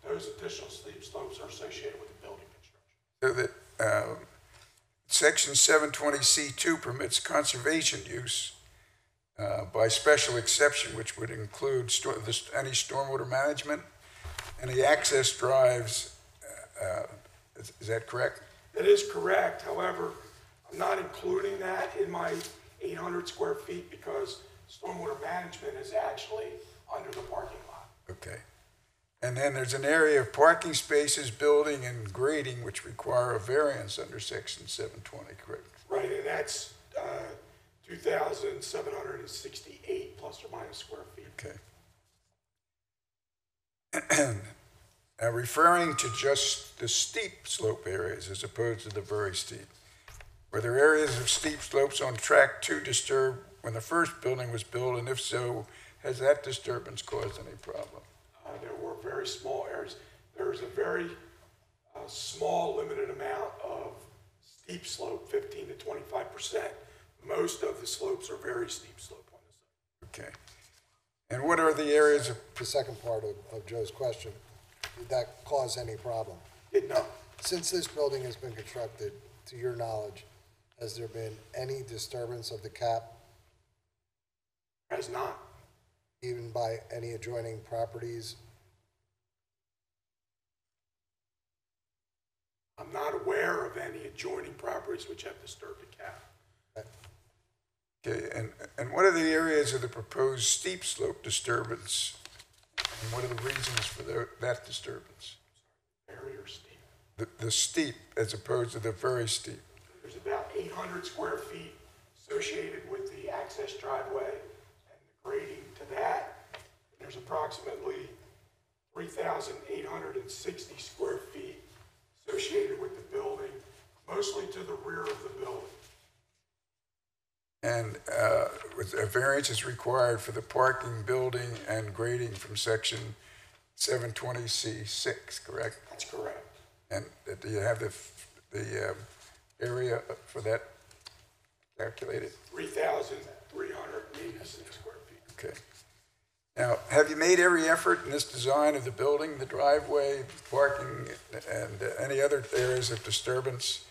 N: Those additional steep slopes are associated with the building construction. So that Section 720C2 permits conservation use by special exception, which would include any stormwater management and the access drives. Is that correct?
O: That is correct. However, I'm not including that in my 800 square feet because stormwater management is actually under the parking lot.
N: Okay. And then there's an area of parking spaces, building, and grading which require a variance under Section 720, correct?
O: Right, and that's 2,768 plus or minus square feet.
N: Okay. Now, referring to just the steep slope areas as opposed to the very steep, were there areas of steep slopes on track 2 disturbed when the first building was built, and if so, has that disturbance caused any problem?
O: There were very small areas. There is a very small limited amount of steep slope, 15 to 25%. Most of the slopes are very steep slope on the site.
N: Okay. And what are the areas of...
A: The second part of Joe's question, did that cause any problem?
O: Did not.
A: Since this building has been constructed, to your knowledge, has there been any disturbance of the cap?
O: Has not.
A: Even by any adjoining properties?
O: I'm not aware of any adjoining properties which have disturbed the cap.
N: Okay, and what are the areas of the proposed steep slope disturbance? And what are the reasons for that disturbance?
O: Very or steep.
N: The steep as opposed to the very steep.
O: There's about 800 square feet associated with the access driveway and the grading to that. There's approximately 3,860 square feet associated with the building, mostly to the rear of the building.
N: And a variance is required for the parking, building, and grading from Section 720C6, correct?
O: That's correct.
N: And do you have the area for that calculated?
O: 3,386 square feet.
N: Okay. Now, have you made every effort in this design of the building, the driveway, parking, and any other areas of disturbance?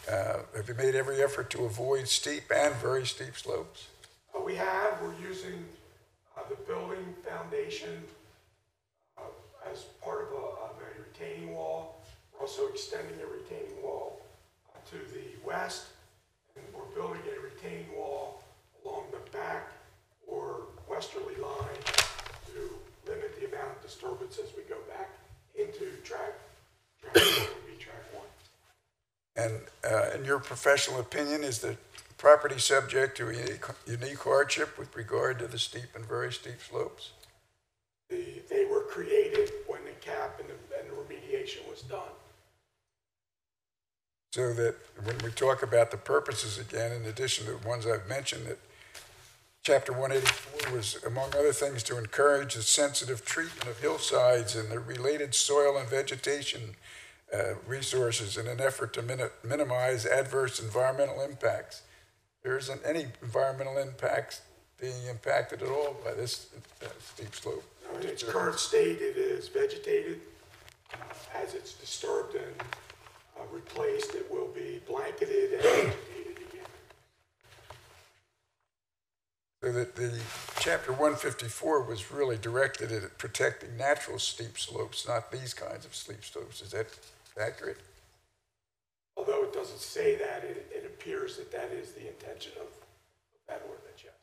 N: Have you made every effort to avoid steep and very steep slopes?
O: We have. We're using the building foundation as part of a retaining wall. We're also extending the retaining wall to the west, and we're building a retaining
N: in your professional opinion, is the property subject to a unique hardship with regard to the steep and very steep slopes?
O: They were created when the cap and the remediation was done.
N: So that when we talk about the purposes again, in addition to the ones I've mentioned, that Chapter 184 was, among other things, to encourage the sensitive treatment of hillsides and the related soil and vegetation resources in an effort to minimize adverse environmental impacts. There isn't any environmental impacts being impacted at all by this steep slope.
O: In its current state, it is vegetated. As it's disturbed and replaced, it will be blanketed and vegetated again.
N: So that the Chapter 154 was really directed at protecting natural steep slopes, not these kinds of steep slopes. Is that accurate?
O: Although it doesn't say that, it appears that that is the intention of that ordinance, yes.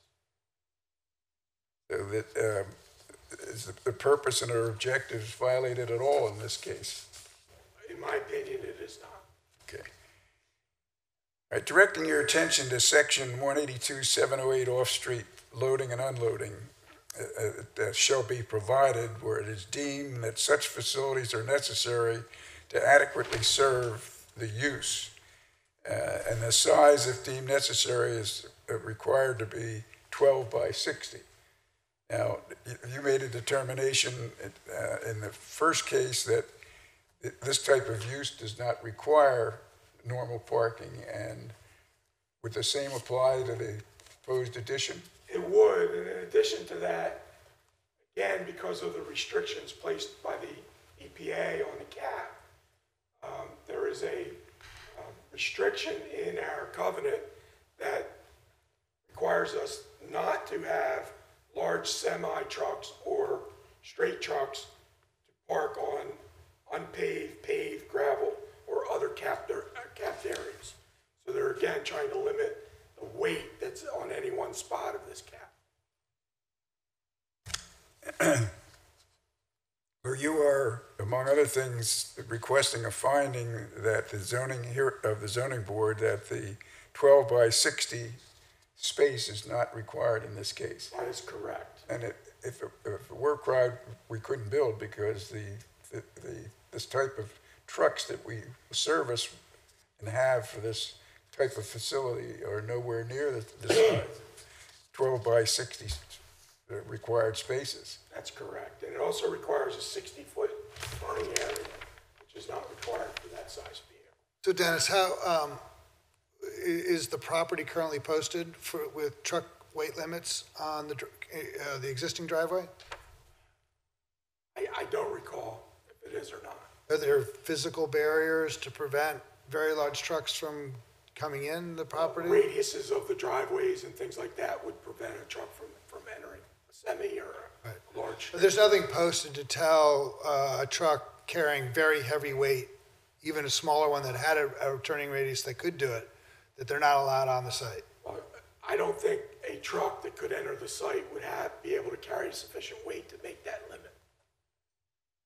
N: So that is the purpose and our objectives violated at all in this case?
O: In my opinion, it is not.
N: Okay. All right, directing your attention to section 182-708 off-street loading and unloading that shall be provided where it is deemed that such facilities are necessary to adequately serve the use. And the size, if deemed necessary, is required to be 12 by 60. Now, you made a determination in the first case that this type of use does not require normal parking, and would the same apply to the proposed addition?
O: It would, and in addition to that, again, because of the restrictions placed by the EPA on the cap, there is a restriction in our covenant that requires us not to have large semi-trucks or straight trucks to park on unpaved, paved, gravel, or other capped areas. So they're again trying to limit the weight that's on any one spot of this cap.
N: Where you are, among other things, requesting a finding that the zoning board that the 12 by 60 space is not required in this case.
O: That is correct.
N: And if it were required, we couldn't build because this type of trucks that we service and have for this type of facility are nowhere near the size, 12 by 60 required spaces.
O: That's correct. And it also requires a 60-foot burning area, which is not required for that size vehicle.
E: So Dennis, how is the property currently posted with truck weight limits on the existing driveway?
O: I don't recall if it is or not.
E: Are there physical barriers to prevent very large trucks from coming in the property?
O: Radiuses of the driveways and things like that would prevent a truck from entering a semi or a large.
E: There's nothing posted to tell a truck carrying very heavy weight, even a smaller one that had a turning radius that could do it, that they're not allowed on the site.
O: Well, I don't think a truck that could enter the site would be able to carry sufficient weight to make that limit.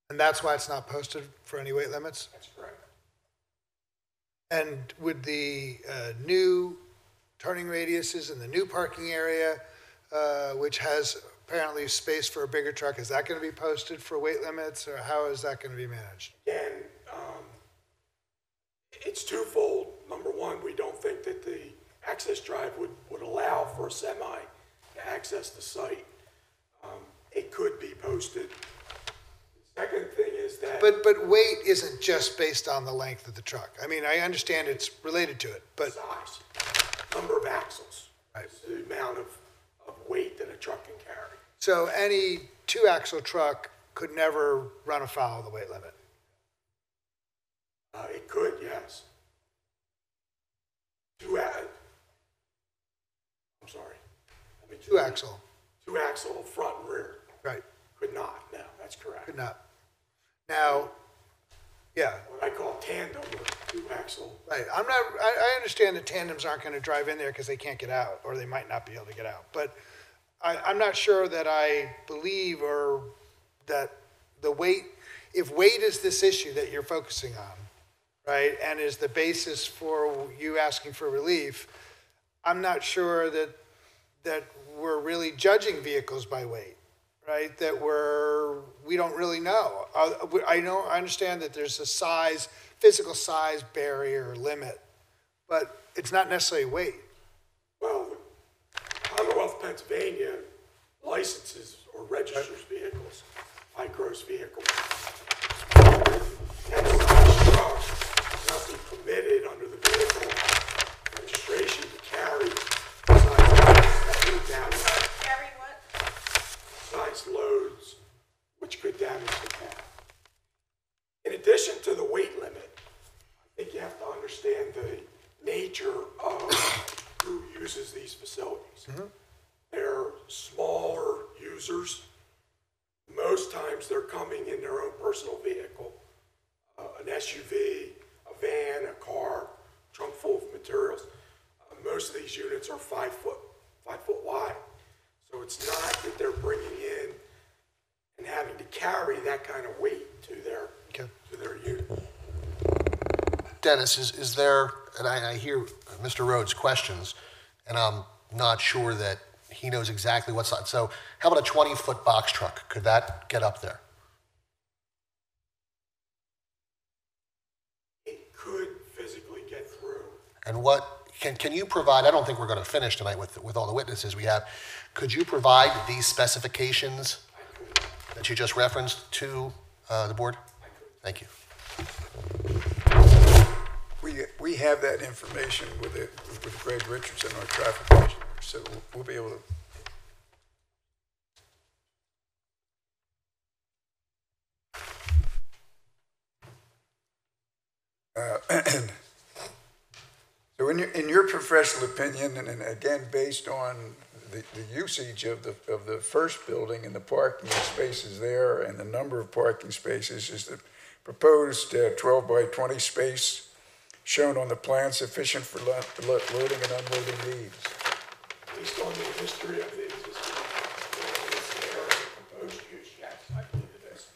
E: And that's why it's not posted for any weight limits?
O: That's correct.
E: And would the new turning radiuses in the new parking area, which has apparently space for a bigger truck, is that going to be posted for weight limits, or how is that going to be managed?
O: Again, it's twofold. Number one, we don't think that the access drive would allow for a semi to access the site. It could be posted. The second thing is that...
E: But weight isn't just based on the length of the truck. I mean, I understand it's related to it, but...
O: Size, number of axles, right. The amount of weight that a truck can carry.
E: So any two-axle truck could never run afoul of the weight limit?
O: It could, yes. I'm sorry.
E: Two-axle.
O: Two-axle front and rear.
E: Right.
O: Could not, no, that's correct.
E: Could not. Now, yeah.
O: What I call tandem or two-axle.
E: Right. I understand that tandems aren't going to drive in there because they can't get out, or they might not be able to get out. But I'm not sure that I believe or that the weight, if weight is this issue that you're focusing on, right, and is the basis for you asking for relief, I'm not sure that we're really judging vehicles by weight, right? That we don't really know. I understand that there's a physical size barrier limit, but it's not necessarily weight.
O: Well, Commonwealth of Pennsylvania licenses or registers vehicles, high gross vehicles. And size truck not be permitted under the vehicle registration to carry size loads which could damage the cab. In addition to the weight limit, I think you have to understand the nature of who uses these facilities. They're smaller users. Most times they're coming in their own personal vehicle, an SUV, a van, a car, trunk full of materials. Most of these units are 5 foot wide. So it's not that they're bringing in and having to carry that kind of weight to their unit.
P: Dennis, is there, and I hear Mr. Rhodes' questions, and I'm not sure that he knows exactly what size. So how about a 20-foot box truck? Could that get up there?
O: It could physically get through.
P: And what, can you provide, I don't think we're going to finish tonight with all the witnesses we have. Could you provide these specifications that you just referenced to the board? Thank you.
N: We have that information with Greg Richardson, our traffic engineer, so we'll be able to. So in your professional opinion, and again, based on the usage of the first building and the parking spaces there and the number of parking spaces, is the proposed 12 by 20 space shown on the plan sufficient for loading and unloading needs?
O: Based on the history of the existing proposed use, yes, I believe it is.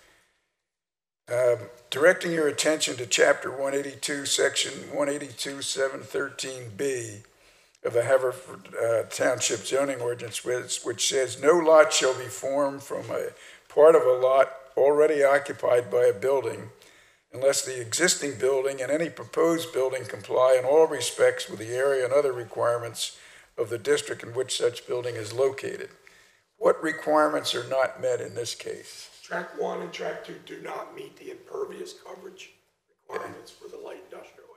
N: Directing your attention to Chapter 182, Section 182-713B of the Haverford Township zoning ordinance, which says, no lot shall be formed from a part of a lot already occupied by a building unless the existing building and any proposed building comply in all respects with the area and other requirements of the district in which such building is located. What requirements are not met in this case?
O: Track 1 and Track 2 do not meet the impervious coverage requirements for the light industrial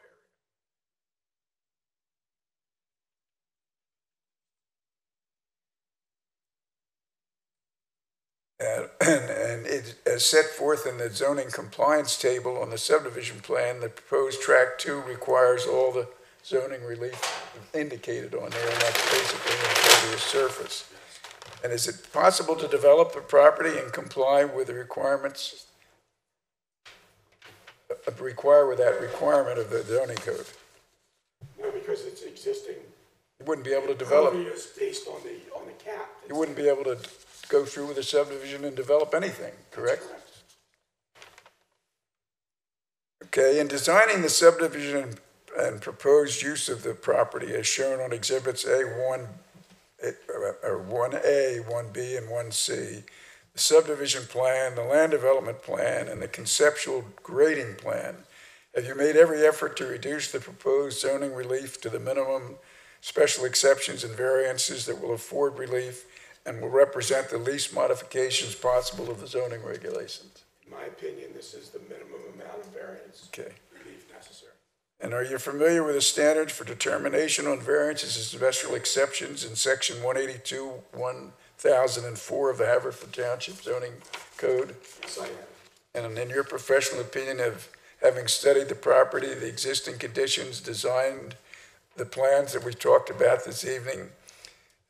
N: area. And it, as set forth in the zoning compliance table on the subdivision plan, the proposed Track 2 requires all the zoning relief indicated on there, and that's basically an impervious surface. And is it possible to develop a property and comply with the requirements, require with that requirement of the zoning code?
O: No, because it's existing.
N: You wouldn't be able to develop.
O: Impervious based on the cap.
N: You wouldn't be able to go through with a subdivision and develop anything, correct? Okay, in designing the subdivision and proposed use of the property as shown on exhibits A1, or 1A, 1B, and 1C, the subdivision plan, the land development plan, and the conceptual grading plan, have you made every effort to reduce the proposed zoning relief to the minimum special exceptions and variances that will afford relief and will represent the least modifications possible of the zoning regulations?
O: In my opinion, this is the minimum amount of variance relief necessary.
N: And are you familiar with the standards for determination on variances and special exceptions in Section 182-1004 of the Haverford Township zoning code?
O: Yes, I am.
N: And in your professional opinion, having studied the property, the existing conditions, designed the plans that we talked about this evening,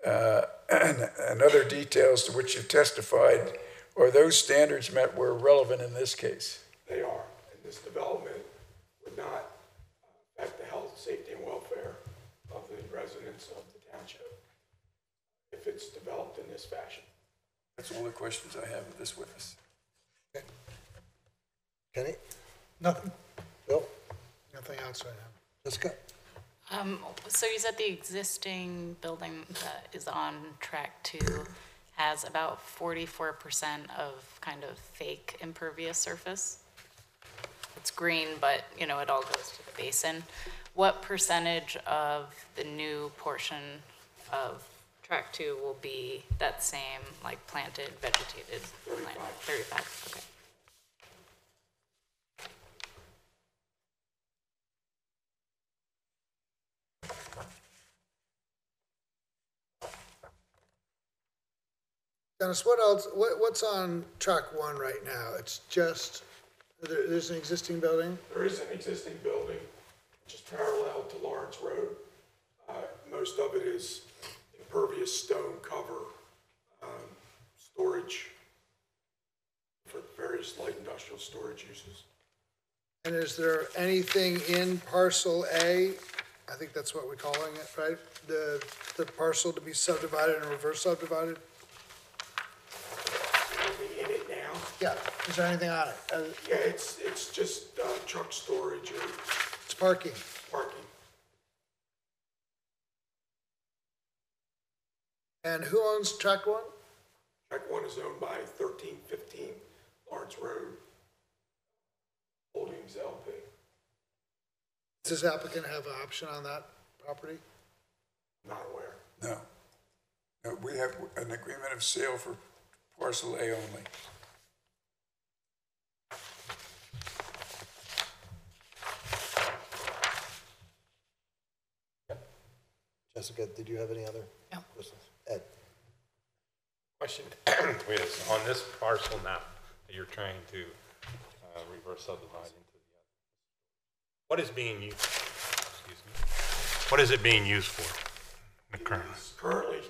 N: and other details to which you've testified, are those standards met where relevant in this case?
O: They are. And this development would not affect the health, safety, and welfare of the residents of the township if it's developed in this fashion.
N: That's all the questions I have of this witness.
A: Kenny?
E: Nothing.
A: Bill?
E: No. nothing else right now.
A: Jessica?
K: So you said the existing building that is on track 2 has about 44% of kind of fake impervious surface. It's green, but, you know, it all goes to the basin. What percentage of the new portion of track 2 will be that same, like, planted, vegetated land? 35, okay.
E: Dennis, what else, what's on track 1 right now? It's just, there's an existing building?
O: There is an existing building, which is parallel to Lawrence Road. Most of it is impervious stone cover, storage for various light industrial storage uses.
E: And is there anything in parcel A, I think that's what we're calling it, right? The parcel to be subdivided and reverse subdivided?
O: In it now?
E: Yeah, is there anything on it?
O: Yeah, it's just truck storage or
E: It's parking.
O: parking.
E: And who owns track 1?
O: Track 1 is owned by 1315 Lawrence Road Holdings LP.
E: Does this applicant have an option on that property?
O: Not aware.
N: No. No, we have an agreement of sale for parcel A only.
A: Jessica, did you have any other questions? Ed?
B: Question is, on this parcel now that you're trying to reverse subdivide into the other, what is being used, excuse me, what is it being used for currently?
O: It's currently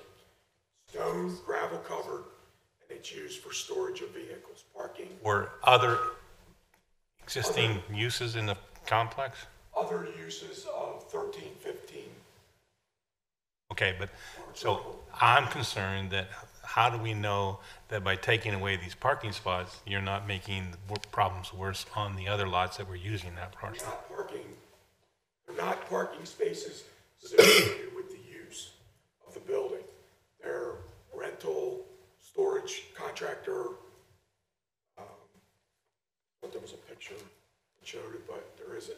O: stone, gravel covered, and it's used for storage of vehicles, parking.
B: Or other existing uses in the complex?
O: Other uses of 1315.
B: Okay, but, so I'm concerned that how do we know that by taking away these parking spots, you're not making the problems worse on the other lots that we're using that parcel?
O: They're not parking spaces associated with the use of the building. They're rental, storage, contractor. But there was a picture that showed it, but there isn't.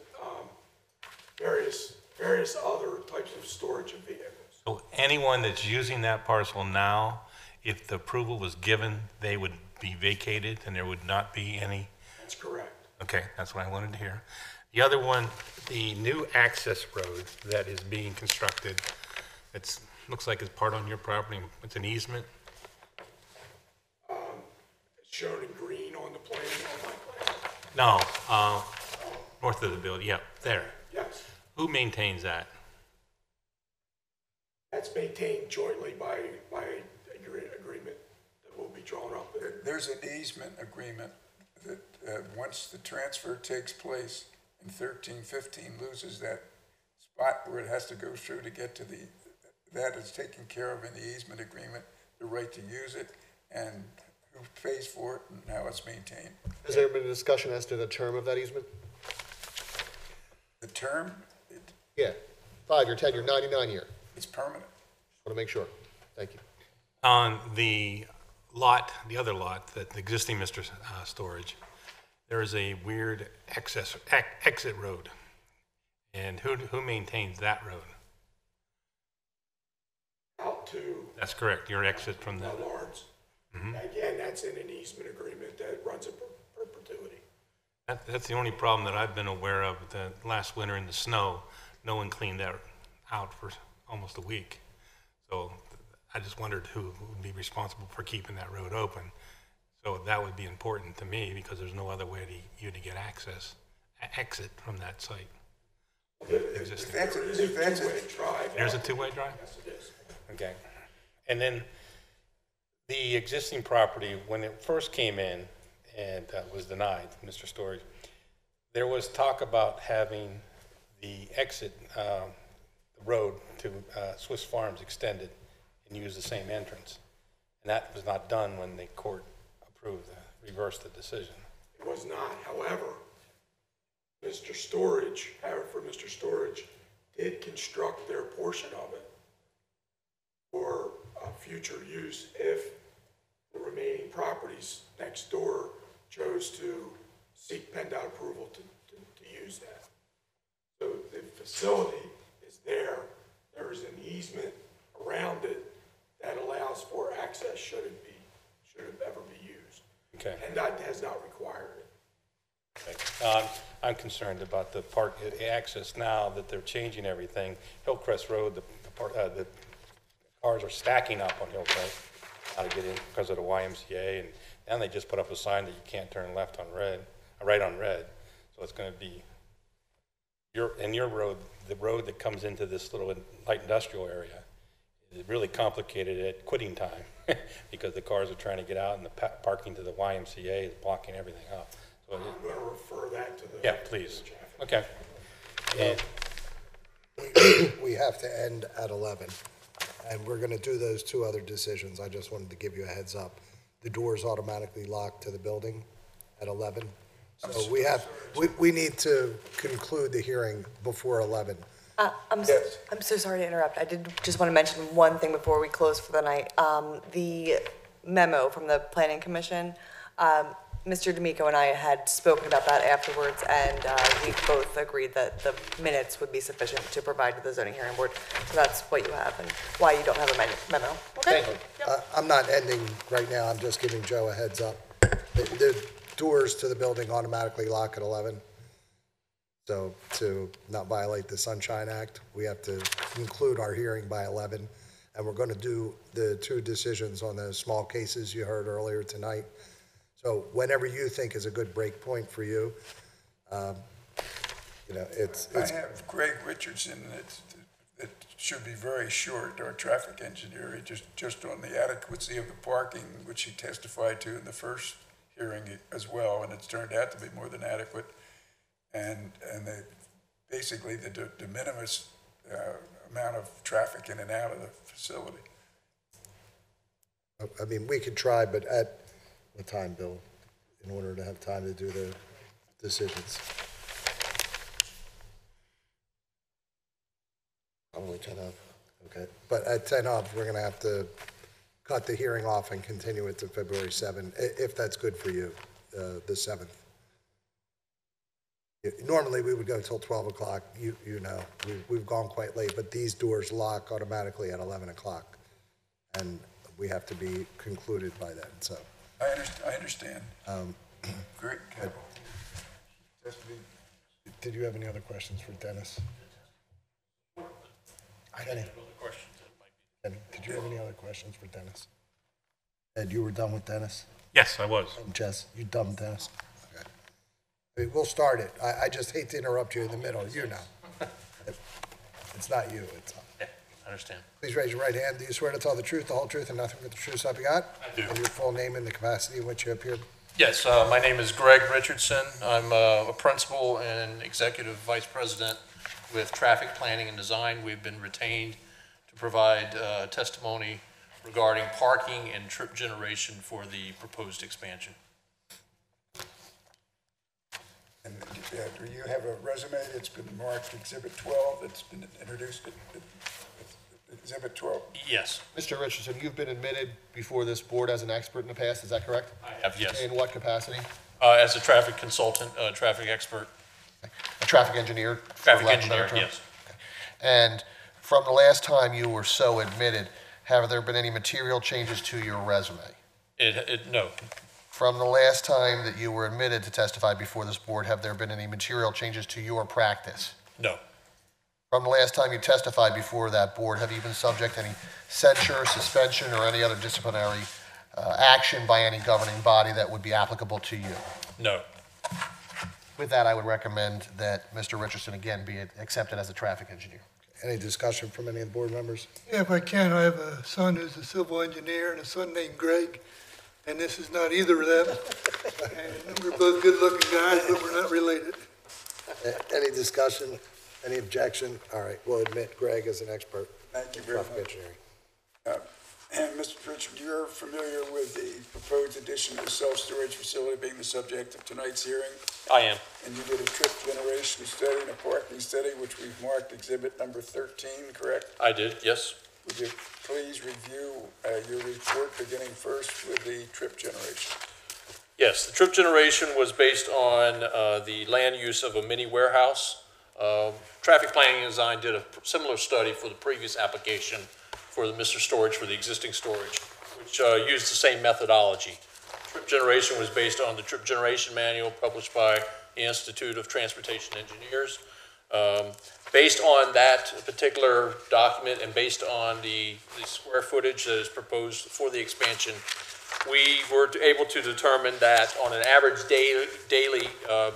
O: Various other types of storage of vehicles.
B: So anyone that's using that parcel now, if the approval was given, they would be vacated and there would not be any?
O: That's correct.
B: Okay, that's what I wanted to hear. The other one, the new access road that is being constructed, it looks like it's part on your property, it's an easement?
O: It's shown in green on the plan, on my plan.
B: No, north of the building, yeah, there.
O: Yes.
B: Who maintains that?
O: That's maintained jointly by agreement that will be drawn up.
N: There's an easement agreement that once the transfer takes place and 1315 loses that spot where it has to go through to get to that is taken care of in the easement agreement, the right to use it and who pays for it and how it's maintained.
P: Has there been a discussion as to the term of that easement?
N: The term,
P: Yeah, 5-year, 10-year, 99-year.
N: it's permanent.
P: Want to make sure. Thank you.
B: On the lot, the other lot, that the existing Mr. Storage, there is a weird exit road. And who maintains that road?
O: Out to.
B: That's correct, your exit from the.
O: Lawrence. Again, that's in an easement agreement that runs in perpetuity.
B: That's the only problem that I've been aware of. The last winter in the snow, no one cleaned that out for almost a week. So I just wondered who would be responsible for keeping that road open. So that would be important to me because there's no other way to you to get exit from that site.
O: If that's a two-way drive.
B: There's a two-way drive?
O: Yes, it is.
B: Okay. And then the existing property, when it first came in and was denied, Mr. Storage, there was talk about having the exit, the road to Swiss Farms extended and use the same entrance. And that was not done when the court approved, reversed the decision.
O: It was not. However, Mr. Storage, Haverford Mr. Storage, did construct their portion of it for future use if the remaining properties next door chose to seek PennDOT approval to use that. So the facility is there. There is an easement around it that allows for access should it ever be used.
B: Okay.
O: PennDOT has not required it.
B: Okay. I'm concerned about the park access now that they're changing everything. Hillcrest Road, the cars are stacking up on Hillcrest, how to get in because of the YMCA, and then they just put up a sign that you can't turn left on red, right on red. So it's going to be your road, the road that comes into this little light industrial area, is really complicated at quitting time because the cars are trying to get out and the parking to the YMCA is blocking everything up. So
O: I'm going to refer that to the.
B: yeah, please. Okay. And
A: We have to end at 11, and we're going to do those two other decisions. I just wanted to give you a heads up. The doors automatically lock to the building at 11. So we need to conclude the hearing before 11.
D: I'm so sorry to interrupt. I did just want to mention one thing before we close for the night. The memo from the Planning Commission, Mr. D'Amico and I had spoken about that afterwards, and we both agreed that the minutes would be sufficient to provide to the zoning hearing board. So that's what you have and why you don't have a memo. Okay?
A: I'm not ending right now. I'm just giving Joe a heads up. The doors to the building automatically lock at 11. So to not violate the Sunshine Act, we have to conclude our hearing by 11. And we're going to do the two decisions on the small cases you heard earlier tonight. So whenever you think is a good break point for you, it's.
N: I have Greg Richardson, that should be very short, our traffic engineer, just on the adequacy of the parking, which he testified to in the first hearing as well, and it's turned out to be more than adequate. And basically the de minimis amount of traffic in and out of the facility.
A: I mean, we could try, but at what time, Bill, in order to have time to do the decisions? Probably 10 of. Okay, but at 10 of, we're going to have to cut the hearing off and continue it to February 7th, if that's good for you, the 7th. Normally, we would go till 12 o'clock. You know, we've gone quite late, but these doors lock automatically at 11 o'clock, and we have to be concluded by then, so.
N: I understand. Great.
A: Did you have any other questions for Dennis? Kenny? Kenny, did you have any other questions for Dennis? Ed, you were done with Dennis?
B: yes, I was.
A: Jess, you done with Dennis? Okay. I mean, we'll start it. I just hate to interrupt you in the middle, you know. It's not you, it's.
L: Yeah, I understand.
A: Please raise your right hand. Do you swear to tell the truth, the whole truth, and nothing but the truth, so help you God?
L: I do.
A: And your full name and the capacity in which you appear?
Q: Yes, my name is Greg Richardson. I'm a principal and executive vice president with traffic planning and design. We've been retained to provide testimony regarding parking and trip generation for the proposed expansion.
N: And do you have a resume that's been marked Exhibit 12, that's been introduced at Exhibit 12?
Q: Yes,
P: Mr. Richardson, you've been admitted before this board as an expert in the past, is that correct?
Q: I have, yes.
P: In what capacity?
Q: As a traffic consultant, traffic expert,
P: A traffic engineer? for
Q: traffic
P: lack of a better
Q: engineer,
P: term?
Q: yes.
P: And from the last time you were so admitted, have there been any material changes to your resume?
Q: No,
P: From the last time that you were admitted to testify before this board, have there been any material changes to your practice?
Q: no,
P: From the last time you testified before that board, have you been subject to any censure, suspension, or any other disciplinary action by any governing body that would be applicable to you?
Q: no.
P: With that, I would recommend that Mr. Richardson again be accepted as a traffic engineer.
A: Any discussion from any of the board members?
C: Yeah, if I can, I have a son who's a civil engineer and a son named Greg, and this is not either of them. And we're both good-looking guys, but we're not related.
A: Any discussion? Any objection? All right, we'll admit Greg as an expert.
N: Thank you very
A: Traffic
N: much.
A: engineering.
N: And Mr. Pritchard, you're familiar with the proposed addition of the self-storage facility being the subject of tonight's hearing?
Q: I am.
N: And you did a trip generation study and a parking study, which we've marked exhibit number 13, correct?
Q: I did, yes.
N: Would you please review your report, beginning first with the trip generation?
Q: Yes, the trip generation was based on the land use of a mini warehouse. Traffic Planning and Design did a similar study for the previous application for the Mr. Storage, for the existing storage, which used the same methodology. Trip generation was based on the trip generation manual published by the Institute of Transportation Engineers. Based on that particular document and based on the square footage that is proposed for the expansion, we were able to determine that on an average daily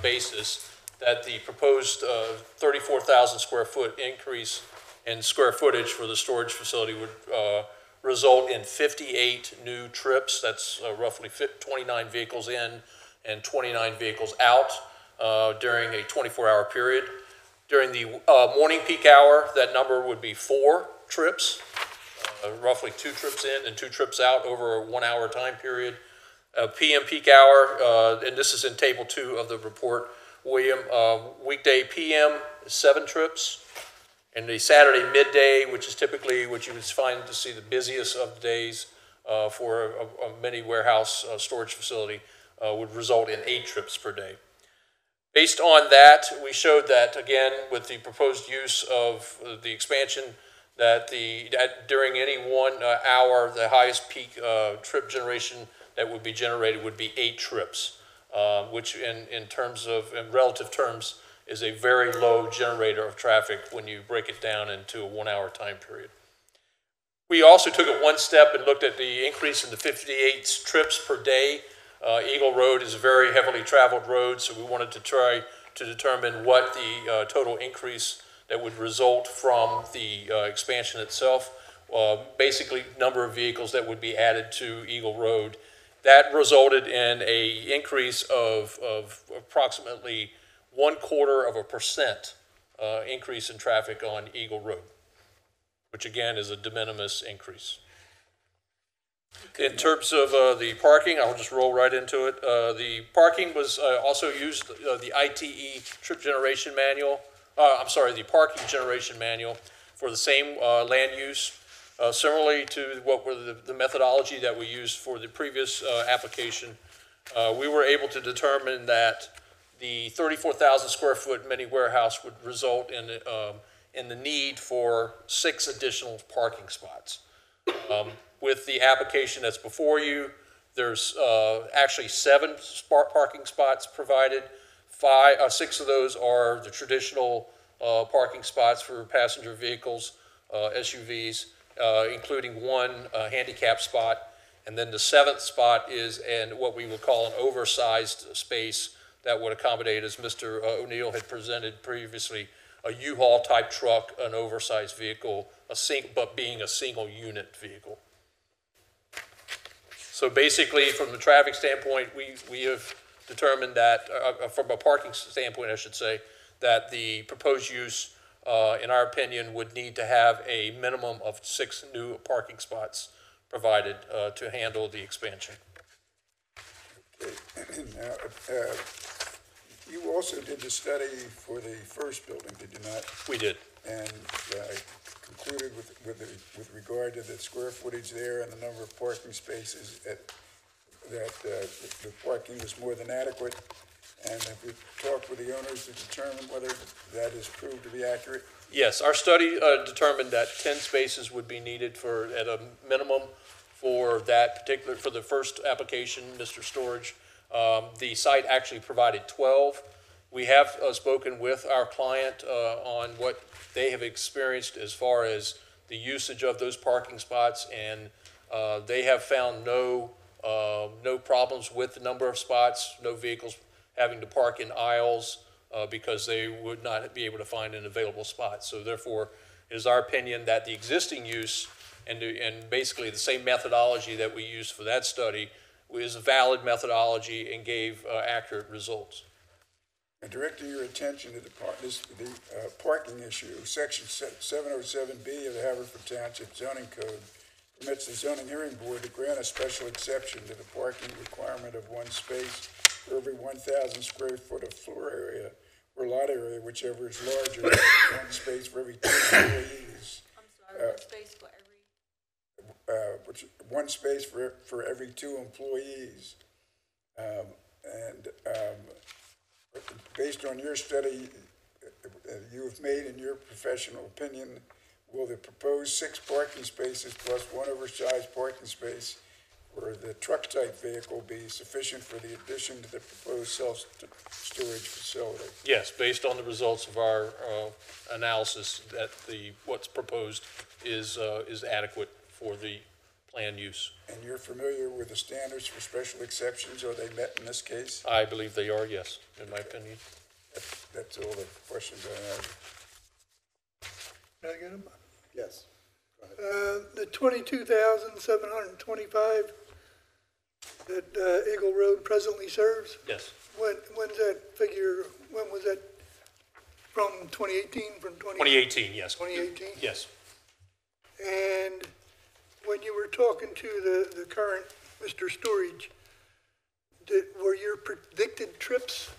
Q: basis, that the proposed 34,000 square foot increase in square footage for the storage facility would result in 58 new trips. That's roughly 29 vehicles in and 29 vehicles out during a 24-hour period. During the morning peak hour, that number would be 4 trips, roughly 2 trips in and 2 trips out over a 1-hour time period. PM peak hour, and this is in table 2 of the report, William, weekday PM, 7 trips. And the Saturday midday, which is typically what you would find to see the busiest of the days for a mini warehouse storage facility, would result in 8 trips per day. Based on that, we showed that, again, with the proposed use of the expansion, that during any 1 hour, the highest peak trip generation that would be generated would be 8 trips, which in relative terms, is a very low generator of traffic when you break it down into a 1-hour time period. We also took it one step and looked at the increase in the 58 trips per day. Eagle Road is a very heavily traveled road, so we wanted to try to determine what the total increase that would result from the expansion itself. Basically, number of vehicles that would be added to Eagle Road. That resulted in an increase of approximately 0.25% increase in traffic on Eagle Road, which again is a de minimis increase. In terms of the parking, I'll just roll right into it. The parking was also used, the ITE trip generation manual, the parking generation manual for the same land use. Similarly to what were the methodology that we used for the previous application, we were able to determine that the 34,000 square foot mini warehouse would result in the need for 6 additional parking spots. With the application that's before you, there's actually 7 parking spots provided. 6 of those are the traditional parking spots for passenger vehicles, SUVs, including 1 handicap spot. And then the 7th spot is what we would call an oversized space that would accommodate, as Mr. O'Neill had presented previously, a U-Haul type truck, an oversized vehicle, but being a single unit vehicle. So basically, from the traffic standpoint, we have determined that, from a parking standpoint, I should say, that the proposed use, in our opinion, would need to have a minimum of 6 new parking spots provided to handle the expansion.
N: Okay. Now, you also did the study for the first building, did you not?
Q: We did.
N: And concluded with regard to the square footage there and the number of parking spaces that the parking was more than adequate. And have you talked with the owners to determine whether that is proved to be accurate?
Q: Yes, our study determined that 10 spaces would be needed at a minimum for the first application, Mr. Storage. The site actually provided 12. We have spoken with our client on what they have experienced as far as the usage of those parking spots, and they have found no problems with the number of spots, no vehicles having to park in aisles because they would not be able to find an available spot. So therefore, it is our opinion that the existing use and basically the same methodology that we used for that study is a valid methodology and gave accurate results.
N: And directing your attention to the parking issue, Section 707B of the Haverford Township zoning code permits the zoning hearing board to grant a special exception to the parking requirement of 1 space for every 1,000 square foot of floor area or lot area, whichever is larger, 1 space for every 2 employees.
G: I'm sorry, 1 space for every?
N: 1 space for every 2 employees. Based on your study you have made in your professional opinion, will the proposed 6 parking spaces plus 1 oversized parking space for the truck-type vehicle be sufficient for the addition to the proposed self-storage facility?
Q: Yes, based on the results of our analysis, that what's proposed is adequate for the planned use.
N: And you're familiar with the standards for special exceptions? Are they met in this case?
Q: I believe they are, yes, in my opinion.
N: That's all the questions I have.
C: Can I get them?
A: Yes.
C: The 22,725 that Eagle Road presently serves,
Q: Yes.
C: when's that figure, when was that, from 2018, from
Q: 2018, yes.
C: 2018?
Q: Yes.
C: And when you were talking to the current Mr. Storage, were your predicted trips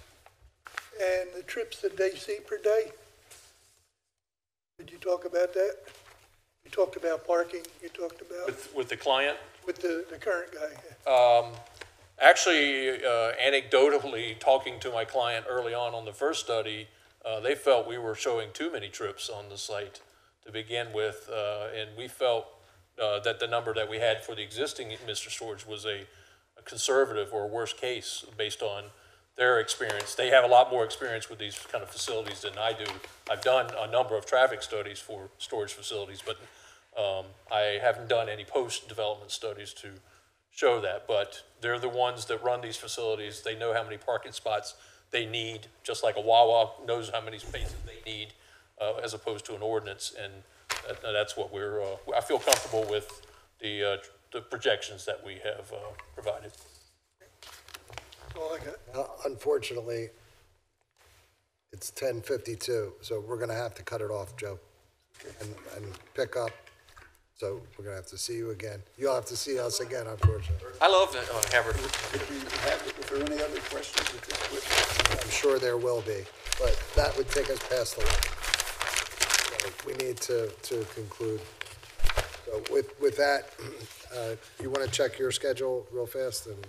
C: and the trips that they see per day? Did you talk about that? You talked about parking, you talked about,
Q: With the client?
C: with the current guy.
Q: Actually, anecdotally, talking to my client early on the first study, they felt we were showing too many trips on the site to begin with, and we felt that the number that we had for the existing Mr. Storage was a conservative or a worst case based on their experience. They have a lot more experience with these kind of facilities than I do. I've done a number of traffic studies for storage facilities, but I haven't done any post-development studies to show that. But they're the ones that run these facilities. They know how many parking spots they need, just like a Wawa knows how many spaces they need, as opposed to an ordinance. And that's what I feel comfortable with the projections that we have provided.
C: All I got.
A: Unfortunately, it's 10:52, so we're going to have to cut it off, Joe, and pick up. So we're going to have to see you again. You'll have to see us again, unfortunately.
Q: I love Haverford.
N: If there are any other questions at this point?
A: I'm sure there will be, but that would take us past the limit. So we need to conclude. So with that, you want to check your schedule real fast? And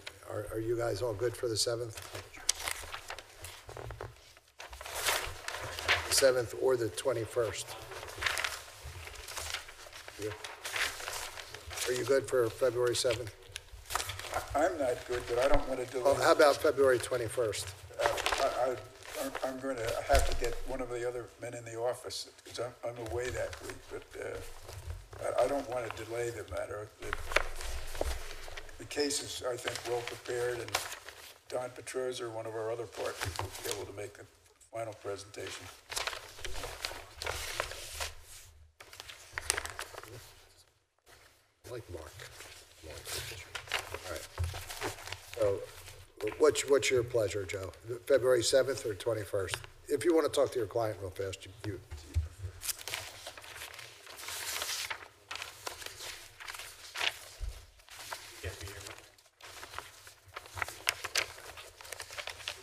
A: are you guys all good for the 7th? 7th or the 21st? Yeah. Are you good for February 7th?
N: I'm not good, but I don't want to delay.
A: Well, how about February 21st?
N: I'm going to have to get one of the other men in the office, because I'm away that week, but I don't want to delay the matter. The case is, I think, well prepared, and Don Petroza, one of our other partners, will be able to make the final presentation.
A: I like Mark. All right. So what's your pleasure, Joe? February 7th or 21st? If you want to talk to your client real fast, you.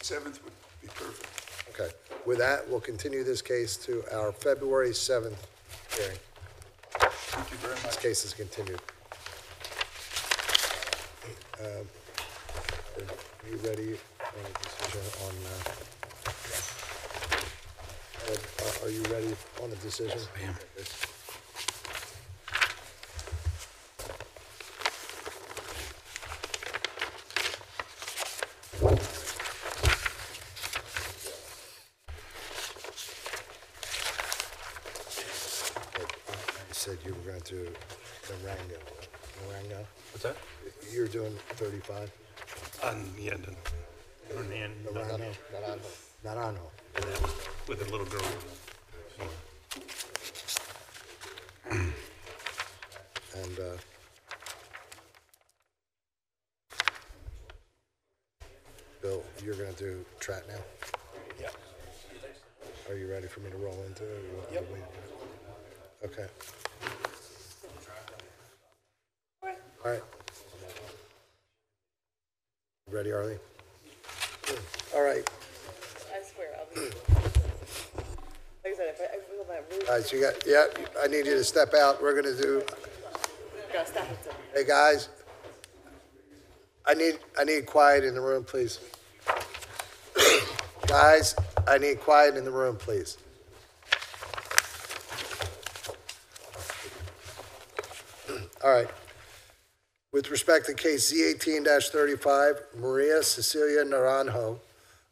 N: 7th would be perfect.
A: Okay. With that, we'll continue this case to our February 7th hearing.
N: Thank you very much.
A: This case is continued. Are you ready on a decision on, are you ready on a decision?
B: Yes,
A: You said you were going to Narango.
B: What's that?
A: You're doing 35?
B: Yeah,
A: Narango. Naranjo.
B: with a little girl.
A: And, Bill, you're gonna do Trat now?
L: Yeah.
A: Are you ready for me to roll into it? Or you want me to wait? Okay. All right. Ready, Arlene? All right.
D: I swear, I'll be. Like I said, if I feel that really.
A: Guys, you got, yeah, I need you to step out. We're gonna do,
D: Gotta stop it.
A: hey, guys. I need quiet in the room, please. Guys, I need quiet in the room, please. All right. With respect to case Z18-35, Maria Cecilia Naranjo,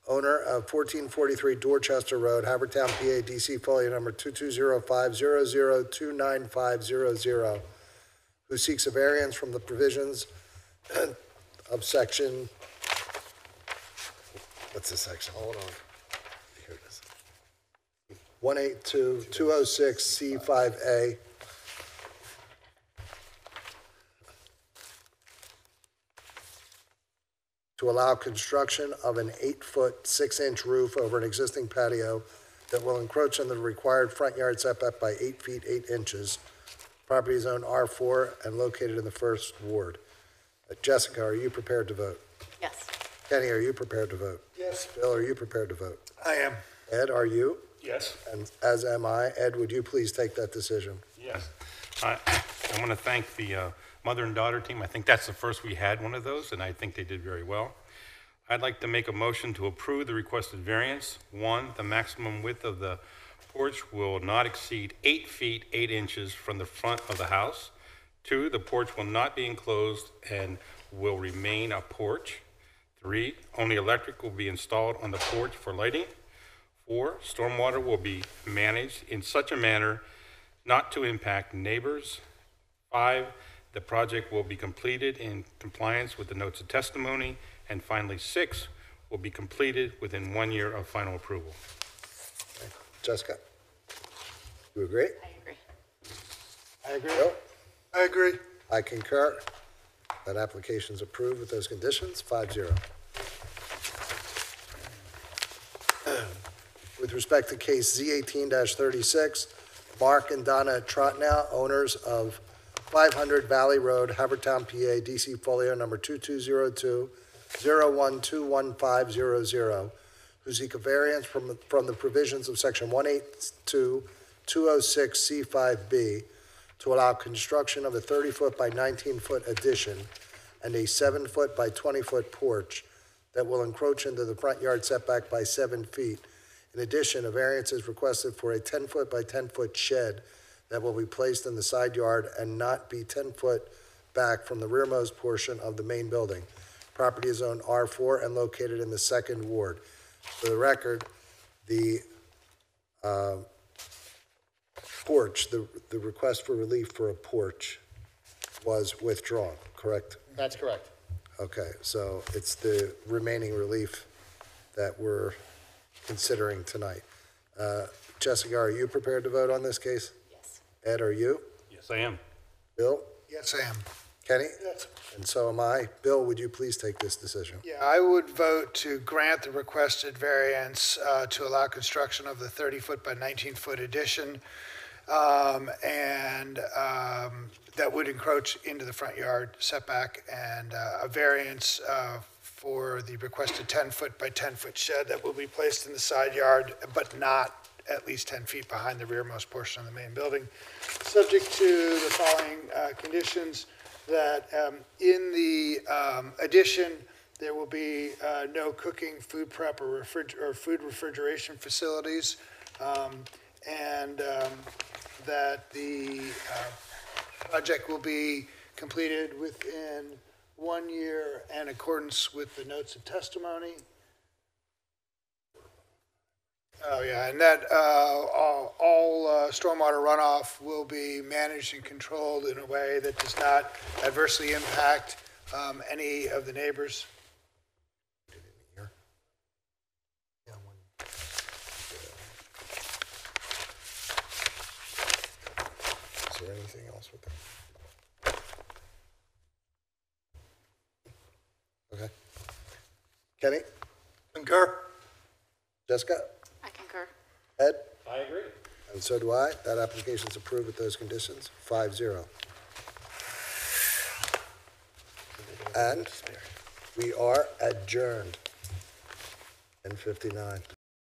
A: owner of 1443 Dorchester Road, Haverford Town, PA, DC, folio number 220500295500, who seeks a variance from the provisions of section, what's the section? Hold on. Here it is. 182-206C5A. To allow construction of an 8-foot, 6-inch roof over an existing patio that will encroach on the required front yard setback by 8 feet, 8 inches. Property is owned R4 and located in the first ward. Jessica, are you prepared to vote?
D: Yes.
A: Kenny, are you prepared to vote?
E: Yes.
A: Bill, are you prepared to vote?
E: I am.
A: Ed, are you?
B: Yes.
A: And as am I. Ed, would you please take that decision?
B: Yes. I want to thank the mother and daughter team. I think that's the first we had one of those, and I think they did very well. I'd like to make a motion to approve the requested variance. 1, the maximum width of the porch will not exceed 8 feet, 8 inches from the front of the house. 2, the porch will not be enclosed and will remain a porch. 3, only electric will be installed on the porch for lighting. 4, stormwater will be managed in such a manner not to impact neighbors. 5, the project will be completed in compliance with the notes of testimony. And finally, 6, will be completed within 1 year of final approval.
A: Okay. Jessica, you agree?
D: I agree.
E: I agree.
A: Bill?
E: I agree.
A: I concur. That application is approved with those conditions, 5-0. With respect to case Z18-36, Mark and Donna Trotnow, owners of 500 Valley Road, Haverford Town, PA, DC, folio number 2202-012150, who seek a variance from the provisions of section 182-206C5B to allow construction of a 30-foot by 19-foot addition and a 7-foot by 20-foot porch that will encroach into the front yard setback by 7 feet. In addition, a variance is requested for a 10-foot by 10-foot shed that will be placed in the side yard and not be 10 foot back from the rearmost portion of the main building. Property is zoned R4 and located in the second ward. For the record, the porch, the request for relief for a porch was withdrawn, correct?
P: That's correct.
A: Okay, so it's the remaining relief that we're considering tonight. Jessica, are you prepared to vote on this case?
D: Yes.
A: Ed, are you?
B: Yes, I am.
A: Bill?
E: Yes, I am.
A: Kenny?
E: Yes.
A: And so am I. Bill, would you please take this decision?
E: Yeah, I would vote to grant the requested variance to allow construction of the 30-foot by 19-foot addition, and that would encroach into the front yard setback, and a variance for the requested 10-foot by 10-foot shed that will be placed in the side yard, but not at least 10 feet behind the rearmost portion of the main building, subject to the following conditions: that in the addition, there will be no cooking, food prep, or food refrigeration facilities, and that the project will be completed within 1 year in accordance with the notes of testimony. Oh, yeah, and that all stormwater runoff will be managed and controlled in a way that does not adversely impact any of the neighbors.
A: Is there anything else with that? Okay. Kenny?
E: Concur.
A: Jessica?
D: I concur.
A: Ed?
L: I agree.
A: And so do I. That application is approved with those conditions, 5-0. And we are adjourned. 10:59.